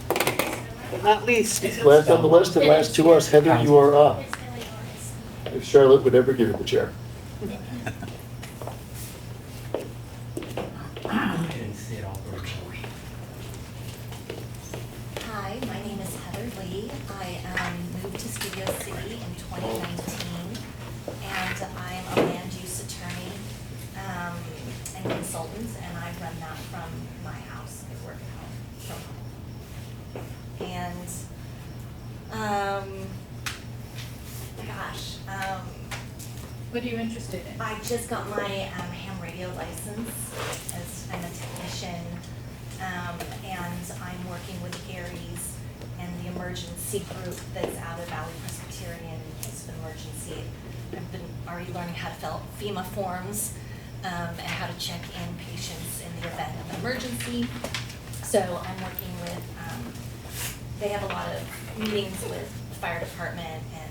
But not least, last on the list and last to us, Heather, you are up. If Charlotte would ever give you the chair. Hi, my name is Heather Lee. I moved to Studio City in 2019, and I'm a land use attorney and consultant, and I run that from my house. I work at home from home. And, What are you interested in? I just got my ham radio license as I'm a technician, and I'm working with Gary's and the emergency group that's out of Valley Presbyterian. It's an emergency. I've been already learning how to fill out FEMA forms and how to check in patients in the event of an emergency. So I'm working with, they have a lot of meetings with the fire department, and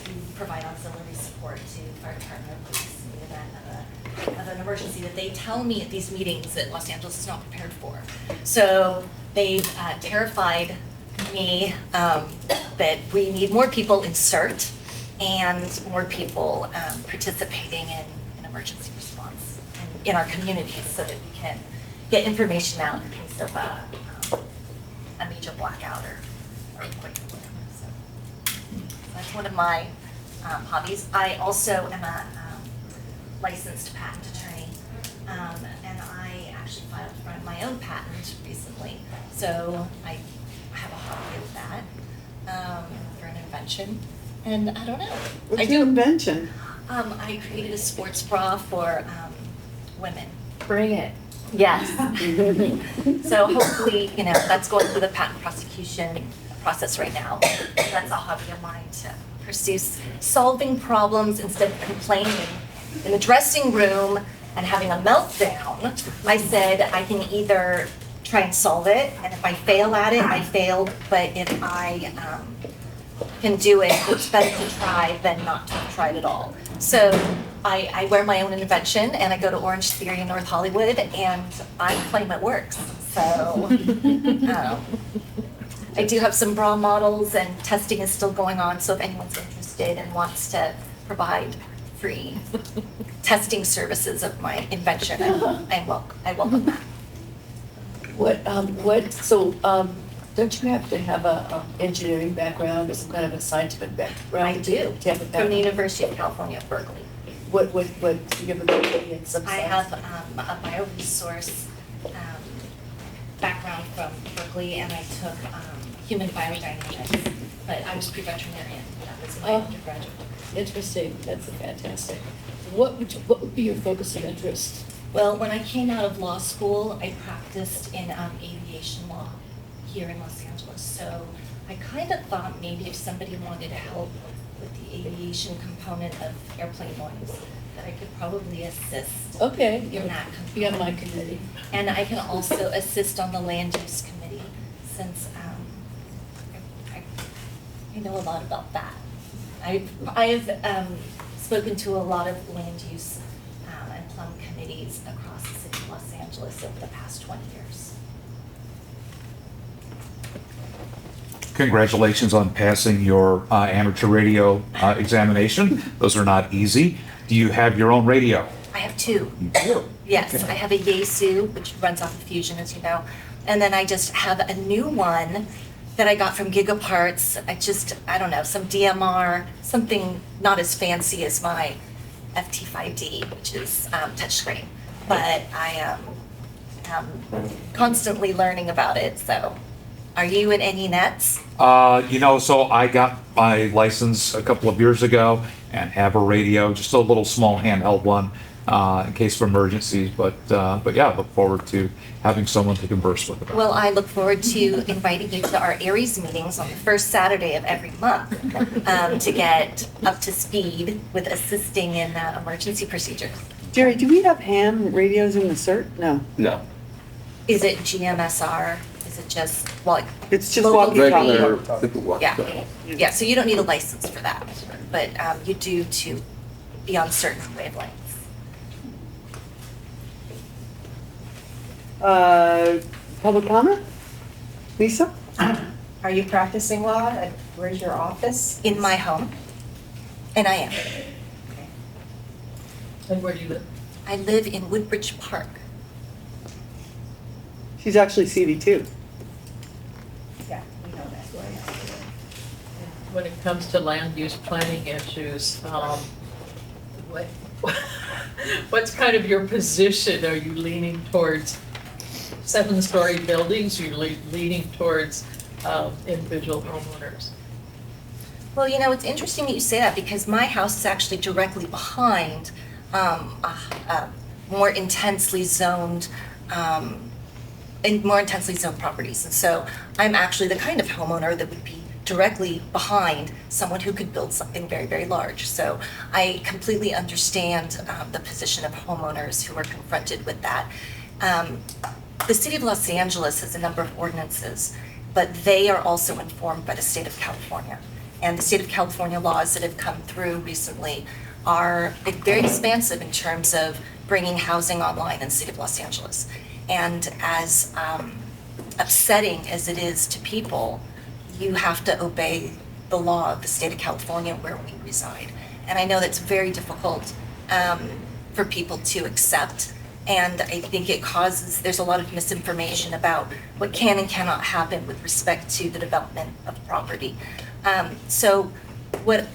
we provide auxiliary support to the fire department or police in the event of an emergency that they tell me at these meetings that Los Angeles is not prepared for. So they've terrified me that we need more people in CERT and more people participating in emergency response in our communities, so that we can get information out in case of a major blackout or earthquake or whatever. So that's one of my hobbies. I also am a licensed patent attorney, and I actually filed for my own patent recently. So I have a hobby of that for an invention, and I don't know. What's your invention? I created a sports bra for women. Bring it. Yes. So hopefully, that's going through the patent prosecution process right now. That's a hobby of mine to pursue solving problems instead of complaining in the dressing room and having a meltdown. I said I can either try and solve it, and if I fail at it, I failed, but if I can do it, it's better to try than not to have tried at all. So I wear my own invention, and I go to Orange Theory in North Hollywood, and I claim it works. So I do have some bra models, and testing is still going on, so if anyone's interested and wants to provide free testing services of my invention, I welcome that. Don't you have to have a engineering background or some kind of a scientific background? I do, to have a from the University of California, Berkeley. What, do you have a degree in some I science? have a bioresource background from Berkeley, and I took human biodynamics, but I was pre-veterinarian. That was my undergraduate. Interesting, that's fantastic. What would be your focus of interest? Well, when I came out of law school, I practiced in aviation law here in Los Angeles. So I kind of thought maybe if somebody wanted help with the aviation component of airplane noise, that I could probably assist in that component. Be on my committee. And I can also assist on the land use committee, since I know a lot about that. I've spoken to a lot of land use and plum committees across the city of Los Angeles over the past 20 years. Congratulations on passing your amateur radio examination. Those are not easy. Do you have your own radio? I have two. You do? Yes, Okay. I have a Yaesu, which runs off of Fusion, as you know. And then I just have a new one that I got from Gigaparts. I don't know, some DMR, something not as fancy as my FT5D, which is touchscreen. But I am constantly learning about it, so. Are you in any nets? So I got my license a couple of years ago and have a radio, just a little small handheld one in case of emergencies. But yeah, I look forward to having someone to converse with about it. Well, I look forward to inviting you to our Aries meetings on the first Saturday of every month to get up to speed with assisting in emergency procedures. Jerry, do we have ham radios in the CERT? No. No. Is it GMSR? Is it just, It's just local walkie-talkie. Yeah, so you don't need a license for that, but you do to be on certain wavelengths. Public comment? Lisa? Are you practicing law? Where's your office? In my home, and I am. And where do you live? I live in Woodbridge Park. She's actually CD2. Yeah, we know that. When it comes to land use planning issues, what's kind of your position? Are you leaning towards 7-story buildings? Are you leaning towards individual homeowners? Well, it's interesting that you say that, because my house is actually directly behind more intensely zoned properties. And so I'm actually the kind of homeowner that would be directly behind someone who could build something very, very large. So I completely understand the position of homeowners who are confronted with that. The city of Los Angeles has a number of ordinances, but they are also informed by the state of California. And the state of California laws that have come through recently are very expansive in terms of bringing housing online in the city of Los Angeles. And as upsetting as it is to people, you have to obey the law of the state of California where we reside. And I know that's very difficult for people to accept. And I think there's a lot of misinformation about what can and cannot happen with respect to the development of property. So what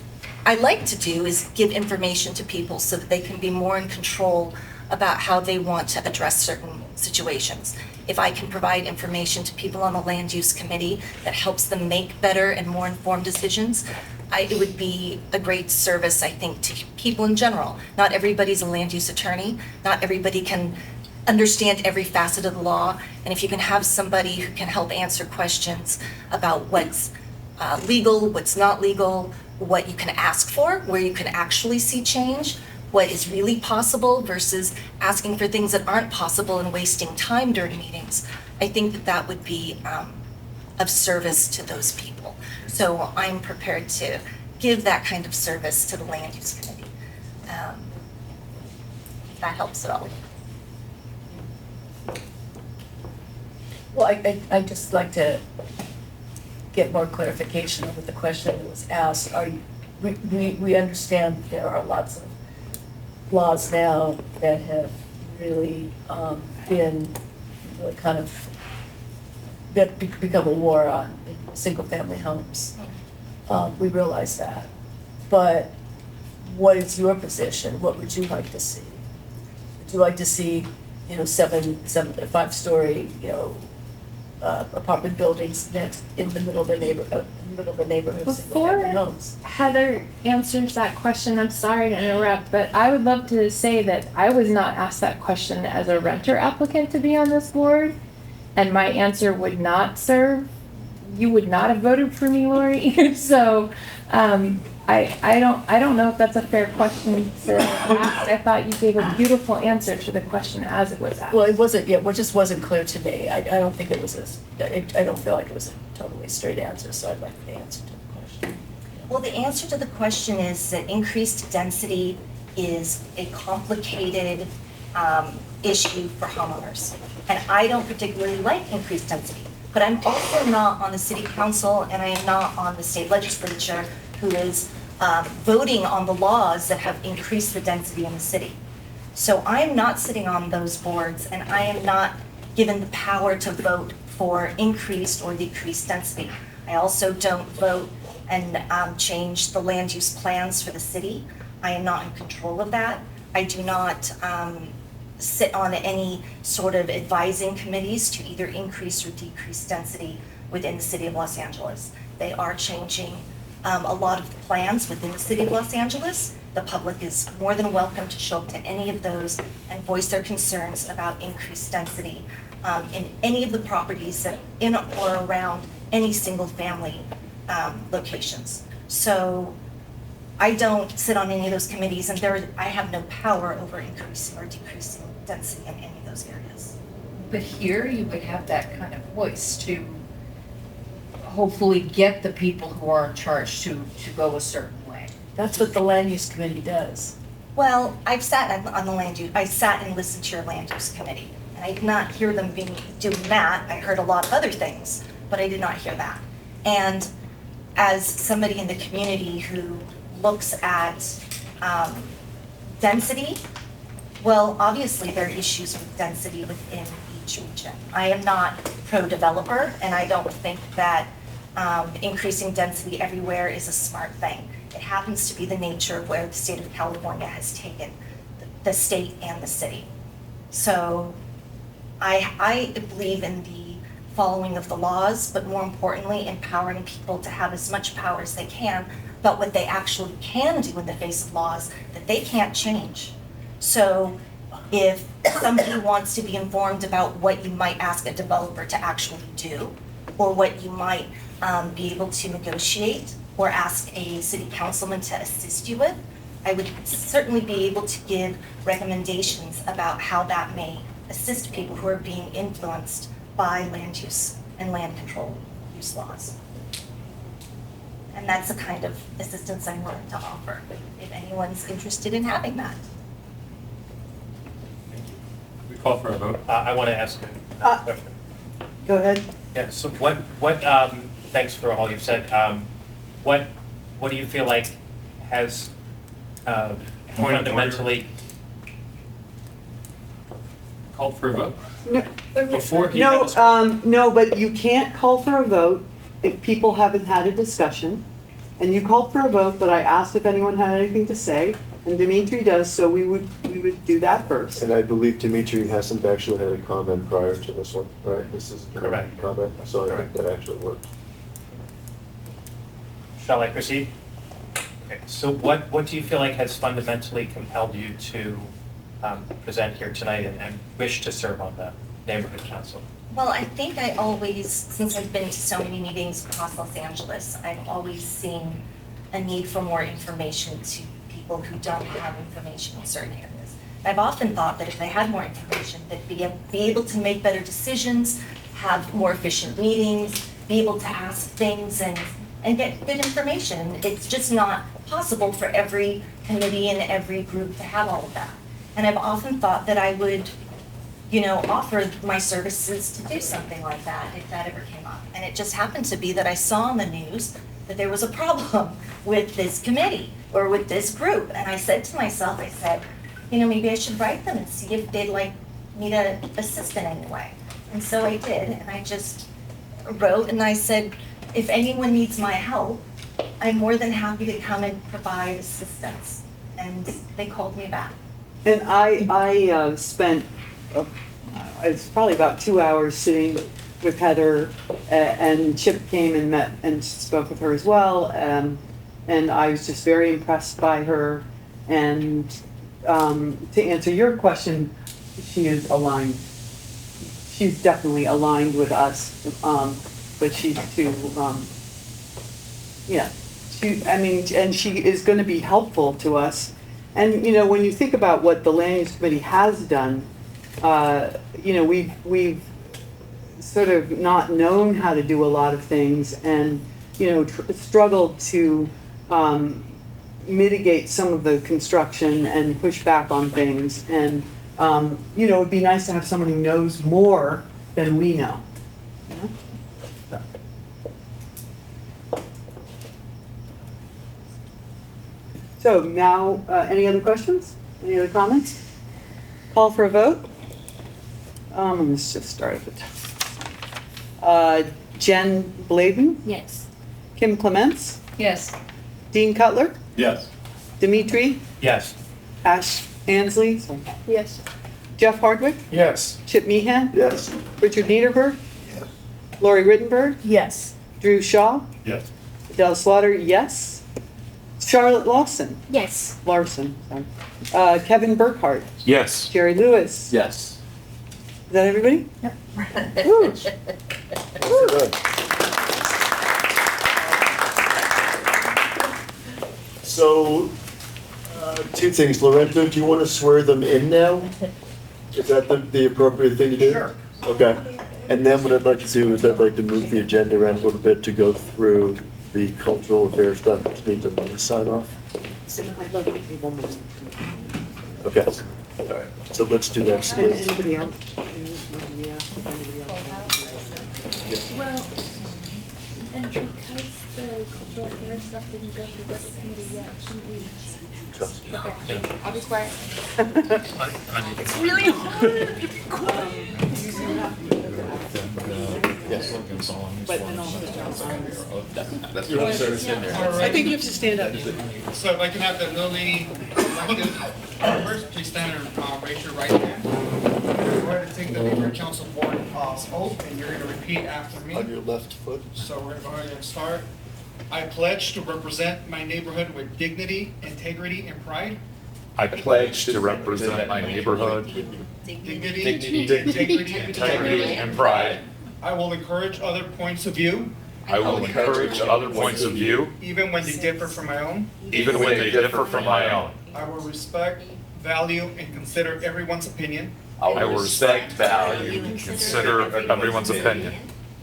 I like to do is give information to people so that they can be more in control about how they want to address certain situations. If I can provide information to people on the land use committee that helps them make better and more informed decisions, it would be a great service, I think, to people in general. Not everybody's a land use attorney. Not everybody can understand every facet of the law. And if you can have somebody who can help answer questions about what's legal, what's not legal, what you can ask for, where you can actually see change, what is really possible versus asking for things that aren't possible and wasting time during meetings, I think that that would be of service to those people. So I'm prepared to give that kind of service to the land use committee. If that helps at all. Well, I'd just like to get more clarification over the question that was asked. We understand there are lots of laws now that have really been really kind of become a war on single-family homes. We realize that. But what is your position? What would you like to see? Would you like to see, 5-story, apartment buildings next in the middle of the neighborhood, single-family homes? Before Heather answers that question, I'm sorry to interrupt, but I would love to say that I was not asked that question as a renter applicant to be on this board, and my answer would not serve. You would not have voted for me, Lori. So I don't know if that's a fair question to ask. I thought you gave a beautiful answer to the question as it was asked. Well, it wasn't, it just wasn't clear to me. I don't think it was I don't feel like it was a totally straight answer, so I'd like the answer to the question. Well, the answer to the question is that increased density is a complicated issue for homeowners. And I don't particularly like increased density, but I'm also not on the city council and I am not on the state legislature who is voting on the laws that have increased the density in the city. So I'm not sitting on those boards and I am not given the power to vote for increased or decreased density. I also don't vote and change the land use plans for the city. I am not in control of that. I do not sit on any sort of advising committees to either increase or decrease density within the city of Los Angeles. They are changing a lot of the plans within the city of Los Angeles. The public is more than welcome to show up to any of those and voice their concerns about increased density in any of the properties that in or around any single family locations. So I don't sit on any of those committees and I have no power over increasing or decreasing density in any of those areas. But here you would have that kind of voice to hopefully get the people who are in charge to go a certain way. That's what the land use committee does. Well, I've sat on the land use, I sat and listened to your land use committee, and I did not hear them doing that. I heard a lot of other things, but I did not hear that. And as somebody in the community who looks at density, well, obviously there are issues with density within each region. I am not pro-developer, and I don't think that increasing density everywhere is a smart thing. It happens to be the nature of where the state of California has taken the state and the city. So I believe in the following of the laws, but more importantly, empowering people to have as much power as they can about what they actually can do in the face of laws that they can't change. So if somebody wants to be informed about what you might ask a developer to actually do, or what you might be able to negotiate or ask a city councilman to assist you with, I would certainly be able to give recommendations about how that may assist people who are being influenced by land use and land control use laws. And that's the kind of assistance I'm willing to offer, if anyone's interested in having that. We call for a vote. I want to ask a question. Go ahead. Yeah, so thanks for all you've said. What do you feel like has fundamentally called for a vote? Before he No, but you can't call for a vote if people haven't had a discussion. And you called for a vote, but I asked if anyone had anything to say, and Dimitri does, so we would do that first. And I believe Dimitri hasn't actually had a comment prior to this one, right? This is a comment, so I think that actually works. Shall I proceed? Okay, so what do you feel like has fundamentally compelled you to present here tonight and wish to serve on the neighborhood council? Well, I think I always, since I've been to so many meetings across Los Angeles, I've always seen a need for more information to people who don't have information in certain areas. I've often thought that if they had more information, they'd be able to make better decisions, have more efficient meetings, be able to ask things and get good information. It's just not possible for every committee and every group to have all of that. And I've often thought that I would, offer my services to do something like that if that ever came up. And it just happened to be that I saw on the news that there was a problem with this committee or with this group. And I said to myself, maybe I should write them and see if they'd like me to assist in any way. And so I did, and I just wrote and I said, if anyone needs my help, I'm more than happy to come and provide assistance. And they called me back. And I spent, it's probably about 2 hours sitting with Heather, and Chip came and met and spoke with her as well. And I was just very impressed by her. And to answer your question, she is aligned. She's definitely aligned with us, but she's too, and she is going to be helpful to us. And, when you think about what the Land Use Committee has done, we've sort of not known how to do a lot of things and, struggled to mitigate some of the construction and push back on things. And, it would be nice to have someone who knows more than we know. So now, any other questions? Any other comments? Call for a vote? Let's just start at the top. Jen Bladen? Yes. Kim Clements? Yes. Dean Cutler? Yes. Dimitri? Yes. Ash Ansley? Yes. Jeff Hardwick? Yes. Chip Meehan? Yes. Richard Niederberg? Lori Rittenberg? Yes. Drew Shaw? Yes. Adele Slaughter, yes. Charlotte Larson? Yes. Kevin Burkhardt? Yes. Jerry Lewis? Yes. Is that everybody? Yep. Woo. So, two things. Lorenzo, do you want to swear them in now? Is that the appropriate thing to do? Sure. Okay. And then what I'd like to do is I'd like to move the agenda around a little bit to go through the cultural affairs stuff, which needs a sign off. Okay. All right. So let's do that. Anybody else? Well, and because the cultural affairs stuff didn't go through this committee yet, shouldn't we? Okay, I'll be quiet. It's really hard to be quiet. Yes. But then also, That's what I'm saying there. I think you have to stand up. So if I can have the little lady elected first, please stand and raise your right hand. We're going to take the neighborhood council board oath, and you're going to repeat after me. On your left foot. So we're going to go ahead and start. I pledge to represent my neighborhood with dignity, integrity, and pride. I pledge to represent my neighborhood Dignity, integrity, and pride. I will encourage other points of view. I will encourage other points of view, Even when they differ from my own. even when they differ from my own. I will respect, value, and consider everyone's opinion. I will respect, value, and consider everyone's opinion.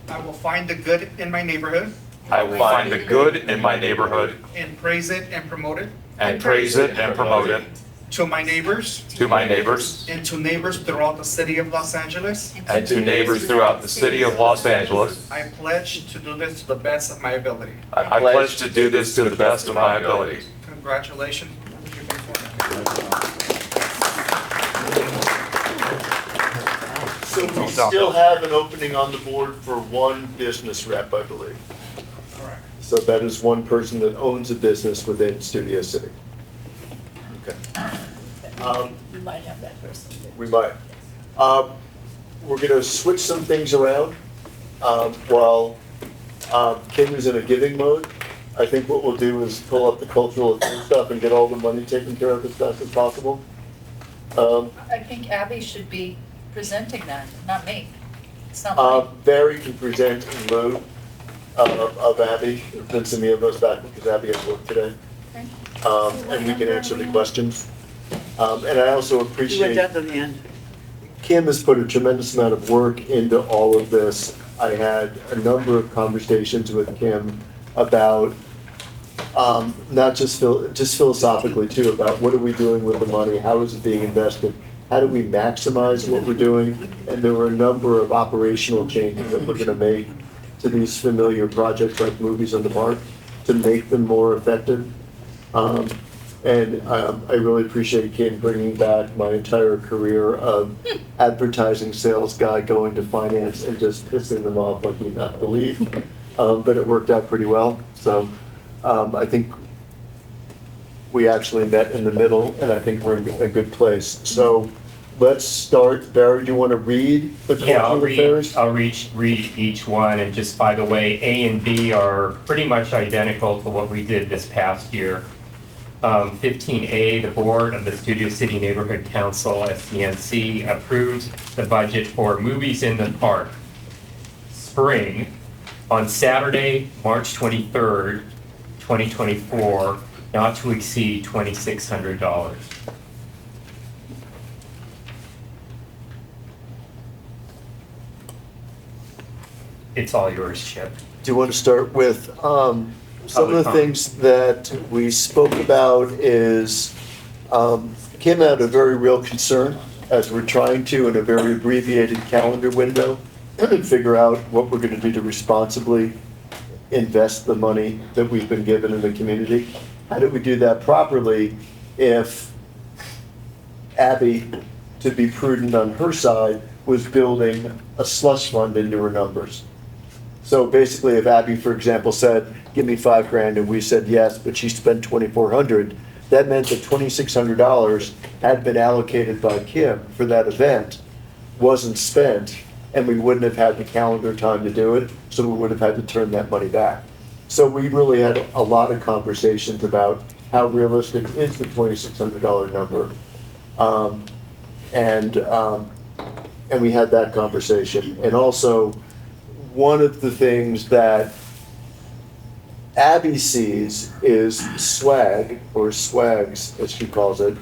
I will find the good in my neighborhood. I will find the good in my neighborhood And praise it and promote it. and praise it and promote it To my neighbors. to my neighbors And to neighbors throughout the city of Los Angeles. and to neighbors throughout the city of Los Angeles. I pledge to do this to the best of my ability. I pledge to do this to the best of my ability. Congratulations. So we still have an opening on the board for one business rep, I believe. Correct. So that is one person that owns a business within Studio City. Okay. We might have that person. We might. We're going to switch some things around while Kim is in a giving mode. I think what we'll do is pull up the cultural affairs stuff and get all the money taken care of as fast as possible. I think Abby should be presenting that, not me. It's not mine. Barry can present in lieu of Abby. Vince and me are both back because Abby has work today. And we can answer the questions. And I also You went appreciate, down to the end. Kim has put a tremendous amount of work into all of this. I had a number of conversations with Kim about, not just philosophically too, about what are we doing with the money? How is it being invested? How do we maximize what we're doing? And there were a number of operational changes that we're gonna make to these familiar projects like Movies in the Park to make them more effective. I really appreciate Kim bringing back my entire career of advertising sales guy going to finance and just pissing them off like you not believe. But it worked out pretty well. So I think we actually met in the middle, and I think we're in a good place. So let's start. Barry, do you want to read the cultural affairs? I'll read each one, and just by the way, A and B are pretty much identical to what we did this past year. 15A, the Board of the Studio City Neighborhood Council, Scnc, approves the budget for Movies in the Park. Spring, on Saturday, March 23rd, 2024, not to exceed $2,600. It's all yours, Chip. Do you want to start with some of the things that we spoke about is Kim had a very real concern as we're trying to, in a very abbreviated calendar window, figure out what we're going to do to responsibly invest the money that we've been given in the community. How do we do that properly if Abby, to be prudent on her side, was building a slush fund into her numbers? So basically, if Abby, for example, said, give me $5,000, and we said yes, but she spent $2,400, that meant that $2,600 had been allocated by Kim for that event, wasn't spent, and we wouldn't have had the calendar time to do it, so we would have had to turn that money back. So we really had a lot of conversations about how realistic is the $2,600 number. And we had that conversation. And also, one of the things that Abby sees is swag, or swags, as she calls it,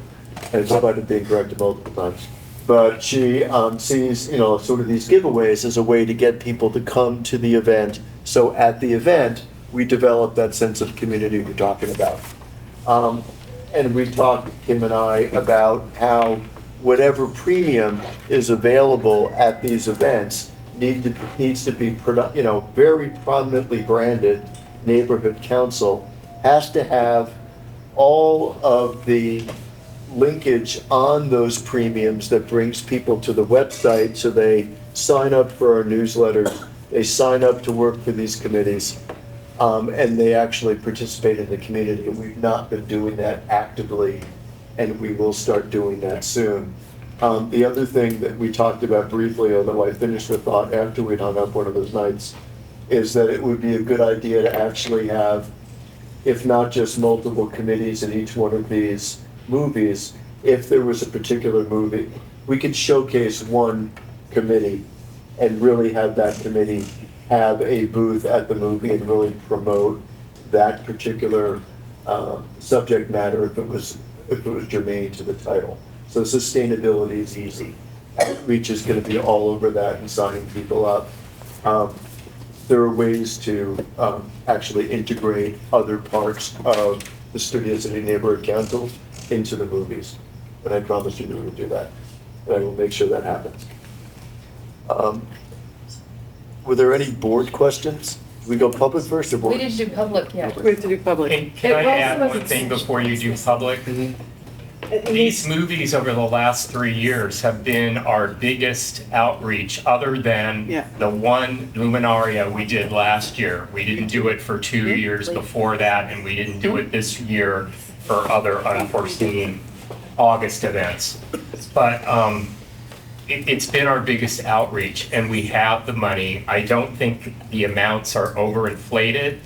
and it's about being corrected multiple times. But she sees, sort of these giveaways as a way to get people to come to the event. So at the event, we develop that sense of community we're talking about. And we talked, Kim and I, about how whatever premium is available at these events needs to be very prominently branded. Neighborhood Council has to have all of the linkage on those premiums that brings people to the website, so they sign up for our newsletters, they sign up to work for these committees, and they actually participate in the community. And we've not been doing that actively, and we will start doing that soon. The other thing that we talked about briefly, although I finished the thought after we'd hung up one of those nights, is that it would be a good idea to actually have, if not just multiple committees in each one of these movies, if there was a particular movie, we could showcase one committee and really have that committee have a booth at the movie and really promote that particular subject matter if it was germane to the title. So sustainability is easy. Outreach is going to be all over that and signing people up. There are ways to actually integrate other parts of the Studio City Neighborhood Council into the movies. And I promise you that we'll do that. And I will make sure that happens. Were there any board questions? Do we go public first or board? We didn't do public yet. We have to do public. And can I add one thing before you do public? These movies over the last 3 years have been our biggest outreach, other than the one Luminaria we did last year. We didn't do it for 2 years before that, and we didn't do it this year for other unforeseen August events. But it's been our biggest outreach, and we have the money. I don't think the amounts are overinflated,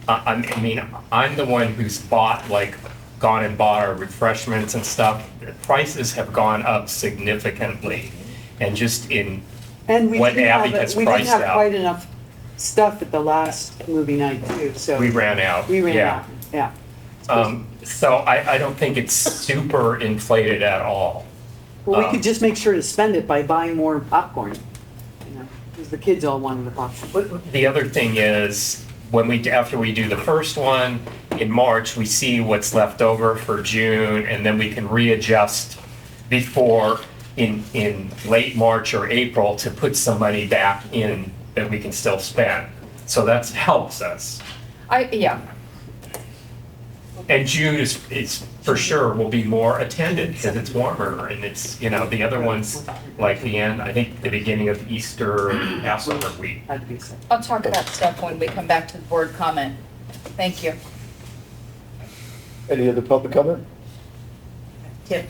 I mean, I'm the one who's gone and bought our refreshments and stuff. The prices have gone up significantly, and just in And we what didn't Abby have, has we didn't priced have out. quite enough stuff at the last movie night too, so. We ran out, We ran yeah. out, yeah. So I don't think it's super inflated at all. Well, we could just make sure to spend it by buying more popcorn, you know, because the kids all wanted the popcorn. The other thing is, after we do the first one in March, we see what's left over for June, and then we can readjust before in late March or April to put some money back in that we can still spend. So that helps us. Yeah, And June is for sure will be more attended because it's warmer, and it's, you know, the other ones, like the end, I think the beginning of Easter and Passover week. I'll talk about stuff when we come back to the board comment. Thank you. Any other public comment? Tip,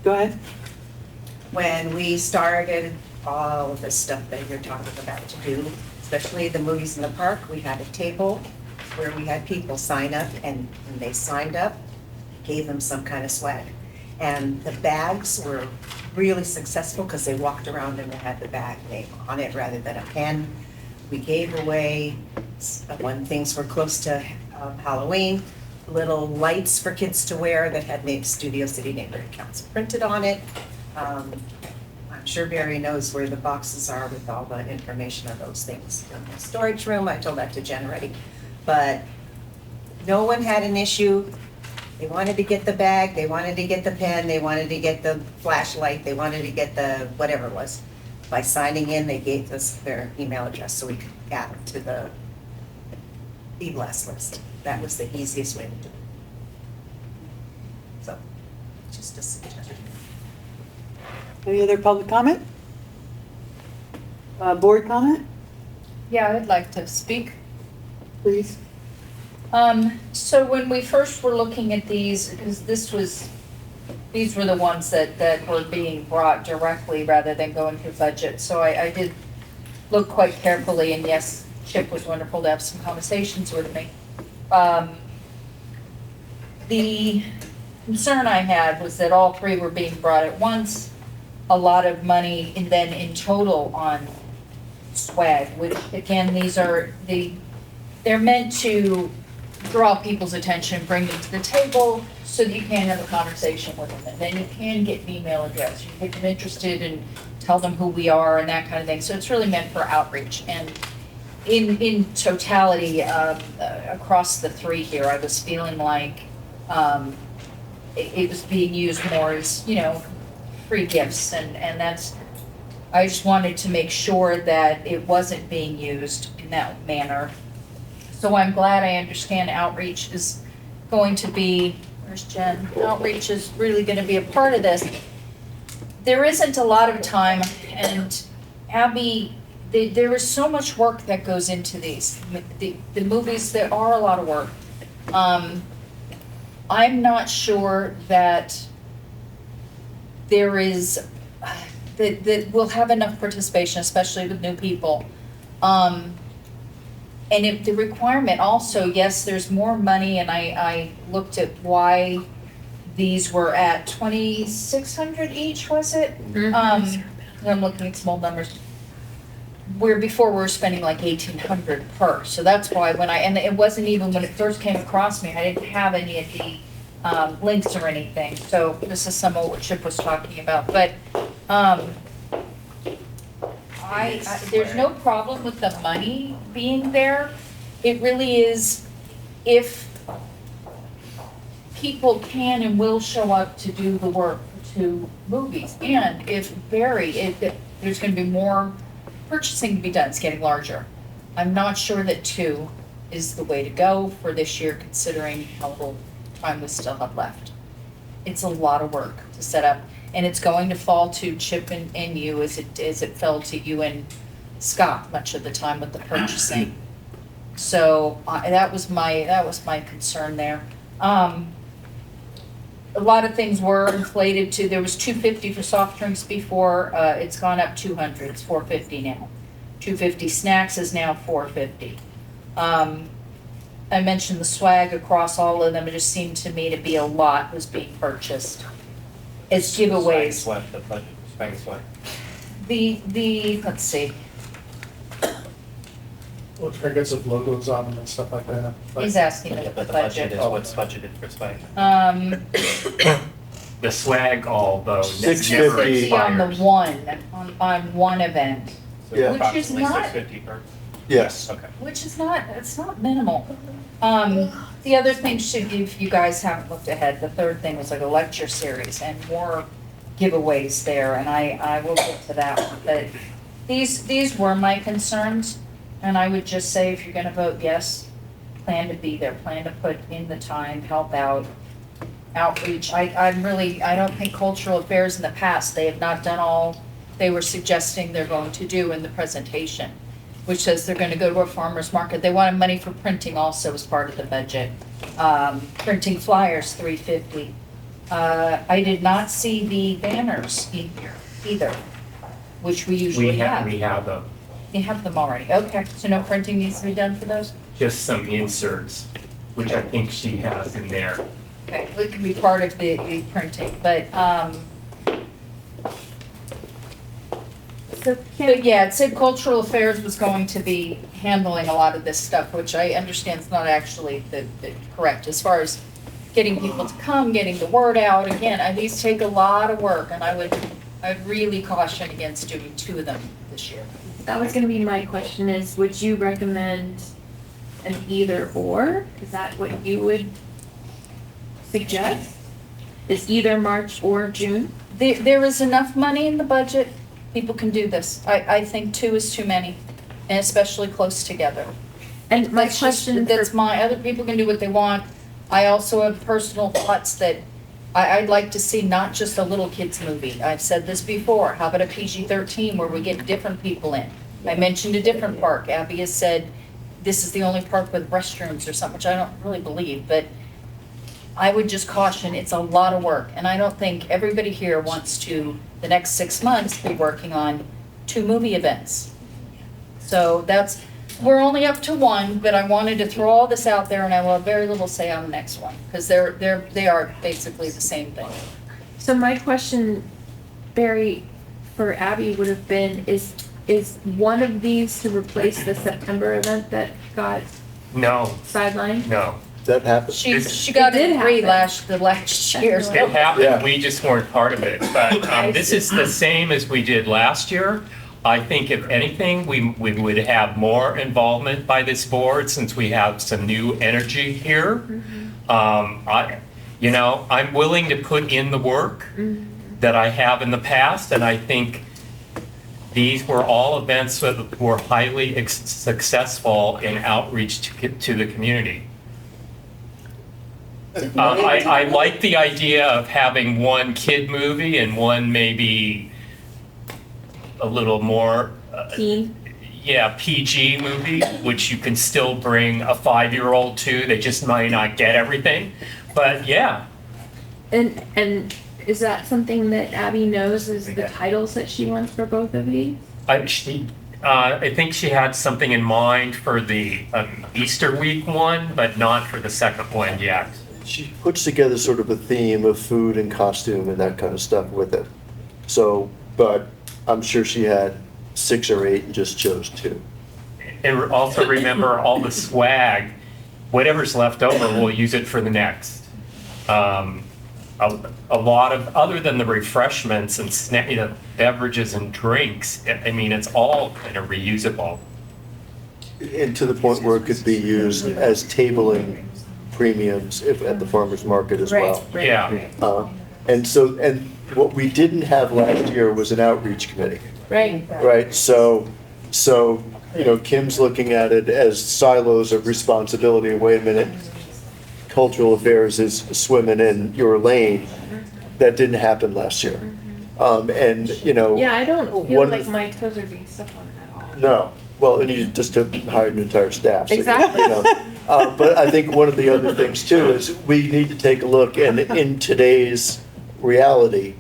Go ahead. when we started all of the stuff that you're talking about to do, especially the movies in the park, we had a table where we had people sign up, and when they signed up, gave them some kind of swag. And the bags were really successful because they walked around and they had the bag name on it rather than a pen. We gave away, when things were close to Halloween, little lights for kids to wear that had Studio City Neighborhood Council printed on it. I'm sure Barry knows where the boxes are with all the information on those things. In the storage room, I told that to Jen already. But no one had an issue. They wanted to get the bag, they wanted to get the pen, they wanted to get the flashlight, they wanted to get the whatever it was. By signing in, they gave us their email address so we could add them to the e-blast list. That was the easiest way to do it. So, just a suggestion. Any other public comment? Board comment, Yeah, I'd like to speak. please? So when we first were looking at these, because these were the ones that were being brought directly rather than going through budget. So I did look quite carefully, and yes, Chip was wonderful to have some conversations with me. The concern I had was that all three were being brought at once, a lot of money, and then in total on swag, which again, they're meant to draw people's attention, bring them to the table so that you can have a conversation with them. And then you can get an email address, you get them interested and tell them who we are and that kind of thing. So it's really meant for outreach. And in totality, across the three here, I was feeling like it was being used more as, you know, free gifts. And that's, I just wanted to make sure that it wasn't being used in that manner. So I'm glad I understand outreach is going to be, where's Jen? Outreach is really gonna be a part of this. There isn't a lot of time, and Abby, there is so much work that goes into these. The movies, there are a lot of work. I'm not sure that there is, that we'll have enough participation, especially with new people. And if the requirement also, yes, there's more money, and I looked at why these were at 2,600 each, was it? I'm looking at small numbers. Where before we were spending like 1,800 per, so that's why and it wasn't even when it first came across me, I didn't have any of the links or anything, so this is some of what Chip was talking about, but there's no problem with the money being there. It really is if people can and will show up to do the work to movies. And if there's gonna be more purchasing to be done, it's getting larger. I'm not sure that 2 is the way to go for this year, considering how little time we still have left. It's a lot of work to set up. And it's going to fall to Chip and you as it fell to you and Scott much of the time with the purchasing. So that was my concern there. A lot of things were inflated too. There was $250 for soft drinks before. It's gone up $200. It's $450 now. $250 snacks is now $450. I mentioned the swag across all of them, it just seemed to me to be a lot was being purchased. It's giveaways. Swag, the budget, swag. Let's see, Well, trinkets with logos on them and stuff like that. he's asking about the But the budget budget. is what's budgeted for swag. The swag, although, $650. never 650 on the expires. on one event, Yeah. which is Approximately not, 650 per. Yes. Okay. which is not, it's not minimal. The other thing should, if you guys haven't looked ahead, the third thing was like a lecture series and more giveaways there, and I will get to that one. But these were my concerns, and I would just say if you're gonna vote yes, plan to be there, plan to put in the time, help out, outreach. I don't think cultural affairs in the past, they have not done all they were suggesting they're going to do in the presentation, which says they're gonna go to a farmer's market. They wanted money for printing also as part of the budget. Printing flyers, $350. I did not see the banners in here either, which we usually have. We have them, You have them already, okay, so no printing needs to be done for those? just some inserts, which I think she has in there. Okay, it can be part of the printing, but, So but yeah, it said cultural affairs was going to be handling a lot of this stuff, which I understand is not actually the correct, as far as getting people to come, getting the word out, again, these take a lot of work, and I'd really caution against doing 2 of them this year. that was gonna be my question is, would you recommend an either or? Is that what you would suggest? Is either March or June? There is enough money in the budget, people can do this. I think 2 is too many, and especially close together. And my That's just, question that's for, my, other people can do what they want. I also have personal thoughts that I'd like to see not just a little kids movie. I've said this before, how about a PG-13 where we get different people in? I mentioned a different park, Abby has said this is the only park with restrooms or something, which I don't really believe, but I would just caution, it's a lot of work, and I don't think everybody here wants to, the next 6 months, be working on 2 movie events. So we're only up to 1, but I wanted to throw all this out there, and I will have very little say on the next one, because they are basically the same thing. so my question, Barry, for Abby would have been, is one of these to replace the September event that got No, sidelined? no. That happened. She got It did it free happen. the last year. so- It happened, Yeah. we just weren't part of it, but this is the same as we did last year. I think if anything, we would have more involvement by this board since we have some new energy here. I'm willing to put in the work that I have in the past, and I think these were all events that were highly successful in outreach to the community. I like the idea of having one kid movie and one maybe a little more, Teen? PG movie, which you can still bring a 5-year-old to. They just might not get everything, but yeah. And is that something that Abby knows is the titles that she wants for both of these? I think she had something in mind for the Easter week one, but not for the second one yet. She puts together sort of a theme of food and costume and that kind of stuff with it. So, but I'm sure she had 6 or 8 and just chose 2. And also remember all the swag, whatever's left over, we'll use it for the next. A lot of, other than the refreshments and beverages and drinks, I mean, it's all kind of reusable. And to the point where it could be used as tabling premiums at the farmer's market as well. Yeah. And what we didn't have last year was an outreach committee. Right. Right, so, Kim's looking at it as silos of responsibility. Wait a minute, cultural affairs is swimming in your lane. That didn't happen last year. Yeah, I don't feel one like of my toes are being stepped on at all. No, well, and you just have hired an entire staff. So, Exactly. But I think one of the other things too is we need to take a look, and in today's reality,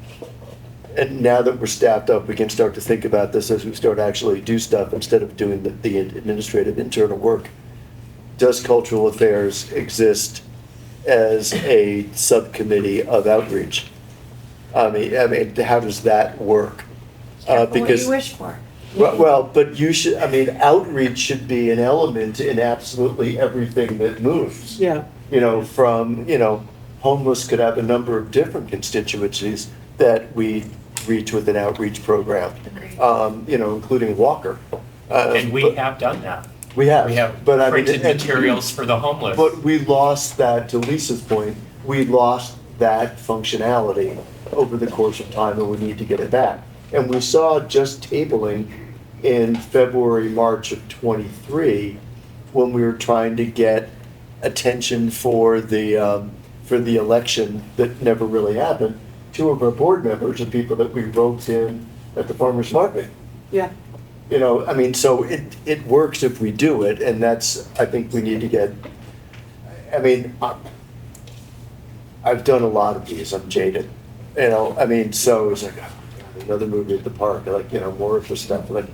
and now that we're staffed up, we can start to think about this as we start actually do stuff instead of doing the administrative internal work. does cultural affairs exist as a subcommittee of outreach? I mean, how does that work? What do Because you wish for? well, but you should, I mean, outreach should be an element in absolutely everything that moves. Yeah. You know, from, you know, homeless could have a number of different constituencies that we reach with an outreach program, you know, including Walker. And we have done that. We have. We have but I mean, printed and- materials for the homeless. But we lost that, to Lisa's point, we lost that functionality over the course of time, and we need to get it back. And we saw just tabling in February, March of '23, when we were trying to get attention for the election that never really happened. Two of our board members are people that we roped in at the farmer's market. Yeah. You know, I mean, so it works if we do it, and that's, I think we need to get, I mean, I've done a lot of these, I'm jaded, you know, I mean, so it's like, oh, God, another movie at the park, like, you know, more of the stuff, like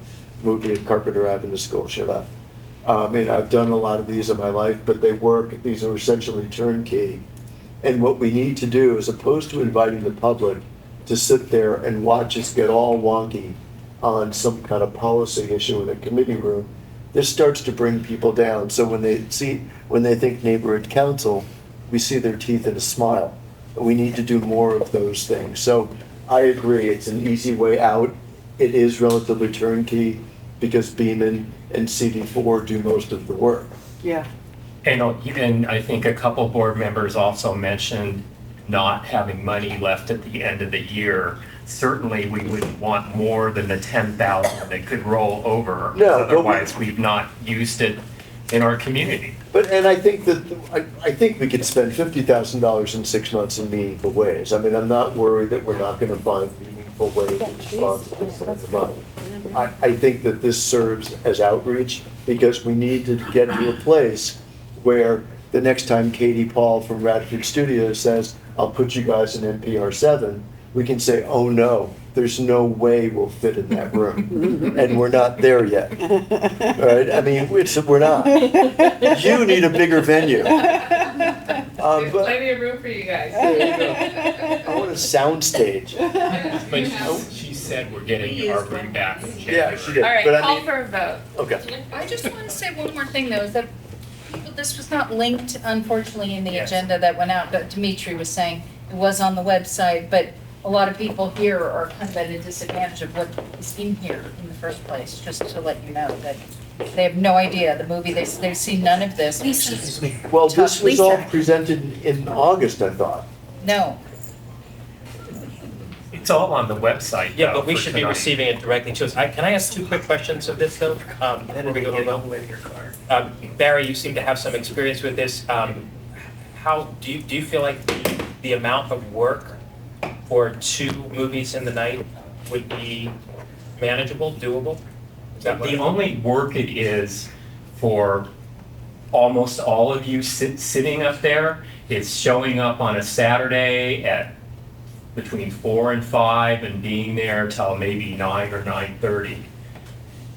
movie at Carpenter Avenue School, shut up. I mean, I've done a lot of these in my life, but they work, these are essentially turnkey. And what we need to do, as opposed to inviting the public to sit there and watch us get all wonky on some kind of policy issue in a committee room, this starts to bring people down. So when they think neighborhood council, we see their teeth in a smile. We need to do more of those things. So I agree, it's an easy way out. It is relatively turnkey because Beaman and CD4 do most of the work. Yeah. And I think a couple board members also mentioned not having money left at the end of the year. Certainly, we would want more than the 10,000 that could roll over. No, but otherwise, we've not used it in our community. But, and I think that, I think we could spend $50,000 in 6 months in meaningful ways. I mean, I'm not worried that we're not gonna find meaningful ways to respond to this kind of money. I think that this serves as outreach because we need to get to a place where the next time Katie Paul from Radford Studios says, I'll put you guys in NPR 7, we can say, oh no, there's no way we'll fit in that room. And we're not there yet. All right, I mean, we're not. You need a bigger venue. There's plenty of room for you guys. I want a sound stage. But she said we're getting our room back in January. Yeah, she did. All right, But I call mean- for a vote. Okay. I just want to say one more thing, though, is that this was not linked, unfortunately, in the agenda that went out, but Dimitri was saying it was on the website, but a lot of people here are kind of at a disadvantage of what is in here in the first place, just to let you know that they have no idea, the movie, they've seen none of this. Well, this was all Lisa. presented in August, I thought. No, It's all on the website. Yeah, but we for should be tonight. receiving it directly to us. Can I ask two quick questions of this, though? And then we go to vote. Barry, you seem to have some experience with this. How, do you feel like the amount of work for 2 movies in the night would be manageable, doable? Is that what The only work it is for almost all of you sitting up there is showing up on a Saturday at between 4 and 5 and being there till maybe 9 or 9:30.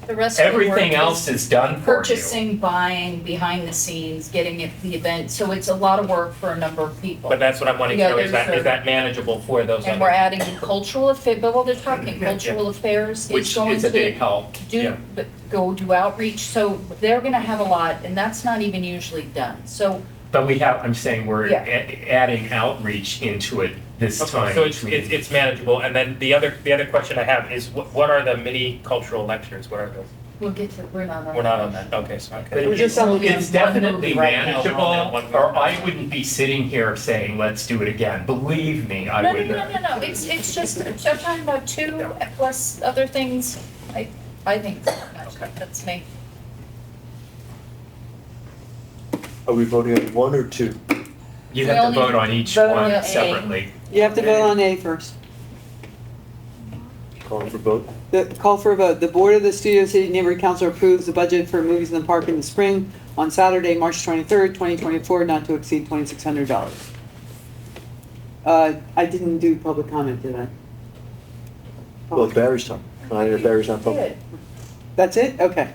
the rest of the work Everything else is done for you. purchasing, buying, behind the scenes, getting it, the event, so it's a lot of work for a number of people. But that's what I'm wanting to Yeah, know, is there's is that manageable for those And other? we're adding cultural affairs, but while they're talking, cultural affairs Which is going is a big to help. Yeah. go do outreach, so they're gonna have a lot, and that's not even usually done, so. But we have, I'm saying we're Yeah. adding outreach into it this Okay, time. so it's manageable, and then the other question I have is, what are the mini cultural lectures, what are those? We'll get to, we're not on. We're not on that, okay, so. But it's definitely manageable, or I wouldn't be sitting here saying, let's do it again. Believe me, I No, no, wouldn't. no, it's just, I'm talking about 2 plus other things, I think, that's me. Are we voting on 1 or 2? You We have to only vote on each vote on one A. separately. You have to vote on A first. Calling for vote? Call for a vote. The Board of the Studio City Neighborhood Council approves the budget for movies in the park in the spring on Saturday, March 23rd, 2024, not to exceed $2,600. I didn't do public comment, did I? Well, Barry's talking. Barry's not voting. That's it? Okay.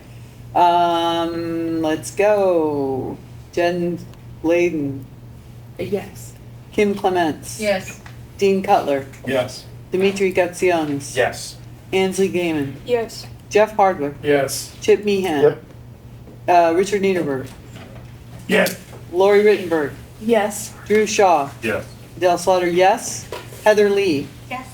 Let's go. Jen Bladen, Yes. Kim Clements. Yes. Dean Cutler, Yes. Dimitri Gutsionis. Yes. Ansley Gaiman, Yes. Jeff Hardwick, Yes. Chip Meehan. Richard Niederberg, Yes. Lori Rittenberg, Yes. Drew Shaw, Yes. Adele Slaughter, yes. Heather Lee, Yes.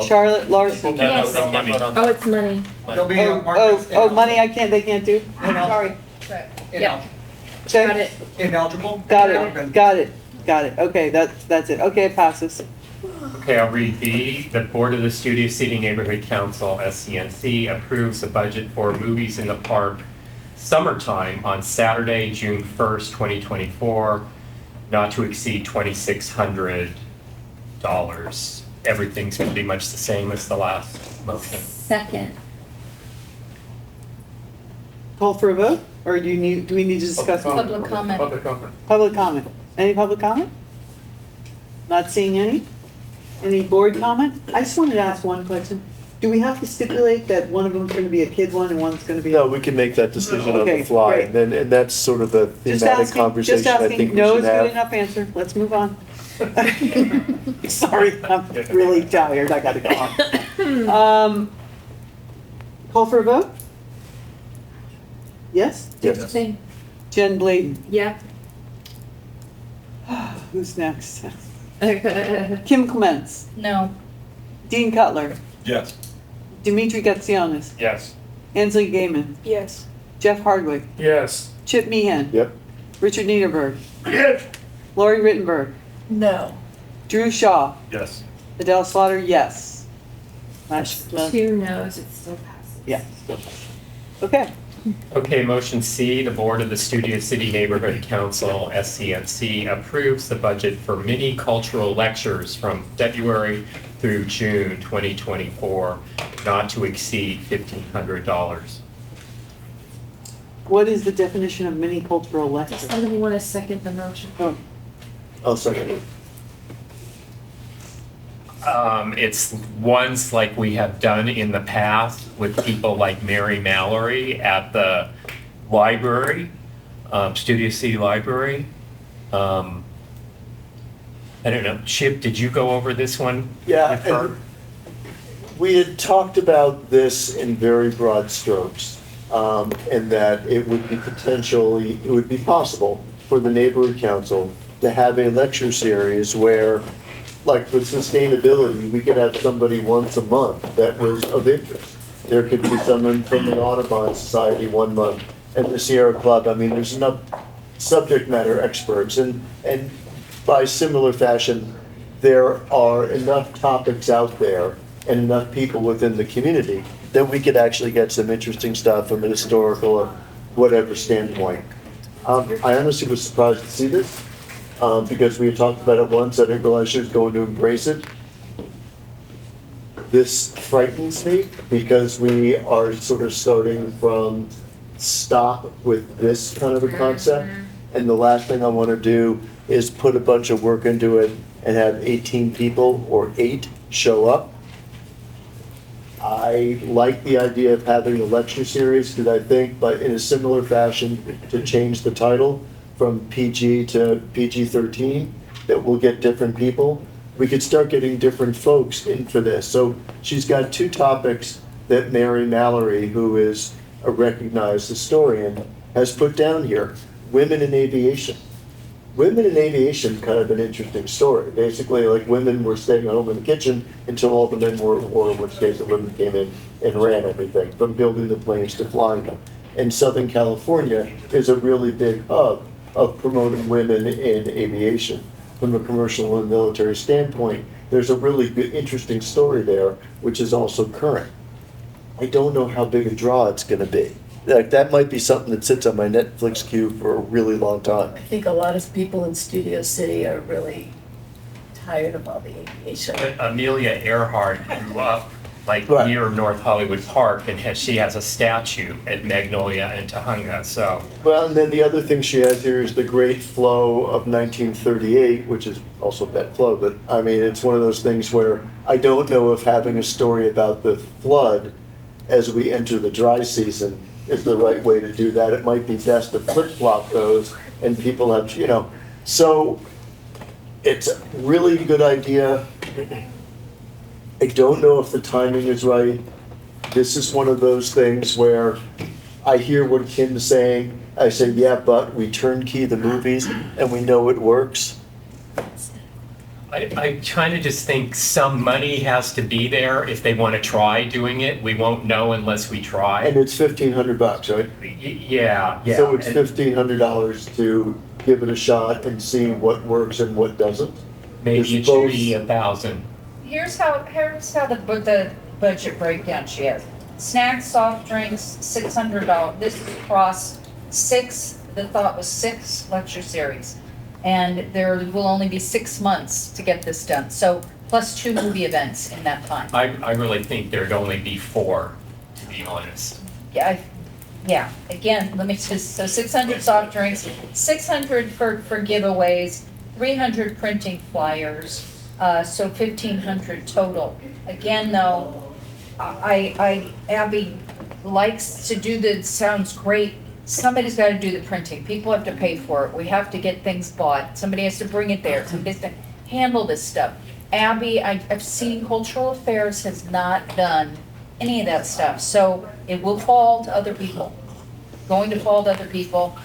Charlotte Larson. Yes. No money. Oh, it's money. There'll be a Oh, market. money, they can't do? Sorry. Yeah. Okay. Got it. Ineligible? Got it. Okay, that's it. Okay, it passes. Okay, I'll read B. The Board of the Studio City Neighborhood Council, SCNC, approves the budget for movies in the park summertime on Saturday, June 1st, 2024, not to exceed $2,600. Everything's pretty much the same as the last motion. Second. Call for a vote, or do we need to discuss? Public comment. Public comment. Public comment. Any public comment? Not seeing any? Any board comment? I just wanted to ask one question. Do we have to stipulate that one of them's gonna be a kid one and one's gonna be? No, we can make that decision on Okay, the fly, great. and then, and that's sort of the Just thematic asking, conversation just I think asking. we No should is good have. enough answer. Let's move on. Sorry, I'm really tired. I gotta go on. Call for a vote? Yes? Yes. Same. Jen Bladen. Yeah. Who's next? Kim Clements. No. Dean Cutler. Yes. Dimitri Gutsionis. Yes. Ansley Gaiman. Yes. Jeff Hardwick. Yes. Chip Meehan. Yep. Richard Niederberg. Yes. Lori Rittenberg. No. Drew Shaw. Yes. Adele Slaughter, yes. Last, 2 no's, it still passes. yeah. Okay. Okay, motion C, the Board of the Studio City Neighborhood Council, SCNC, approves the budget for mini cultural lectures from February through June 2024, not to exceed $1,500. What is the definition of mini cultural lecture? Does somebody want to second the motion? Oh, I'll second it. It's ones like we have done in the past with people like Mary Mallory at the library, Studio City Library. I don't know, Chip, did you go over this one? Yeah, with her? and we had talked about this in very broad strokes, and that it would be possible for the neighborhood council to have a lecture series where, like with sustainability, we could have somebody once a month that was of interest. There could be someone from the Audubon Society one month, and the Sierra Club. I mean, there's enough subject matter experts, and by similar fashion, there are enough topics out there and enough people within the community that we could actually get some interesting stuff from an historical or whatever standpoint. I honestly was surprised to see this, because we had talked about it once. I didn't realize she was going to embrace it. This frightens me because we are sort of starting from stop with this kind of a concept. And the last thing I want to do is put a bunch of work into it and have 18 people or 8 show up. I like the idea of having a lecture series because I think, but in a similar fashion, to change the title from PG to PG-13, that we'll get different people. We could start getting different folks in for this. So she's got 2 topics that Mary Mallory, who is a recognized historian, has put down here. Women in aviation. Women in aviation, kind of an interesting story. Basically, like, women were staying at home in the kitchen until all the men were, or in which case the women came in and ran everything, from building the planes to flying them. And Southern California is a really big hub of promoting women in aviation. From a commercial and military standpoint, there's a really good, interesting story there, which is also current. I don't know how big a draw it's gonna be. Like, that might be something that sits on my Netflix queue for a really long time. I think a lot of people in Studio City are really tired of all the aviation. Amelia Earhart grew up like near North Hollywood Park, and she has a statue at Magnolia and Tahunga, so. Well, and then the other thing she has here is the Great Flow of 1938, which is also that flow, but I mean, it's one of those things where I don't know if having a story about the flood as we enter the dry season is the right way to do that. It might be best to flip-flop those and people have, so it's a really good idea. I don't know if the timing is right. This is one of those things where I hear what Kim's saying. I say, yeah, but we turnkey the movies and we know it works. I kind of just think some money has to be there if they want to try doing it. We won't know unless we try. And it's $1,500, right? Yeah, yeah. So it's $1,500 to give it a shot and see what works and what doesn't. Maybe it should be 1,000. Here's how the budget breakdown she has. Snacks, soft drinks, $600. This is across the thought was 6 lecture series. And there will only be 6 months to get this done. So plus 2 movie events in that time. I really think there'd only be 4, to be honest. Yeah, again, let me just, so 600 soft drinks, 600 for giveaways, 300 printing flyers, so 1,500 total. Again, though, Abby likes to do sounds great. Somebody's got to do the printing. People have to pay for it. We have to get things bought. Somebody has to bring it there. Somebody has to handle this stuff. Abby, I've seen Cultural Affairs has not done any of that stuff. So it will fall to other people. Going to fall to other people.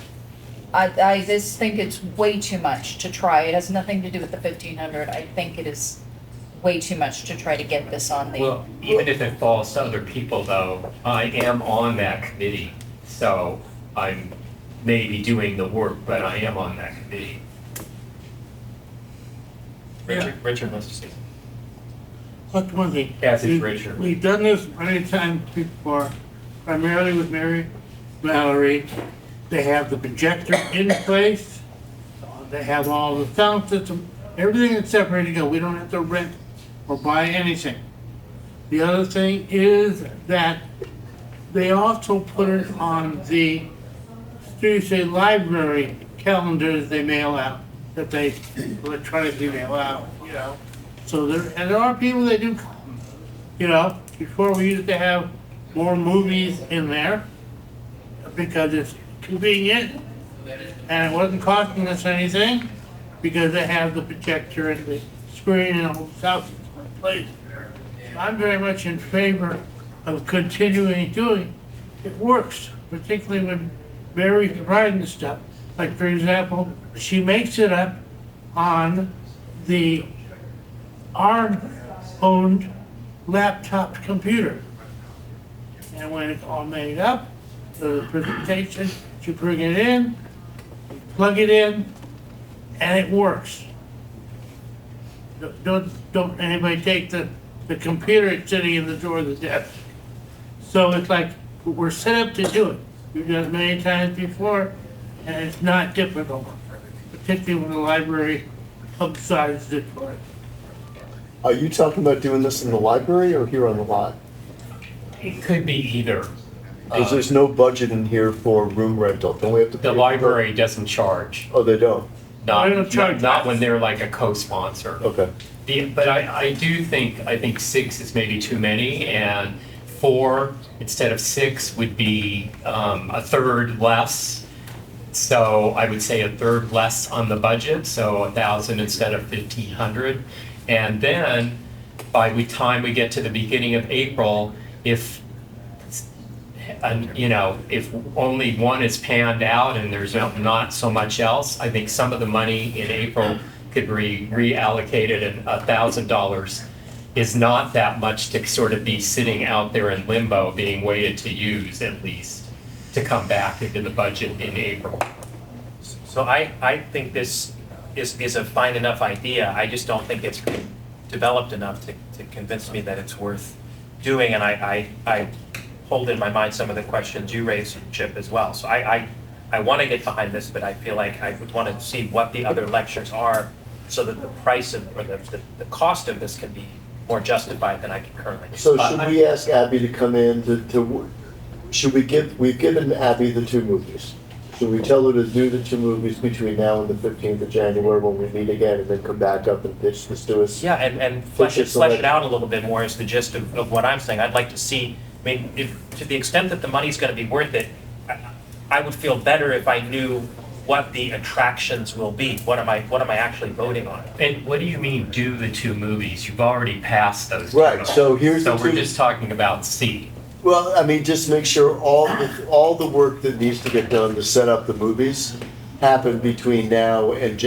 I just think it's way too much to try. It has nothing to do with the 1,500. I think it is way too much to try to get this on the. Well, even if it falls to other people, though, I am on that committee. So I'm maybe doing the work, but I am on that committee. Richard wants to say something. What's one thing? Yes, it's Richard. We've done this many times before, primarily with Mary Mallory. They have the projector in place. They have all the sound system, everything is separate to go. We don't have to rent or buy anything. The other thing is that they also put it on the Scnc library calendars they mail out, that they electronically mail out, So there are people that do come, Before we used to have more movies in there because it's convenient and it wasn't costing us anything because they have the projector and the screen and all the stuff in place. I'm very much in favor of continuing doing it. It works, particularly when Mary's providing stuff. Like, for example, she makes it up on our owned laptop computer. And when it's all made up, the presentation, you bring it in, you plug it in, and it works. Don't anybody take the computer it's sitting in the drawer of the desk. So it's like, we're set up to do it. We've done it many times before, and it's not difficult, particularly when the library publicizes it for it. Are you talking about doing this in the library or here on the lot? It could be either. Because there's no budget in here for room rental. Don't we have to pay? The library doesn't charge. Oh, they don't? Not when they're like a co-sponsor. Okay. But I do think, I think 6 is maybe too many, and 4 instead of 6 would be a third less. So I would say a third less on the budget, so 1,000 instead of 1,500. And then by the time we get to the beginning of April, if if only one is panned out and there's not so much else, I think some of the money in April could be reallocated, and $1,000 is not that much to sort of be sitting out there in limbo, being waited to use at least, to come back into the budget in April. So I think this is a fine enough idea. I just don't think it's developed enough to convince me that it's worth doing, and I hold in my mind some of the questions you raised, Chip, as well. So I want to get behind this, but I feel like I would want to see what the other lectures are so that the price of, or the cost of this can be more justified than I can currently do. So should we ask Abby to come in we've given Abby the 2 movies. Should we tell her to do the 2 movies between now and the 15th of January when we meet again, and then come back up and pitch this to us? Yeah, and flesh it out a little bit more is the gist of what I'm saying. I'd like to see, I mean, to the extent that the money's going to be worth it, I would feel better if I knew what the attractions will be. What am I actually voting on? And what do you mean, do the two movies? You've already passed those. Right, so here's So the we're two- just talking about C. Well, I mean, just make sure all the work that needs to get done to set up the movies happen between now and,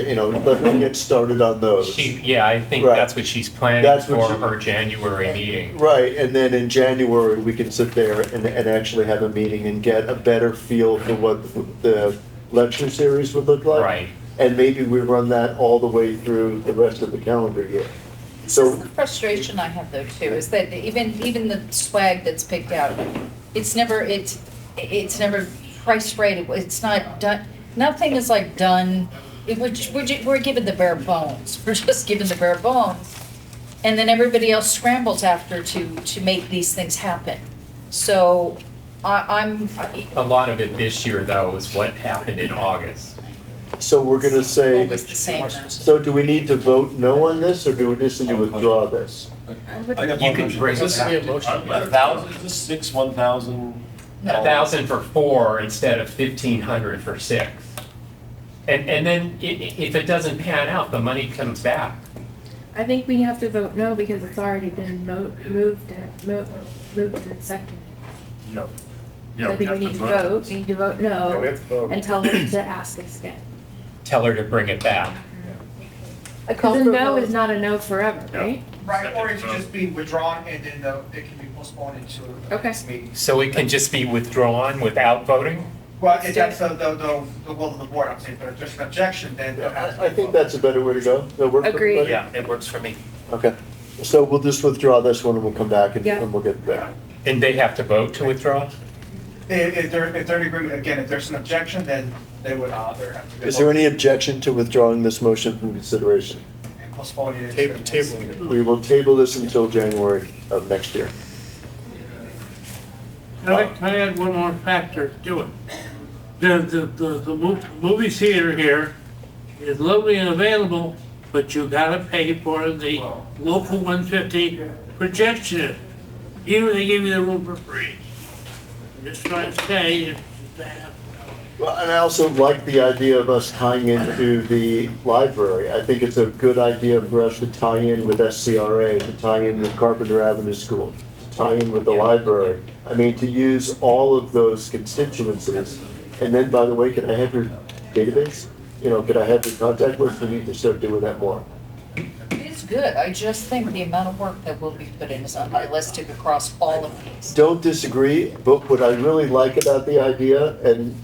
let them get started on those. Yeah, I think Right. that's what she's planning That's what for she- her January meeting. Right, and then in January, we can sit there and actually have a meeting and get a better feel for what the lecture series would look like. Right. And maybe we run that all the way through the rest of the calendar year. So, The frustration I have though too is that even the swag that's picked out, it's never price rated. It's not done. Nothing is like done. We're given the bare bones. We're just given the bare bones, and then everybody else scrambles after to make these things happen. So I'm. A lot of it this year, though, is what happened in August. so we're gonna say, Always the same. so do we need to vote no on this, or do we just need to withdraw this? You could bring This is the it emotion. 1,000, is this 6, 1,000? 1,000 for 4 instead of 1,500 for 6. And then if it doesn't pan out, the money comes back. I think we have to vote no because it's already been moved and seconded. No. So I think we need to vote, we need to vote no we have to vote. and tell her to ask us again. Tell her to bring it back. Because a no is not a no forever, right? Right, or it can just be withdrawn and then it can be postponed into the Okay. next meeting. So it can just be withdrawn without voting? Well, if that's the will of the board, I'm saying, but if there's an objection, then it has to be I think that's a better way to go. That work for Agreed. everybody? Yeah, it works for me. Okay, so we'll just withdraw this one and we'll come back and Yeah. we'll get back. And they have to vote to withdraw? If they're in agreement, again, if there's an objection, then they would, there have to be. Is there any objection to withdrawing this motion from consideration? And postpone it. Tabling it. We will table this until January of next year. Can I add one more factor to it? The movie theater here is lovely and available, but you gotta pay for the local 150 projection. Even if they give you the room for free. I'm just trying to say, if that. Well, and I also like the idea of us tying into the library. I think it's a good idea for us to tie in with SCRA, to tie in with Carpenter Avenue School, to tie in with the library. I mean, to use all of those constituencies. And then, by the way, can I have your database? Could I have your contact list? We need to start doing that more. It's good. I just think the amount of work that will be put in is unrealistic across all of these. Don't disagree, but what I really like about the idea, and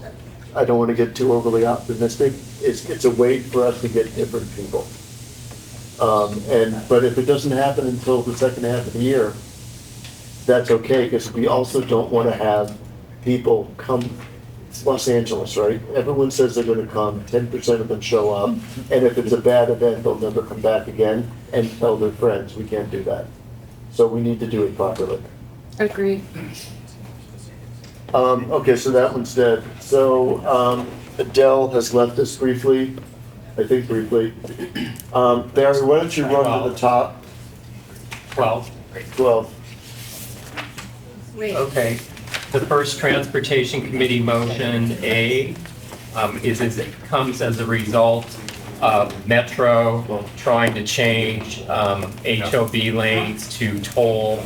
I don't want to get too overly optimistic, is it's a way for us to get different people. But if it doesn't happen until the second half of the year, that's okay, because we also don't want to have people come. It's Los Angeles, right? Everyone says they're gonna come, 10% of them show up, and if it's a bad event, they'll never come back again and tell their friends. We can't do that. So we need to do it properly. Agreed. Okay, so that one's dead. So, Adele has left us briefly, I think briefly. Barry, why don't you run to the top? 12. 12. Wait. Okay. The first Transportation Committee motion, A, comes as a result of Metro trying to change HOV lanes to toll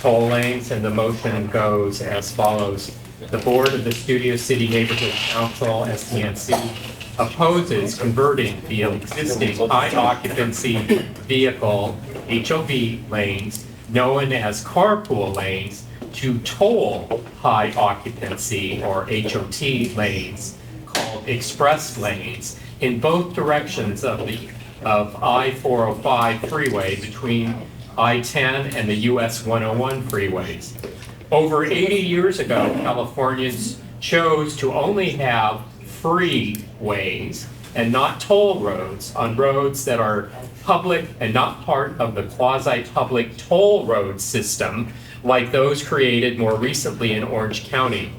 lanes, and the motion goes as follows. The Board of the Studio City Neighborhood Council, Scnc, opposes converting the existing high-occupancy vehicle HOV lanes, known as carpool lanes, to toll high occupancy or HOT lanes called express lanes in both directions of I-405 freeway between I-10 and the US 101 freeways. Over 80 years ago, Californians chose to only have freeways and not toll roads on roads that are public and not part of the quasi-public toll road system like those created more recently in Orange County.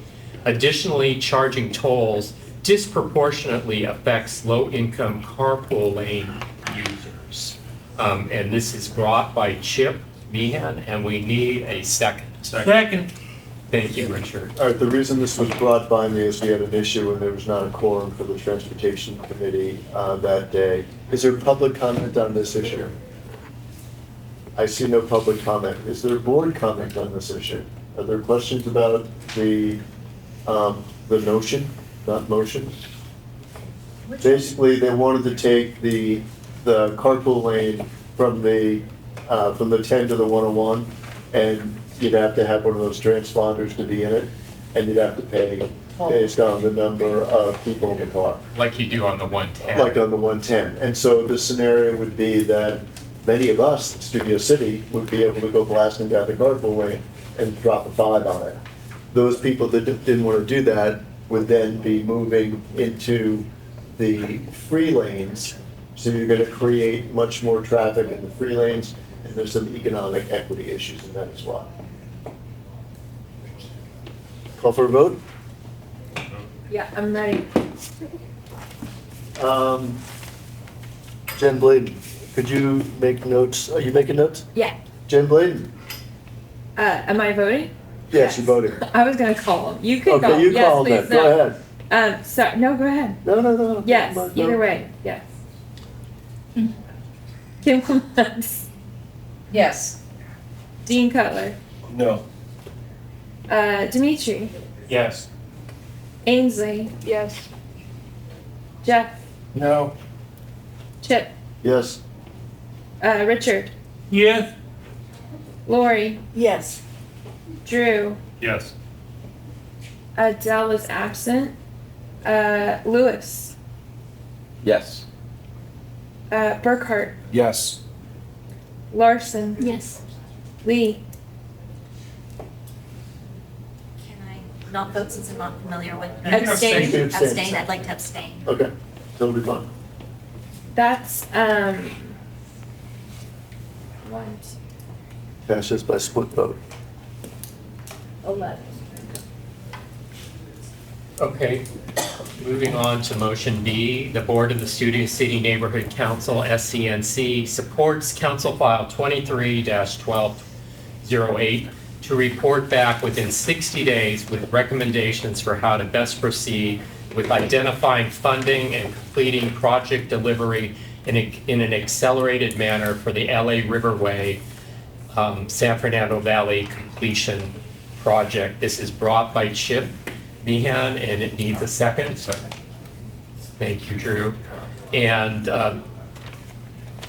Additionally, charging tolls disproportionately affects low-income carpool lane users. And this is brought by Chip Meehan, and we need a second. Second. Thank you, Richard. All right, the reason this was brought by me is we had an issue and there was not a quorum for the Transportation Committee that day. Is there public comment on this issue? I see no public comment. Is there board comment on this issue? Are there questions about the notion, not motion? Basically, they wanted to take the carpool lane from the 10 to the 101, and you'd have to have one of those transponders to be in it, and you'd have to pay based on the number of people in the car. Like you do on the 110. Like on the 110. And so the scenario would be that many of us, Studio City, would be able to go blasting down the carpool lane and drop a 5 on it. Those people that didn't want to do that would then be moving into the free lanes. So you're going to create much more traffic in the free lanes, and there's some economic equity issues in that as well. Call for a vote? Yeah, I'm ready. Jen Bladen, could you make notes? Are you making notes? Yeah. Jen Bladen? Am I voting? Yes, you're voting. I was gonna call him. You could call. Okay, you Yes, call please, then. Go no. ahead. Sorry, no, go ahead. No. Yes, No. either way, yes. Kim Clements, Yes. Dean Cutler, No. Dimitri, Yes. Ainsley. Yes. Jeff, No. Chip, Yes. Richard, Yes. Lori, Yes. Drew, Yes. Adele is absent, Lewis, Yes. Burkhart, Yes. Larson, Yes. Lee, Can I not vote since I'm not familiar with? You can abstain. You can abstain. Abstain, I'd like to abstain. Okay, totally fine. that's, one, Passes by split vote. 11. Okay, moving on to motion B, the Board of the Studio City Neighborhood Council, SCNC, supports Council File 23-1208 to report back within 60 days with recommendations for how to best proceed with identifying funding and completing project delivery in an accelerated manner for the LA Riverway San Fernando Valley completion project. This is brought by Chip Meehan, and it needs a second. Thank you, Drew. And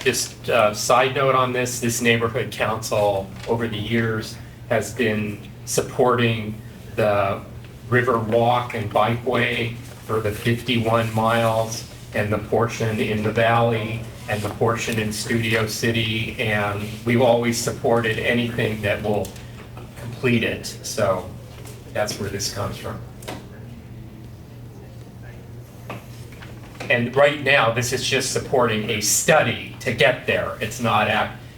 just side note on this neighborhood council over the years has been supporting the river walk and bikeway for the 51 miles and the portion in the valley and the portion in Studio City. And we've always supported anything that will complete it. So that's where this comes from. And right now, this is just supporting a study to get there. It's not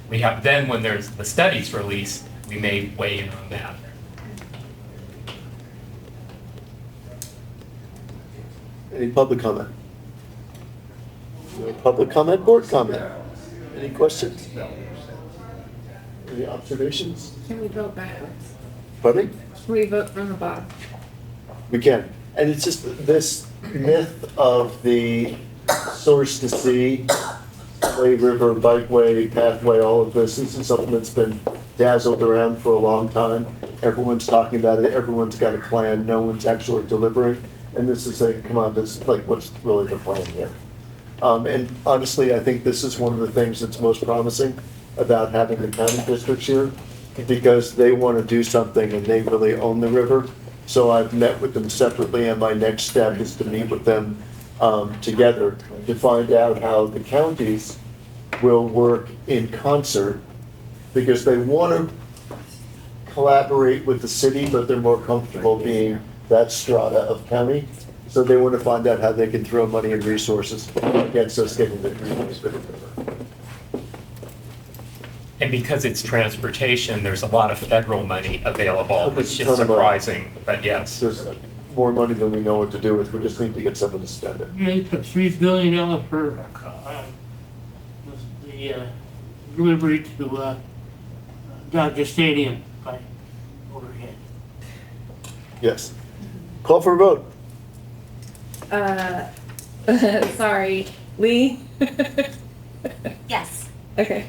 we have, then when there's the studies released, we may weigh in on that. Any public comment? No public comment, board comment? Any questions? Any observations? Can we vote backwards? Pardon me? Can we vote from the bottom? We can. And it's just this myth of the source to sea, way, river, bikeway, pathway, all of this. This is something that's been dazzled around for a long time. Everyone's talking about it. Everyone's got a plan. No one's actually delivering. And this is like, come on, this is like, what's really the plan here? And honestly, I think this is one of the things that's most promising about having the county districts here, because they want to do something and they really own the river. So I've met with them separately, and my next step is to meet with them together to find out how the counties will work in concert, because they want to collaborate with the city, but they're more comfortable being that strata of county. So they want to find out how they can throw money and resources against us getting the river. And because it's transportation, there's a lot of federal money available, which is Ton of money. surprising, but yes. There's more money than we know what to do with. We just need to get someone to spend it. They put $3 billion for the delivery to Dodger Stadium by overhead. Yes. Call for a vote. Sorry, Lee? Yes. Okay.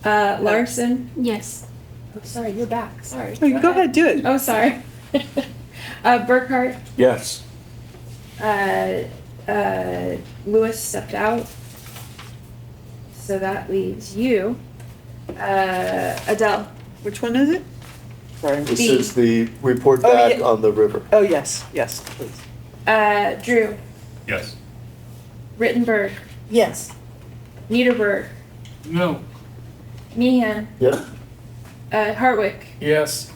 Larson? Yes. Oh, sorry, you're back, sorry. Oh, go ahead, do it. Oh, sorry. Burkhart, Yes. Lewis stepped out. So that leaves you. Adele. Which one is it? Sorry. This B. is the report Oh, back yeah. on the river. Oh, yes, yes, please. Drew. Yes. Rittenberg. Yes. Niederberg. No. Meehan. Yes. Hartwick. Yes.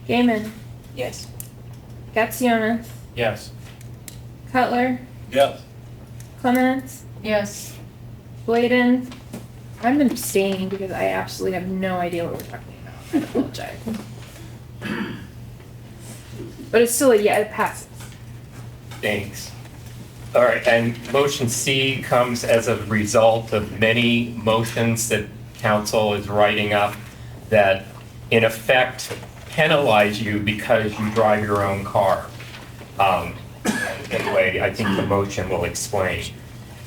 Gaiman. Yes. Gatsiona. Yes. Cutler. Yes. Clements. Yes. Bladen. I'm abstaining because I absolutely have no idea what we're talking about. I apologize. But it's still it passes. Thanks. All right, and motion C comes as a result of many motions that council is writing up that in effect penalize you because you drive your own car. Anyway, I think the motion will explain.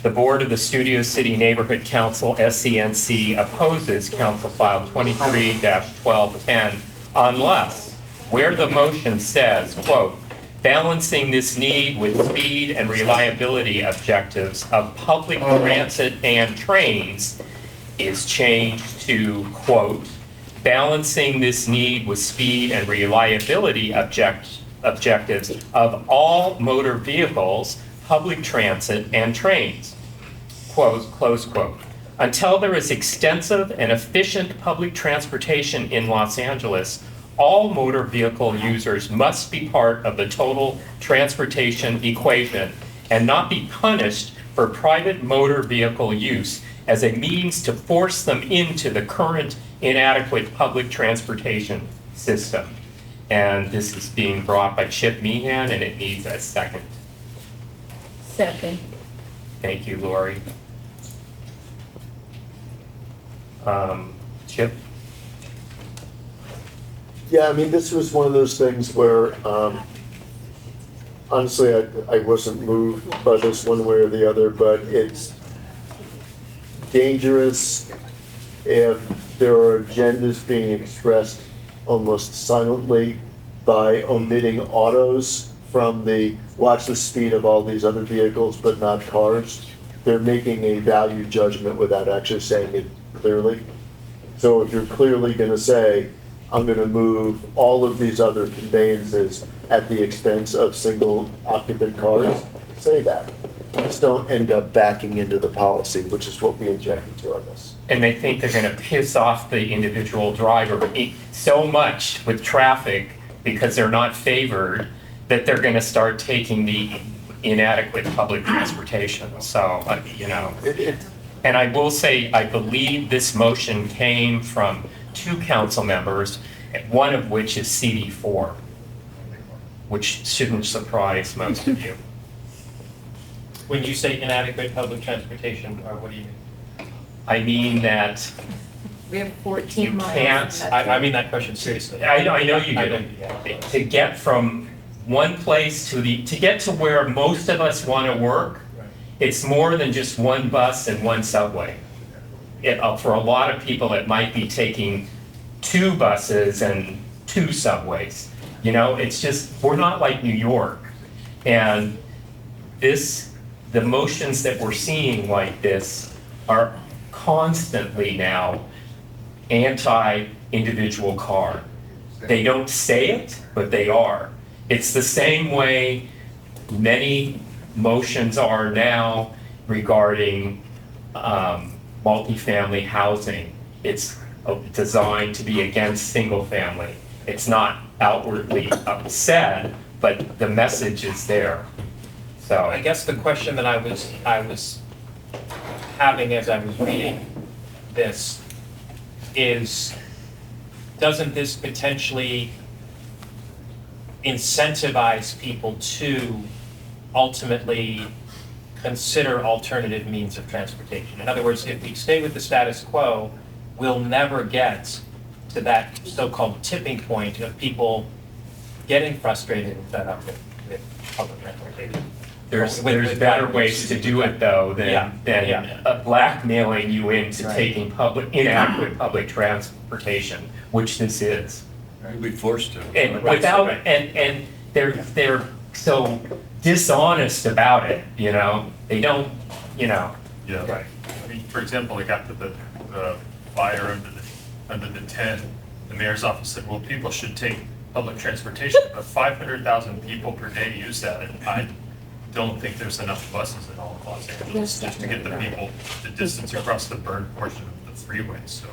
The Board of the Studio City Neighborhood Council, SCNC, opposes Council File 23-1210 unless, where the motion says, quote, balancing this need with speed and reliability objectives of public transit and trains is changed to, quote, balancing this need with speed and reliability objectives of all motor vehicles, public transit, and trains, close quote. Until there is extensive and efficient public transportation in Los Angeles, all motor vehicle users must be part of the total transportation equation and not be punished for private motor vehicle use as a means to force them into the current inadequate public transportation system. And this is being brought by Chip Meehan, and it needs a second. Second. Thank you, Lori. Chip? Yeah, I mean, this was one of those things where, honestly, I wasn't moved by this one way or the other, but it's dangerous if there are agendas being expressed almost silently by omitting autos from the watch the speed of all these other vehicles, but not cars. They're making a value judgment without actually saying it clearly. So if you're clearly going to say, I'm going to move all of these other conveyances at the expense of single occupant cars, say that. Just don't end up backing into the policy, which is what we injected to on this. And they think they're going to piss off the individual driver so much with traffic because they're not favored that they're going to start taking the inadequate public transportation. So, you know. And I will say, I believe this motion came from 2 council members, one of which is CD4, which shouldn't surprise most of you. When you say inadequate public transportation, what do you mean? I mean that We have 14 you miles. can't, I mean that question seriously. I know you do. To get from one place to get to where most of us want to work, it's more than just one bus and one subway. For a lot of people, it might be taking 2 buses and 2 subways. You know, it's just, we're not like New York. And the motions that we're seeing like this are constantly now anti-individual car. They don't say it, but they are. It's the same way many motions are now regarding multifamily housing. It's designed to be against single family. It's not outwardly said, but the message is there. So I guess the question that I was having as I was reading this is, doesn't this potentially incentivize people to ultimately consider alternative means of transportation? In other words, if we stay with the status quo, we'll never get to that so-called tipping point of people getting frustrated and fed up with public transportation. There's With better drivers. ways to do it though Yeah, than yeah. blackmailing you into Right. taking inadequate public transportation, which this is. You'd be forced to. And without, and they're so dishonest about it, you know? They don't, you know. Yeah, Right. I mean, for example, like after the fire under the tent, the mayor's office said, well, people should take public transportation, but 500,000 people per day use that, and I don't think there's enough buses in all of Los Angeles just to get the people the distance across the burned portion of the freeway, so,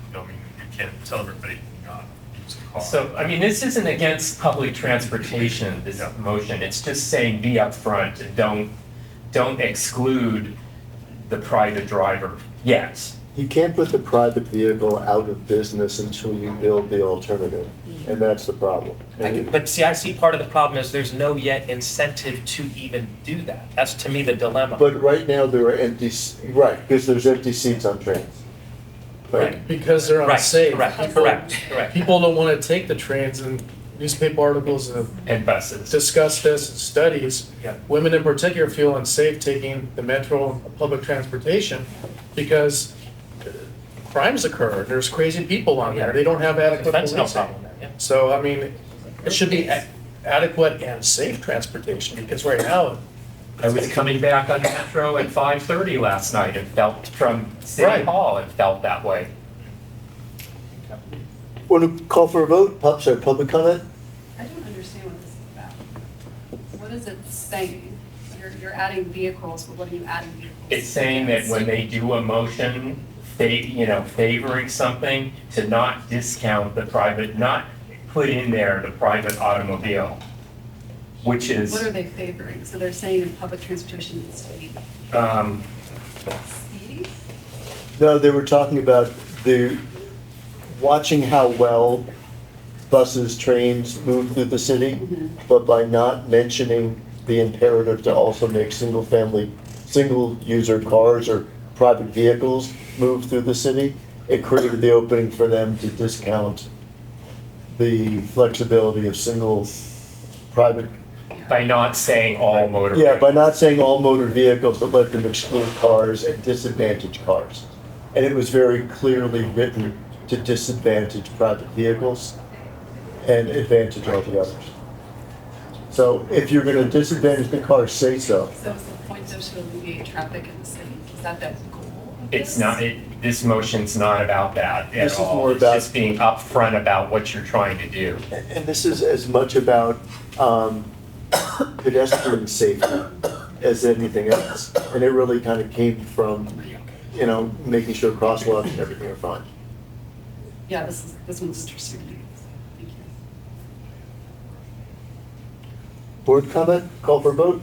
you know, I mean, you can't tell everybody not use a car. So, I mean, this isn't against public transportation, this motion, it's just saying be upfront and don't exclude the private driver. Yes. You can't put the private vehicle out of business until you build the alternative, and that's the problem. But see, I see part of the problem is there's no yet incentive to even do that. That's to me the dilemma. But right now, there are right, because there's empty seats on trains. Right. Because they're Right, unsafe. correct, correct. People don't want to take the trains, and newspaper articles and buses discuss this and studies. Yeah. Women in particular feel unsafe taking the metro and public transportation because crimes occur. There's crazy people on there. They don't have adequate That's no policing. problem there, yeah. So, I mean, it should be adequate and safe transportation, because right now, I was coming back on Metro at 5:30 last night and felt from City Right. Hall and felt that way. Want to call for a vote? Public comment? I don't understand what this is about. What is it saying? You're adding vehicles, but what are you adding vehicles? It's saying that when they do a motion, favoring something, to not discount the private, not put in there the private automobile, which is, What are they favoring? So they're saying in public transportation needs to be speedy? No, they were talking about watching how well buses, trains move through the city, but by not mentioning the imperative to also make single-user cars or private vehicles move through the city, it created the opening for them to discount the flexibility of single private. by not saying all motor. Yeah, by not saying all motor vehicles, but let them exclude cars and disadvantage cars. And it was very clearly written to disadvantage private vehicles and advantage all the others. So if you're gonna disadvantage the cars, say so. So is the point of to alleviate traffic in the city? Is that the goal of It's this? not, this motion's not about that at This is all. more It's about- just being upfront about what you're trying to do. And this is as much about pedestrian safety as anything else. And it really kind of came from, making sure crosswalks and everything are fine. Yeah, this one's interesting to me. Thank you. Board comment, call for vote?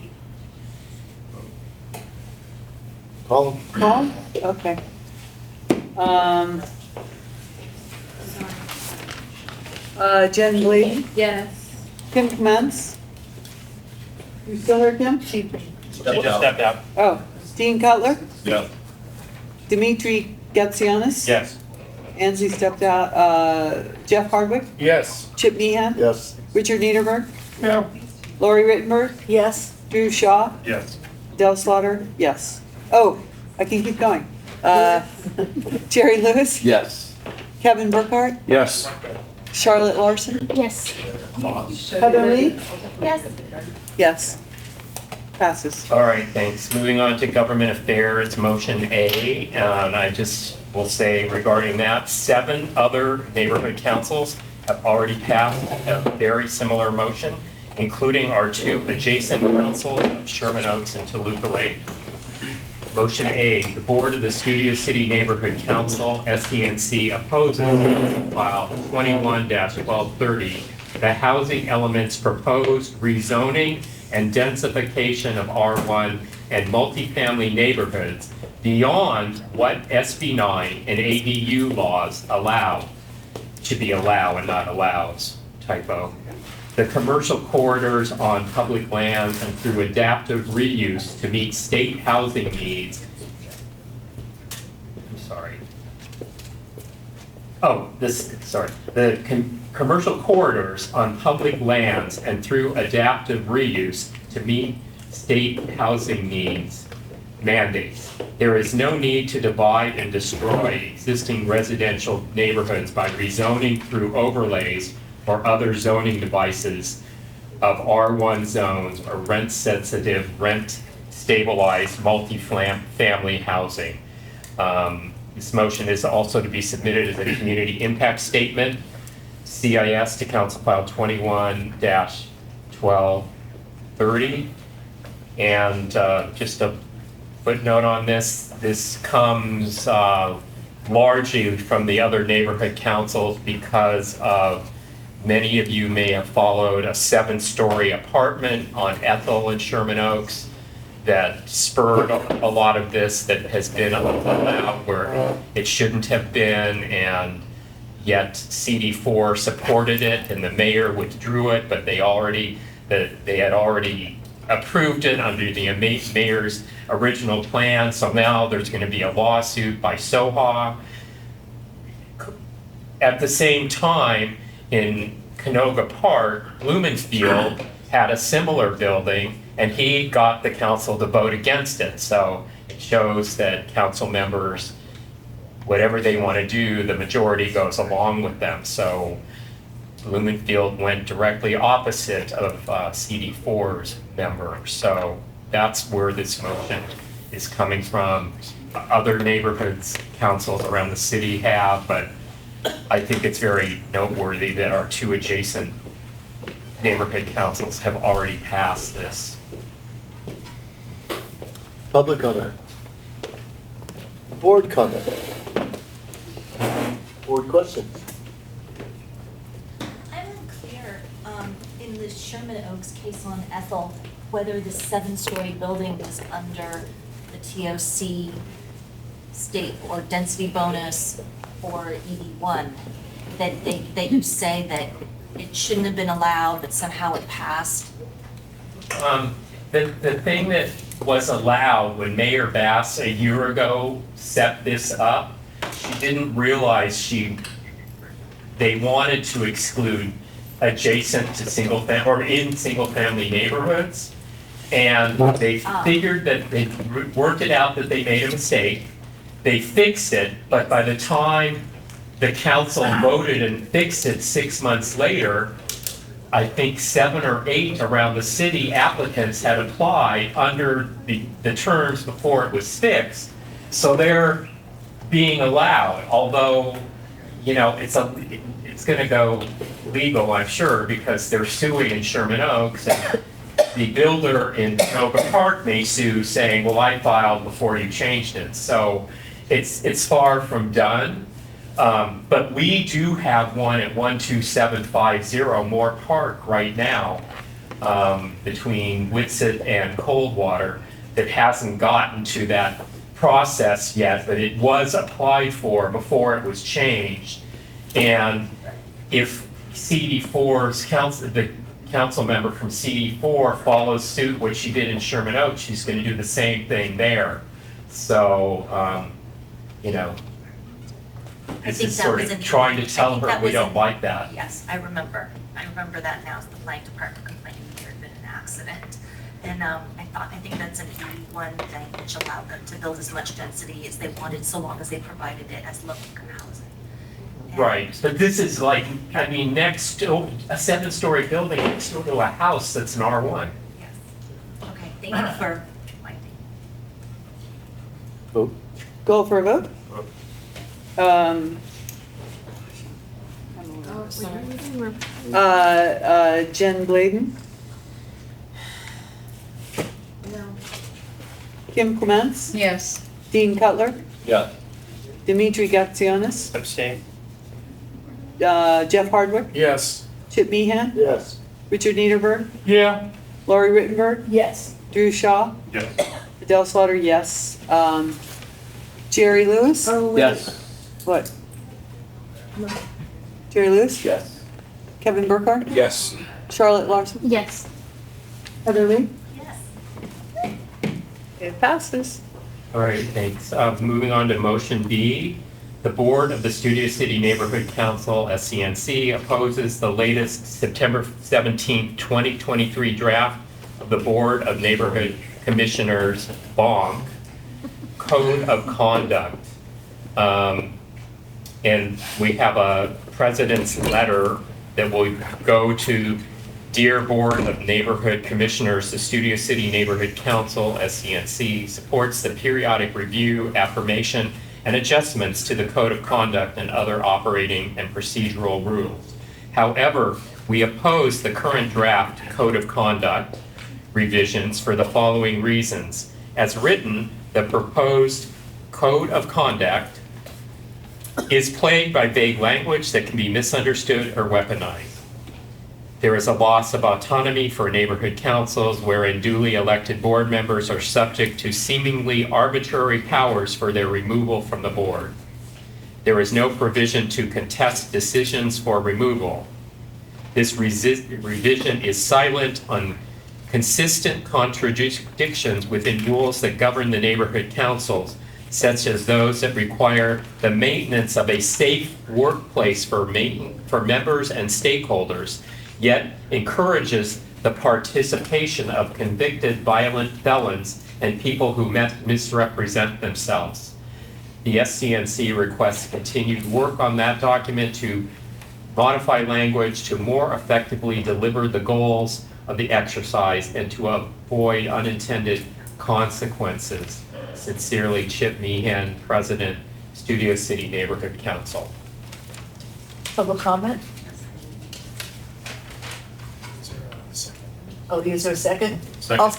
Call. Call? Okay. Jen Lee? Yes. Kim Clements? You still heard Kim? She just stepped out. Oh, Dean Cutler? Yeah. Dimitri Gatsianis? Yes. Ansley stepped out. Jeff Hardwick? yes. Chip Meehan? Yes. Richard Niederberg? Yeah. Lori Rittenberg? Yes. Drew Shaw? Yes. Del Slaughter? Yes. Oh, I can keep going. Jerry Lewis? Yes. Kevin Burkhardt? Yes. Charlotte Larson? Yes. Heather Lee? Yes. Yes. Passes. All right, thanks. Moving on to government affairs, motion A. And I just will say regarding that, 7 other neighborhood councils have already passed a very similar motion, including our 2 adjacent councils of Sherman Oaks and Toluca Lake. Motion A, the board of the Studio City Neighborhood Council, Scnc, opposes file 21-1230, the housing elements proposed rezoning and densification of R1 and multifamily neighborhoods beyond what SB 9 and ADU laws allow, should be allow and not allows, typo. The commercial corridors on public lands and through adaptive reuse to meet state housing needs. I'm sorry. Oh, sorry. The commercial corridors on public lands and through adaptive reuse to meet state housing needs mandates. There is no need to divide and destroy existing residential neighborhoods by rezoning through overlays or other zoning devices of R1 zones or rent-sensitive, rent-stabilized, multi-family housing. This motion is also to be submitted as a community impact statement, CIS to Council File 21-1230. And just a footnote on this, this comes largely from the other neighborhood councils because of many of you may have followed a 7-story apartment on Ethel in Sherman Oaks that spurred a lot of this that has been allowed where it shouldn't have been, and yet CD4 supported it and the mayor withdrew it, but they had already approved it under the mayor's original plan. So now there's going to be a lawsuit by Soha. At the same time, in Canoga Park, Blumenfield had a similar building, and he got the council to vote against it. So it shows that council members, whatever they want to do, the majority goes along with them. So Blumenfield went directly opposite of CD4's members. So that's where this motion is coming from. Other neighborhoods, councils around the city have, but I think it's very noteworthy that our 2 adjacent neighborhood councils have already passed this. Public comment. Board comment. Board questions. I'm unclear, in the Sherman Oaks case on Ethel, whether the 7-story building was under the TOC state or density bonus or ED1, that you say that it shouldn't have been allowed, but somehow it passed? The thing that was allowed when Mayor Bass a year ago set this up, she didn't realize they wanted to exclude adjacent to single-family neighborhoods. And they figured that they worked it out that they made a mistake. They fixed it, but by the time the council voted and fixed it 6 months later, I think 7 or 8 around the city applicants had applied under the terms before it was fixed. So they're being allowed, although, you know, it's going to go legal, I'm sure, because they're suing in Sherman Oaks, and the builder in Canoga Park may sue saying, well, I filed before you changed it. So it's far from done. But we do have one at 12750 Moore Park right now, between Whitsett and Coldwater, that hasn't gotten to that process yet, but it was applied for before it was changed. And if CD4's the council member from CD4 follows suit, what she did in Sherman Oaks, she's going to do the same thing there. So, you know, this is sort of trying to tell her we don't like that. Yes, I remember that now, the planning department complaining that there had been an accident. And I think that's an E1 thing, which allowed them to build as much density as they wanted, so long as they provided it as low-income housing. Right, but this is like, I mean, next to a 7-story building next door to a house that's an R1. Yes. Okay, thank you for reminding. Vote. Go for a vote? Jen Bladen? No. Kim Clements? Yes. Dean Cutler? Yeah. Dimitri Gatsionis? Abstain. Jeff Hardwick? Yes. Chip Meehan? Yes. Richard Niederberg? Yeah. Lori Rittenberg? Yes. Drew Shaw? Yes. Adele Slaughter, yes. Jerry Lewis? Oh, wait. Yes. What? Jerry Lewis? Yes. Kevin Burkhardt? Yes. Charlotte Larson? Yes. Heather Lee? Yes. It passes. All right, thanks. Moving on to motion B, The board of the Studio City Neighborhood Council, SCNC, opposes the latest September 17, 2023 draft of the Board of Neighborhood Commissioners, BONC, Code of Conduct. And we have a president's letter that will go to Dear Board of Neighborhood Commissioners, the Studio City Neighborhood Council, SCNC, supports the periodic review, affirmation, and adjustments to the Code of Conduct and other operating and procedural rules. However, we oppose the current draft Code of Conduct revisions for the following reasons. As written, the proposed Code of Conduct is plagued by vague language that can be misunderstood or weaponized. There is a loss of autonomy for neighborhood councils wherein duly elected board members are subject to seemingly arbitrary powers for their removal from the board. There is no provision to contest decisions for removal. This revision is silent on consistent contradictions within rules that govern the neighborhood councils, such as those that require the maintenance of a safe workplace for members and stakeholders, yet encourages the participation of convicted violent felons and people who misrepresent themselves. The SCNC requests continued work on that document to modify language to more effectively deliver the goals of the exercise and to avoid unintended consequences. Sincerely, Chip Meehan, President, Studio City Neighborhood Council. Public comment? Oh, is there a second? Second. I'll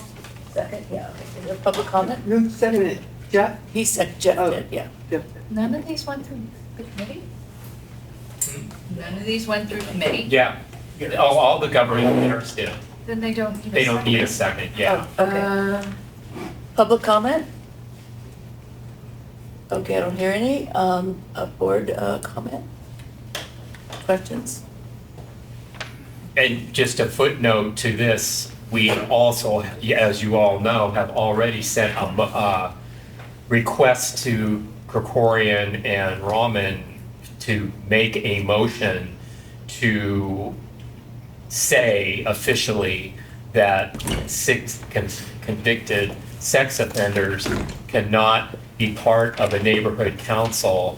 second, yeah. Is there public comment? Who seconded it? Jeff? He said Jeff did, yeah. Jeff. None of these went through the committee? None of these went through committee? Yeah, all the governing leaders did. Then they don't need a They don't second. need a second, yeah. Oh, okay. Public comment? Okay, I don't hear any. A board comment? Questions? And just a footnote to this, we also, as you all know, have already sent a request to Krikorian and Rahman to make a motion to say officially that 6 convicted sex offenders cannot be part of a neighborhood council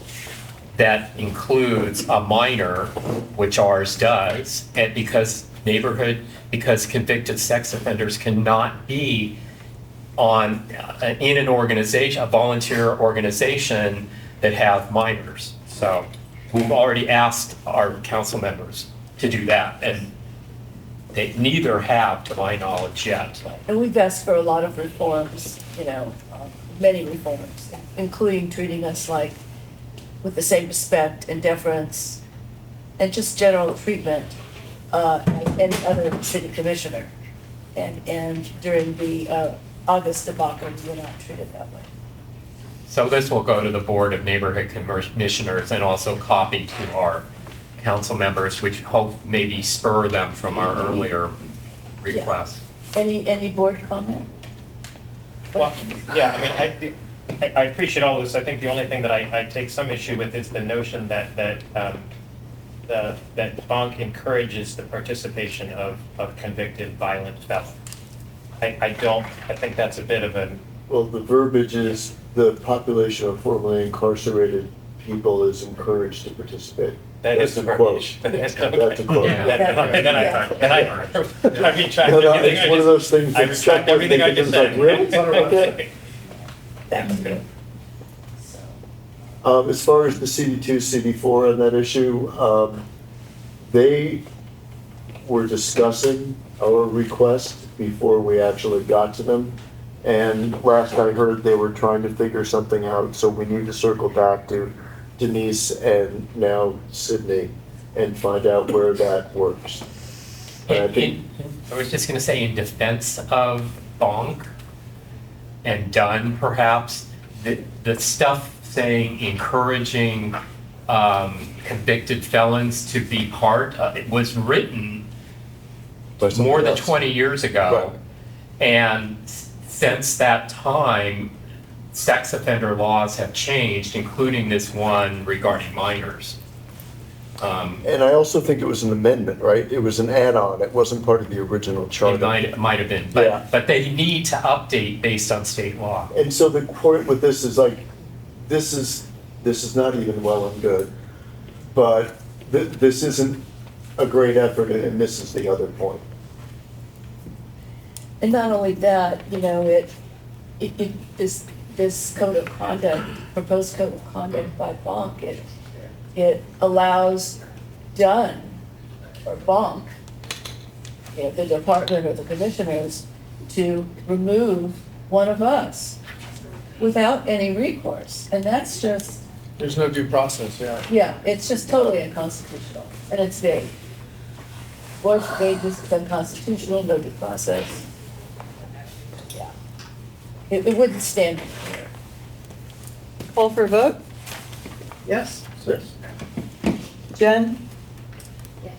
that includes a minor, which ours does, and because convicted sex offenders cannot be in an organization, a volunteer organization that have minors. So we've already asked our council members to do that, and they neither have, to my knowledge, yet. And we've asked for a lot of reforms, many reforms, including treating us like with the same respect and deference and just general treatment like any other city commissioner. And during the August debacle, we were not treated that way. So this will go to the Board of Neighborhood Commissioners and also copy to our council members, which hope maybe spur them from our earlier request. Any board comment? Well, yeah, I mean, I appreciate all this. I think the only thing that I take some issue with is the notion that BONC encourages the participation of convicted violent felons. I think that's a bit of an. Well, the verbiage is the population of formerly incarcerated people is encouraged to participate. That is the verbiage. That's a quote. Yeah. And then I retract No, everything it's one of those things I that retract everything I just said. Really? Okay. That's good. As far as the CD2, CD4 on that issue, they were discussing our request before we actually got to them. And last I heard, they were trying to figure something out, so we need to circle back to Denise and now Sydney and find out where that works. And I think I was just going to say, in defense of BONC and Dunn, perhaps, the stuff saying encouraging convicted felons to be part of it was written more than 20 years ago. Right. And since that time, sex offender laws have changed, including this one regarding minors. And I also think it was an amendment, right? It was an add-on. It wasn't part of the original charter. It might have been, Yeah. but they need to update based on state law. And so the point with this is like, this is not even well and good, but this isn't a great effort and misses the other point. And not only that, you know, this code of conduct, proposed code of conduct by Bonk, it allows Dunn or Bonk, you know, the department or the commissioners, to remove one of us without any recourse. And that's just, There's no due process, yeah. yeah, it's just totally unconstitutional, and it's vague. Voice of wages is unconstitutional, no due process. Yeah. It wouldn't stand here. Call for a vote? Yes? Jen? Yes.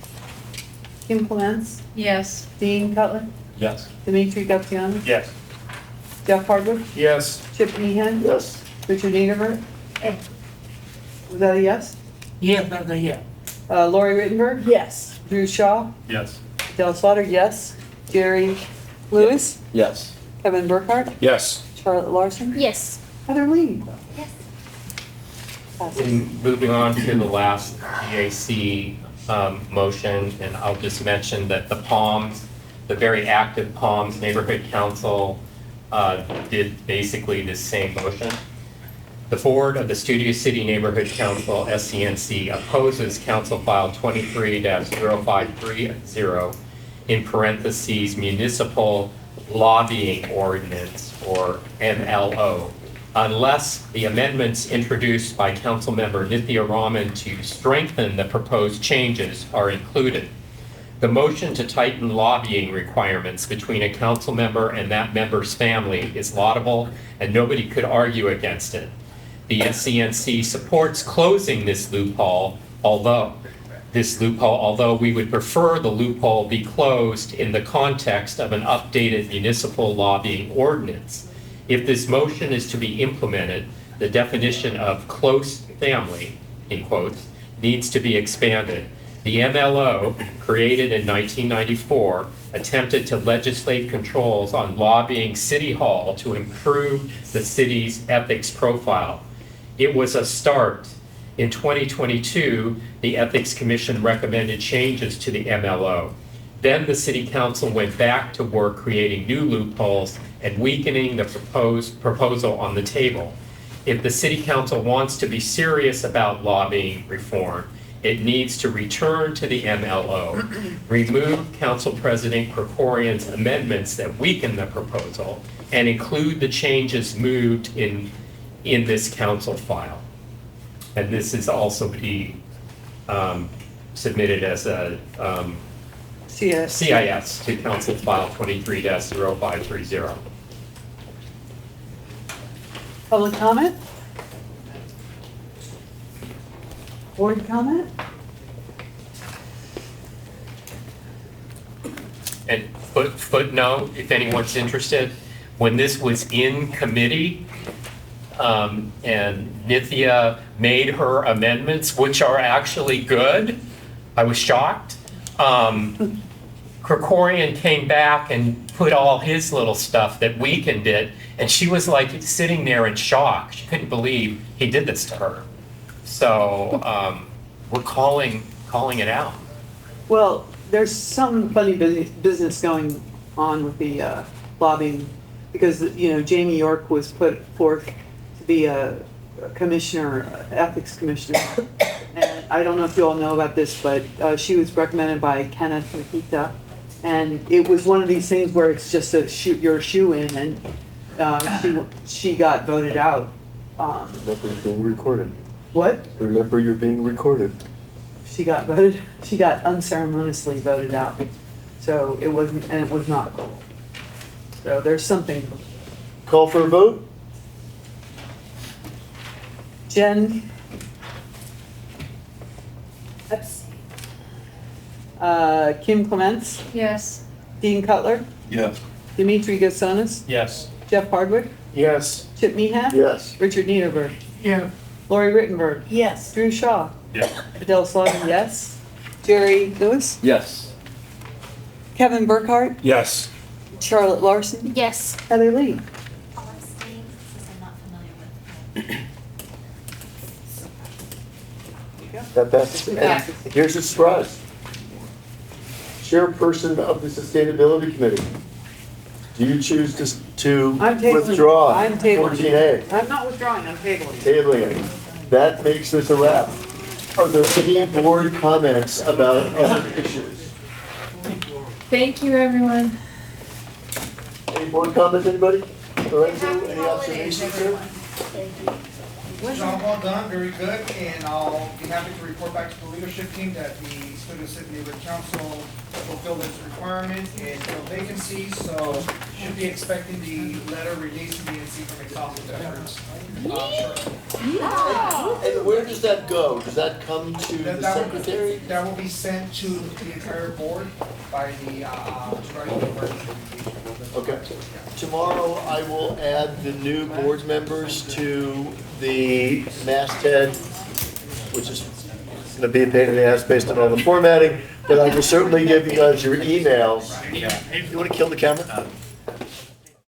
Kim Clements? Yes. Dean Cutler? Yes. Dimitri Graziano? Yes. Jeff Hardwick? Yes. Chip Meehan? Yes. Richard Niederberg? Was that a yes? Yeah, that's a yeah. Lori Rittenberg? Yes. Drew Shaw? Yes. Del Slaughter, yes. Jerry Lewis? Yes. Kevin Burkhardt? Yes. Charlotte Larson? Yes. Heather Lee? And moving on to the last DAC motion, and I'll just mention that the Palms, the very active Palms Neighborhood Council did basically this same motion. The board of the Studio City Neighborhood Council, SCNC, opposes Council File 23-0530 in parentheses municipal lobbying ordinance, or MLO, unless the amendments introduced by Councilmember Nithya Raman to strengthen the proposed changes are included. The motion to tighten lobbying requirements between a council member and that member's family is laudable, and nobody could argue against it. The SCNC supports closing this loophole, although we would prefer the loophole be closed in the context of an updated municipal lobbying ordinance. If this motion is to be implemented, the definition of close family, in quotes, needs to be expanded. The MLO, created in 1994, attempted to legislate controls on lobbying City Hall to improve the city's ethics profile. It was a start. In 2022, the Ethics Commission recommended changes to the MLO. Then the City Council went back to work creating new loopholes and weakening the proposal on the table. If the City Council wants to be serious about lobbying reform, it needs to return to the MLO, remove Council President Krikorian's amendments that weaken the proposal, and include the changes moved in this council file. And this is also be submitted as a CIS to Council File 23-0530. Public comment? Board comment? And footnote, if anyone's interested, when this was in committee, and Nithya made her amendments, which are actually good, I was shocked. Krikorian came back and put all his little stuff that weakened it, and she was like sitting there in shock. She couldn't believe he did this to her. So we're calling it out. Well, there's some funny business going on with the lobbying, because, you know, Jamie York was put forth to be a commissioner, ethics commissioner. And I don't know if you all know about this, but she was recommended by Kenneth Makita. And it was one of these things where it's just you're a shoe-in, and she got voted out. Remember, you're being recorded. What? Remember, you're being recorded. She got unceremoniously voted out. So it wasn't, and it was not cool. So there's something. Call for a vote? Jen? Kim Clements? Yes. Dean Cutler? Yes. Dimitri Gossonis? Yes. Jeff Hardwick, Yes. Chip Meehan, Yes. Richard Niederberg, Yeah. Lori Rittenberg, Yes. Drew Shaw, Yeah. Adele Slaughter, yes. Jerry Lewis, Yes. Kevin Burkhardt, Yes. Charlotte Larson, Yes. Heather Lee. I'll abstain since I'm not familiar with. That passes. Yeah. And here's a surprise. Chairperson of the Sustainability Committee. Do you choose to I'm tabling. withdraw I'm tabling. 14A? I'm not withdrawing, I'm tabling. Tabling it. That makes this a wrap. Are there any board comments about other issues? Thank you, everyone. Any board comments, anybody? Lorenzo, any observations, sir? Job well done, very good, and I'll be happy to report back to the leadership team that the Student City Neighborhood Council fulfilled its requirement and filled vacancies, so should be expecting the letter released from DNC from exhaustive efforts. And where does that go? Does that come to the secretary? That will be sent to the entire board by the, Okay. Tomorrow, I will add the new board members to the masthead, which is going to be a pain in the ass based on all the formatting, but I will certainly give you guys your emails. You want to kill the camera?